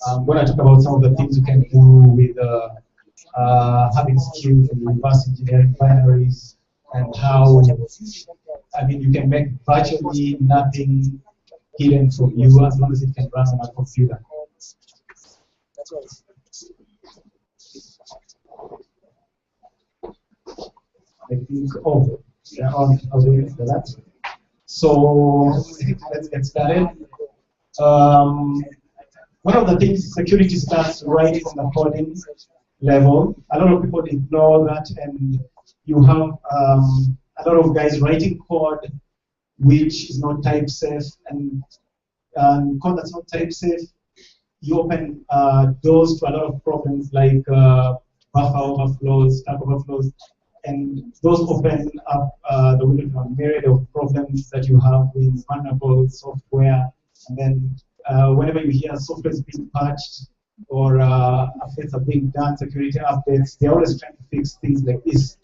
Speaker 15: I'm going to talk about some of the things you can do with having skills in reverse engineering binaries, and how, I mean, you can make virtually nothing hidden from you as long as it can run on a computer. I think, oh, yeah, I'll do it for that. So let's get started. One of the things, security starts right from the coding level. A lot of people ignore that, and you have a lot of guys writing code which is not type safe, and code that's not type safe, you open doors to a lot of problems like buffer overflows, stack overflows, and those open up the window to a myriad of problems that you have with vulnerable software. And then whenever you hear software is being patched, or updates are being done, security updates. They're always trying to fix things like this.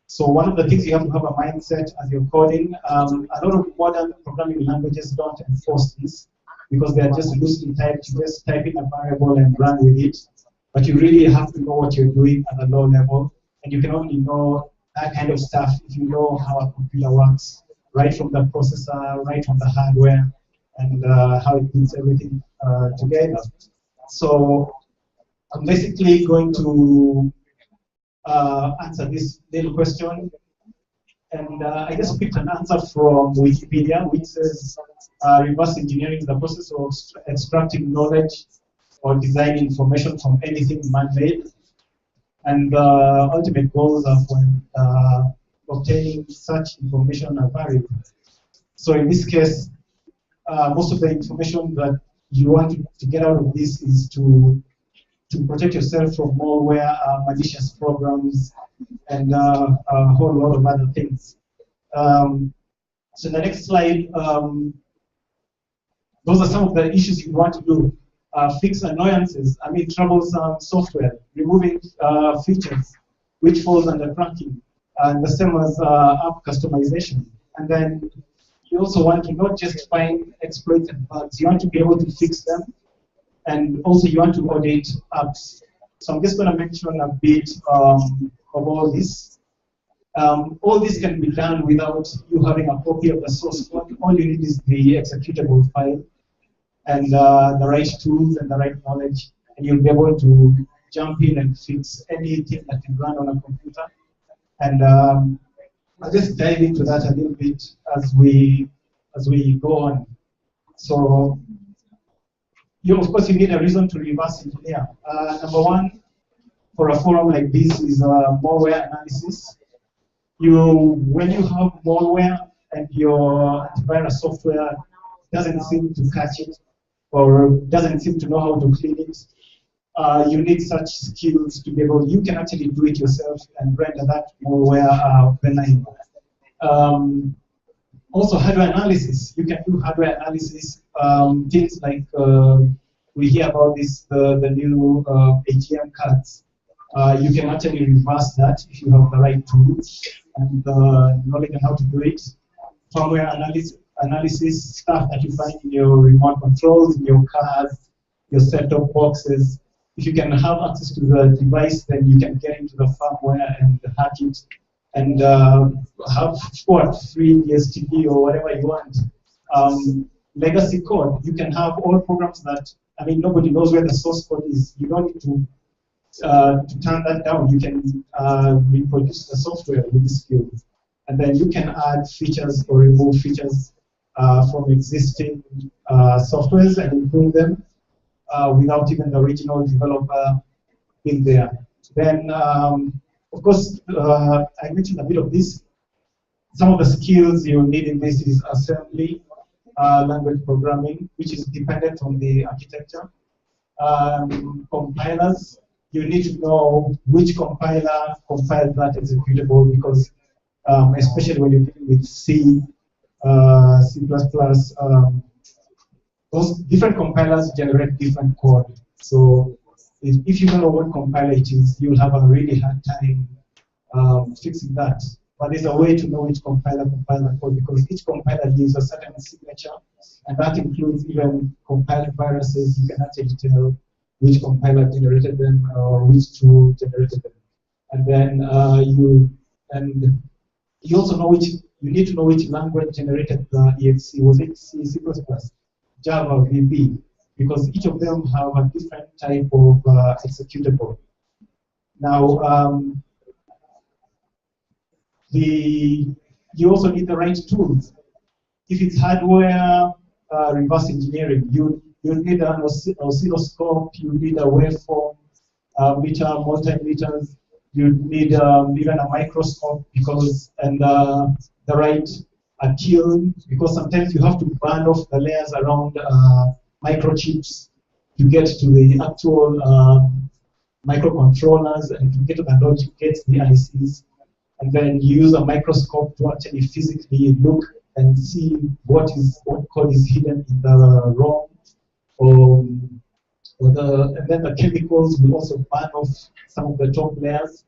Speaker 15: So one of the things you have to have a mindset as you're coding. A lot of modern programming languages don't enforce this because they're just loosely typed. You just type in a variable and run with it. But you really have to know what you're doing at a low level. And you can only know that kind of stuff if you know how a computer works, right from the processor, right from the hardware, and how it puts everything together. So I'm basically going to answer this little question. And I just picked an answer from Wikipedia, which says reverse engineering is the process of extracting knowledge or design information from anything man-made. And the ultimate goals are for obtaining such information are varied. So in this case, most of the information that you want to get out of this is to protect yourself from malware, malicious programs, and a whole lot of other things. So the next slide, those are some of the issues you want to do. Fix annoyances, troublesome software, removing features, which falls under cracking, and the same as app customization. And then you also want to not just find exploits and bugs, you want to be able to fix them, and also you want to audit apps. So I'm just going to mention a bit of all this. All this can be done without you having a copy of the source code. All you need is the executable file and the right tools and the right knowledge, and you'll be able to jump in and fix anything that can run on a computer. And I'll just dive into that a little bit as we go on. So, of course, you need a reason to reverse engineer. Number one, for a forum like this is malware analysis. When you have malware and your antivirus software doesn't seem to catch it or doesn't seem to know how to clean it, you need such skills to be able. You can actually do it yourself and render that malware benign. Also, hardware analysis. You can do hardware analysis. Things like we hear about this, the new ATM cards. You can actually reverse that if you have the right tools and knowledge on how to do it. Firmware analysis, stuff that you find in your remote controls, in your cars, your set-top boxes. If you can have access to the device, then you can get into the firmware and hack it and have free DSTV or whatever you want. Legacy code, you can have all programs that, nobody knows where the source code is. You don't need to turn that down. You can reproduce the software with this skill. And then you can add features or remove features from existing softwares and improve them without even the original developer being there. Then, of course, I mentioned a bit of this. Some of the skills you need in this is assembly, language programming, which is dependent on the architecture. Compilers, you need to know which compiler compiles that executable because especially when you're dealing with C, C++, those different compilers generate different code. So if you don't know what compiler it is, you'll have a really hard time fixing that. But there's a way to know which compiler compiles the code because each compiler leaves a certain signature, and that includes even compiled viruses. You can actually tell which compiler generated them or which tool generated them. And then you also know you need to know which language generated the exe. Was it C, C++, Java, VB? Because each of them have a different type of executable. Now, you also need the right tools. If it's hardware reverse engineering, you need an oscilloscope, you need a waveform meter, multimeters, you need even a microscope and the right tune, because sometimes you have to burn off the layers around microchips to get to the actual microcontrollers and to get to the logic gates, the ICs. And then you use a microscope to actually physically look and see what code is hidden in the ROM or and then the chemicals will also burn off some of the top layers.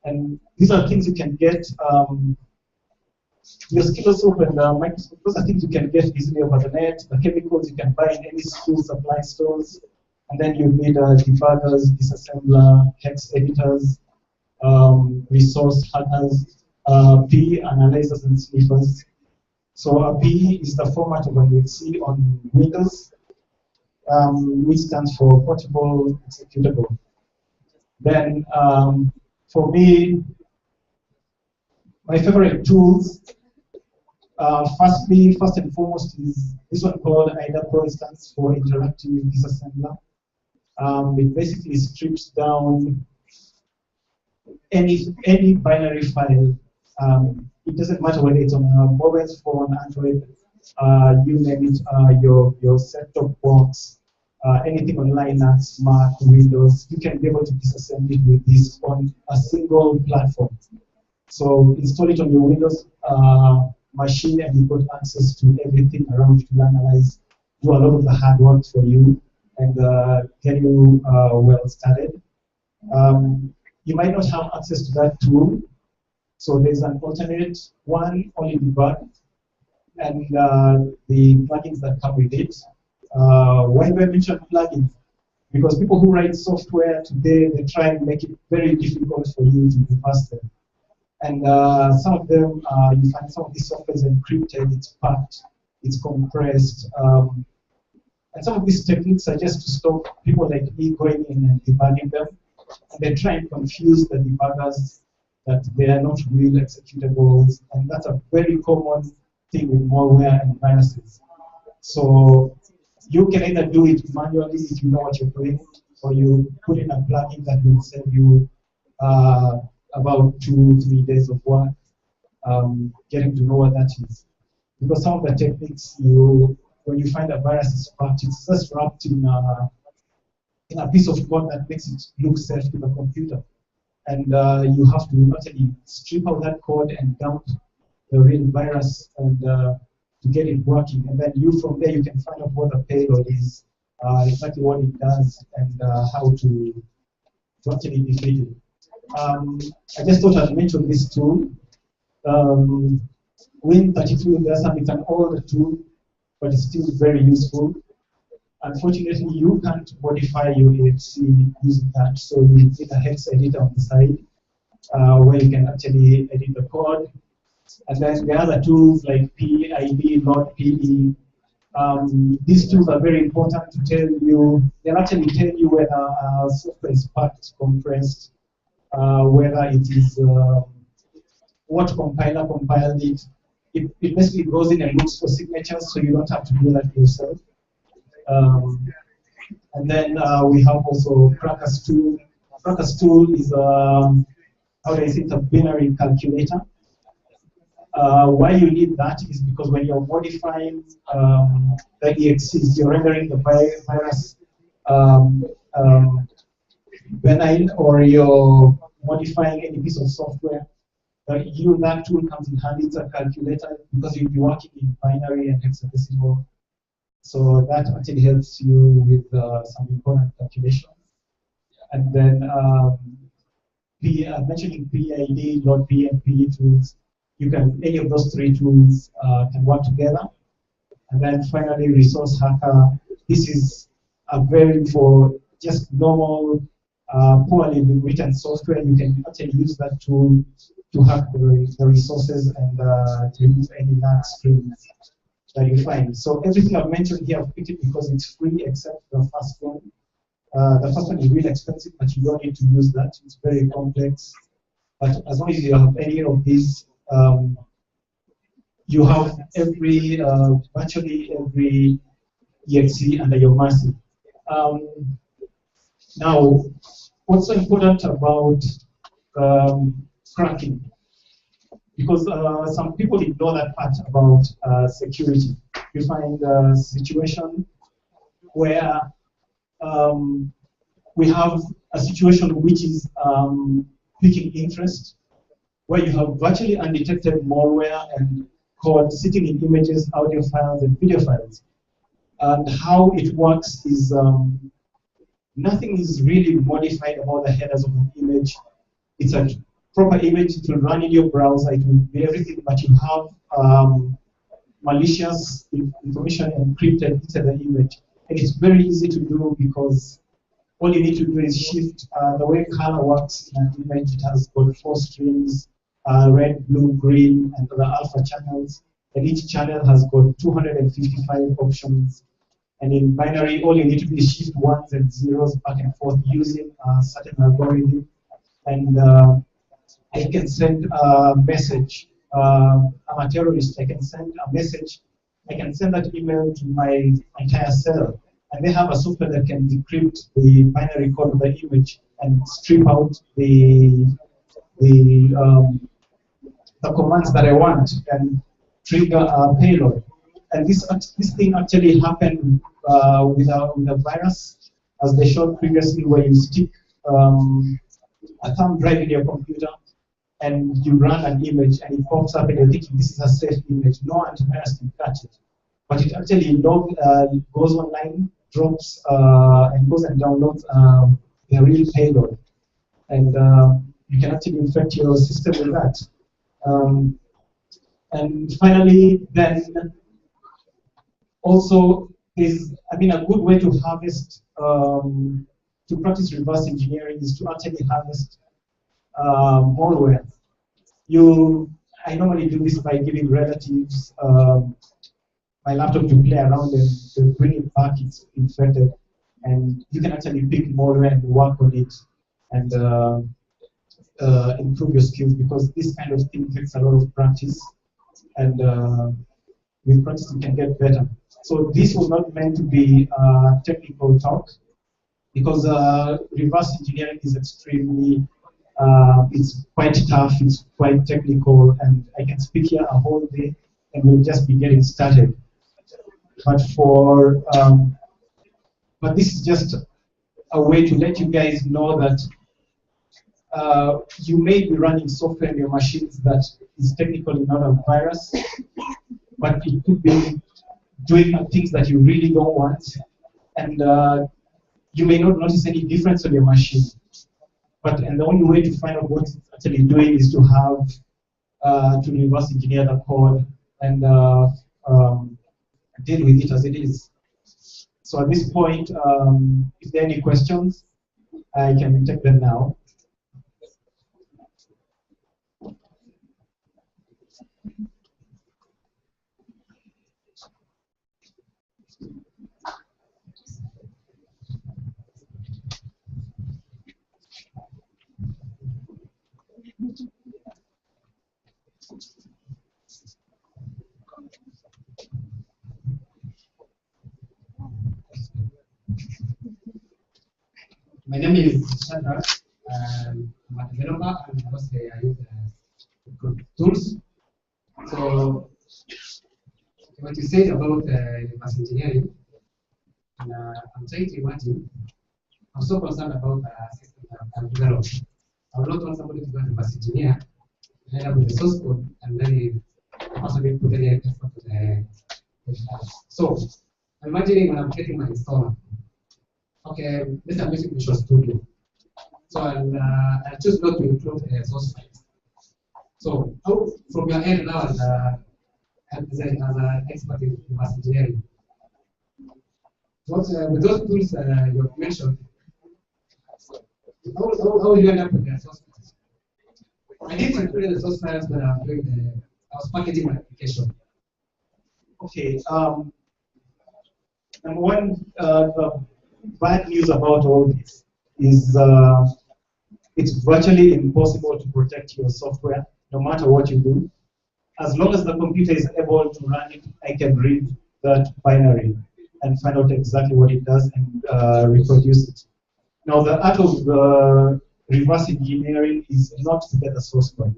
Speaker 15: And these are things you can get. Your oscilloscope and microscope, those are things you can get easily over the net. The chemicals you can buy in any school supply stores. And then you need debuggers, disassembler, hex editors, resource hackers, P analyzers and sniffers. So a P is the format of an exe on Windows, which stands for Portable Executable. Then for me, my favorite tools, first and foremost, is this one called IDA Pro. It stands for Interactive Disassembler. It basically strips down any binary file. It doesn't matter whether it's on a mobile phone, Android, you name it, your set-top box, anything on Linux, Mac, Windows, you can be able to disassemble it with this on a single platform. So install it on your Windows machine and you've got access to everything around to analyze, do a lot of the hard work for you, and get you well started. You might not have access to that tool, so there's an alternate one, only debug, and the plugins that come with it. Why do I mention plugins? Because people who write software today, they try and make it very difficult for you to reverse them. And some of them, you find some of these software is encrypted, it's packed, it's compressed. And some of these techniques are just to stop people like me going in and debugging them. And they try and confuse the debuggers that they are not real executables. And that's a very common thing with malware and viruses. So you can either do it manually if you know what you're doing, or you put in a plugin that will save you about 2-3 days of work getting to know what that is. Because some of the techniques, when you find a virus is packed, it's just wrapped in a piece of code that makes it look safe to the computer. And you have to actually strip out that code and dump the real virus and to get it working. And then from there you can find out what the payload is, exactly what it does, and how to actually defeat it. I just thought I'd mention this tool. Win32, it's an older tool, but it's still very useful. Unfortunately, you can't modify your EXE using that, so you need a hex editor on the side where you can actually edit the code. And then the other tools like PID, Log PE, these tools are very important to tell you. They'll actually tell you whether software is packed, compressed, whether it is what compiler compiled it. It basically goes in and looks for signatures, so you don't have to do that yourself. And then we have also Cracker's tool. Cracker's tool is how do I say it, a binary calculator. Why you need that is because when you're modifying the EXEs, you're rendering the virus benign, or you're modifying any piece of software. That tool comes in handy. It's a calculator because you'll be working in binary and hexadecimal. So that actually helps you with some important calculations. And then mentioning PID, Log P, and PE tools. Any of those three tools can work together. And then finally, Resource Hacker. This is for just normal, poorly written software. You can actually use that tool to hack the resources and remove any NAT strings that you find. So everything I've mentioned here, I've picked it because it's free except the first one. The first one is really expensive, but you don't need to use that. It's very complex. But as long as you have any of these, you have virtually every EXE under your mercy. Now, what's so important about cracking? Because some people ignore that part about security. You find a situation where we have a situation which is piquing interest, where you have virtually undetected malware and code sitting in images, audio files, and video files. And how it works is nothing is really modified about the headers of the image. It's a proper image. It will run in your browser. It will be everything, but you have malicious information encrypted into the image. And it's very easy to do because all you need to do is shift the way color works in an image. It has got 4 streams, red, blue, green, and the alpha channels. And each channel has got 255 options. And in binary, all you need to do is shift ones and zeros back and forth using a certain algorithm. And I can send a message. I'm a terrorist. I can send a message. I can send that email to my entire cell. And they have a software that can decrypt the binary code of the image and strip out the commands that I want and trigger a payload. And this thing actually happened with a virus, as they showed previously, where you stick a thumb drive in your computer and you run an image and it pops up and you're thinking this is a safe image. No antivirus can catch it. But it actually goes online, drops, and goes and downloads the real payload. And you can actually infect your system with that. And finally, then also is, a good way to harvest, to practice reverse engineering is to actually harvest malware. I normally do this by giving relatives my laptop to play around and to bring it back, it's infected. And you can actually pick malware and work on it and improve your skills, because this kind of thing takes a lot of practice. And with practice, you can get better. So this was not meant to be a technical talk, because reverse engineering is extremely, it's quite tough, it's quite technical, and I can speak here a whole day and we'll just be getting started. But but this is just a way to let you guys know that you may be running software in your machines that is technically not a virus, but it could be doing things that you really don't want, and you may not notice any difference on your machine. And the only way to find out what it's actually doing is to have to reverse engineer the code and deal with it as it is. So at this point, if there are any questions, I can take them now.
Speaker 17: My name is Chandra. I'm a developer and also I use tools. So what you said about reverse engineering, and I'm trying to imagine, I'm so concerned about the system that I've developed. I would not want somebody to go and reverse engineer, end up with the source code, and then possibly put any effort to the So I'm imagining when I'm getting my installer. Okay, this is using Visual Studio. So I'll choose not to include source files. So how, from your end now, as an expert in reverse engineering, with those tools you've mentioned, how will you end up with the source files? I did include the source files when I was packaging my application.
Speaker 15: Okay. Number one, the bad news about all this is it's virtually impossible to protect your software, no matter what you do. As long as the computer is able to run it, I can read that binary and find out exactly what it does and reproduce it. Now, the art of reverse engineering is not to get the source code,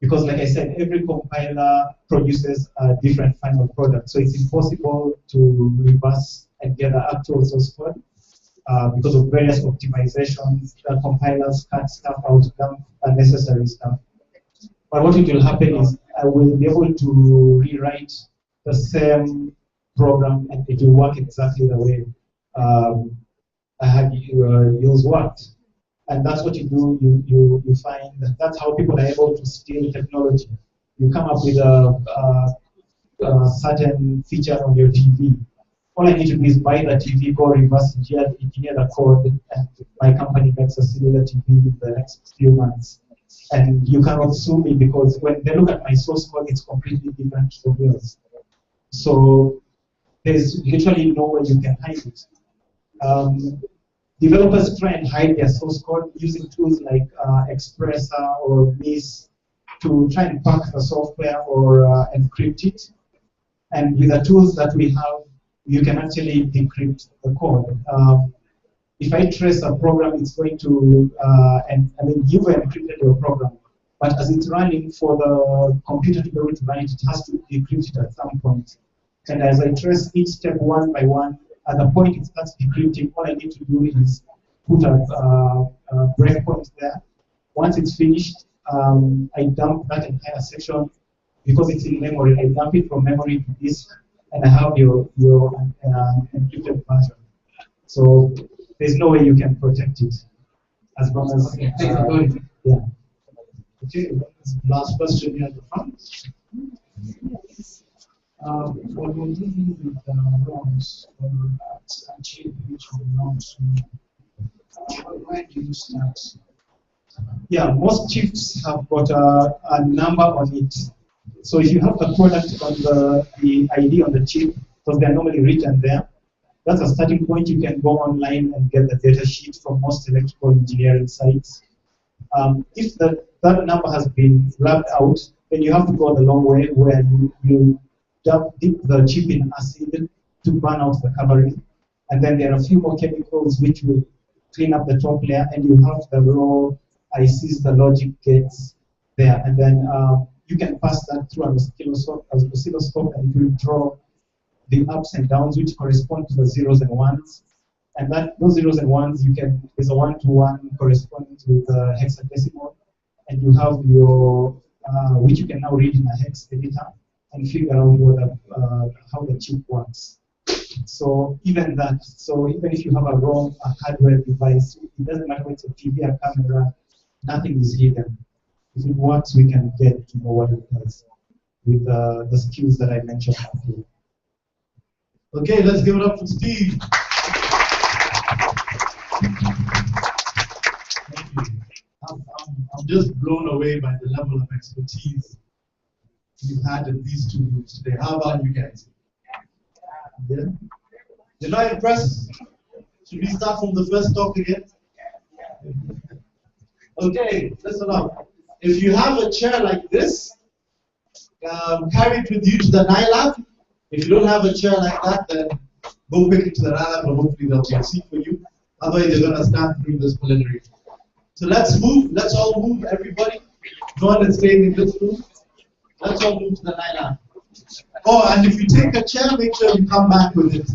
Speaker 15: because, like I said, every compiler produces a different final product, so it's impossible to reverse and get the actual source code because of various optimizations. The compilers cut stuff out, dump unnecessary stuff. But what will happen is I will be able to rewrite the same program and it will work exactly the way yours worked. And that's what you do. You find that that's how people are able to steal technology. You come up with a certain feature on your TV. All I need to do is buy the TV, go reverse engineer the code, and my company makes a similar TV in the next few months. And you cannot sue me because when they look at my source code, it's completely different from yours. So there's literally no way you can hide it. Developers try and hide their source code using tools like Expressor or MIS to try and pack the software or encrypt it. And with the tools that we have, you can actually decrypt the code. If I trace a program, it's going to, you've encrypted your program, but as it's running, for the computer to be able to run it, it has to decrypt it at some point. And as I trace each step one by one, at the point it starts decrypting, all I need to do is put a breakpoint there. Once it's finished, I dump that entire section because it's in memory. I dump it from memory to disk, and I have your encrypted version. So there's no way you can protect it as long as yeah.
Speaker 2: Okay, last question here at the front.
Speaker 5: For your dealing with wrongs or achieve which belongs to where do you start?
Speaker 15: Yeah, most chips have got a number on it. So if you have the product on the ID on the chip, because they're normally written there, that's a starting point. You can go online and get the data sheet from most electrical engineering sites. If that number has been rubbed out, then you have to go the long way where you dip the chip in acid to burn out the covering. And then there are a few more chemicals which will clean up the top layer, and you have the raw ICs, the logic gates there. And then you can pass that through an oscilloscope, and it will draw the ups and downs which correspond to the zeros and ones. And those zeros and ones, there's a one-to-one corresponding with the hexadecimal, and you have your, which you can now read in a hex editor and figure out how the chip works. So even if you have a hardware device, it doesn't matter whether it's a TV or camera, nothing is hidden. If it works, we can get to know what it does with the skills that I mentioned before.
Speaker 2: Okay, let's give it up for Steve. Thank you. I'm just blown away by the level of expertise you've had in these two groups today. How about you guys? Yeah? You're not impressed? Should we start from the first talk again? Okay, listen up. If you have a chair like this, carry it with you to the NILAB. If you don't have a chair like that, then go quickly to the NILAB and hopefully there'll be a seat for you. Otherwise, you're going to stand through this preliminary. So let's move. Let's all move, everybody. No one is staying in this room. Let's all move to the NILAB. Oh, and if you take a chair, make sure you come back with it.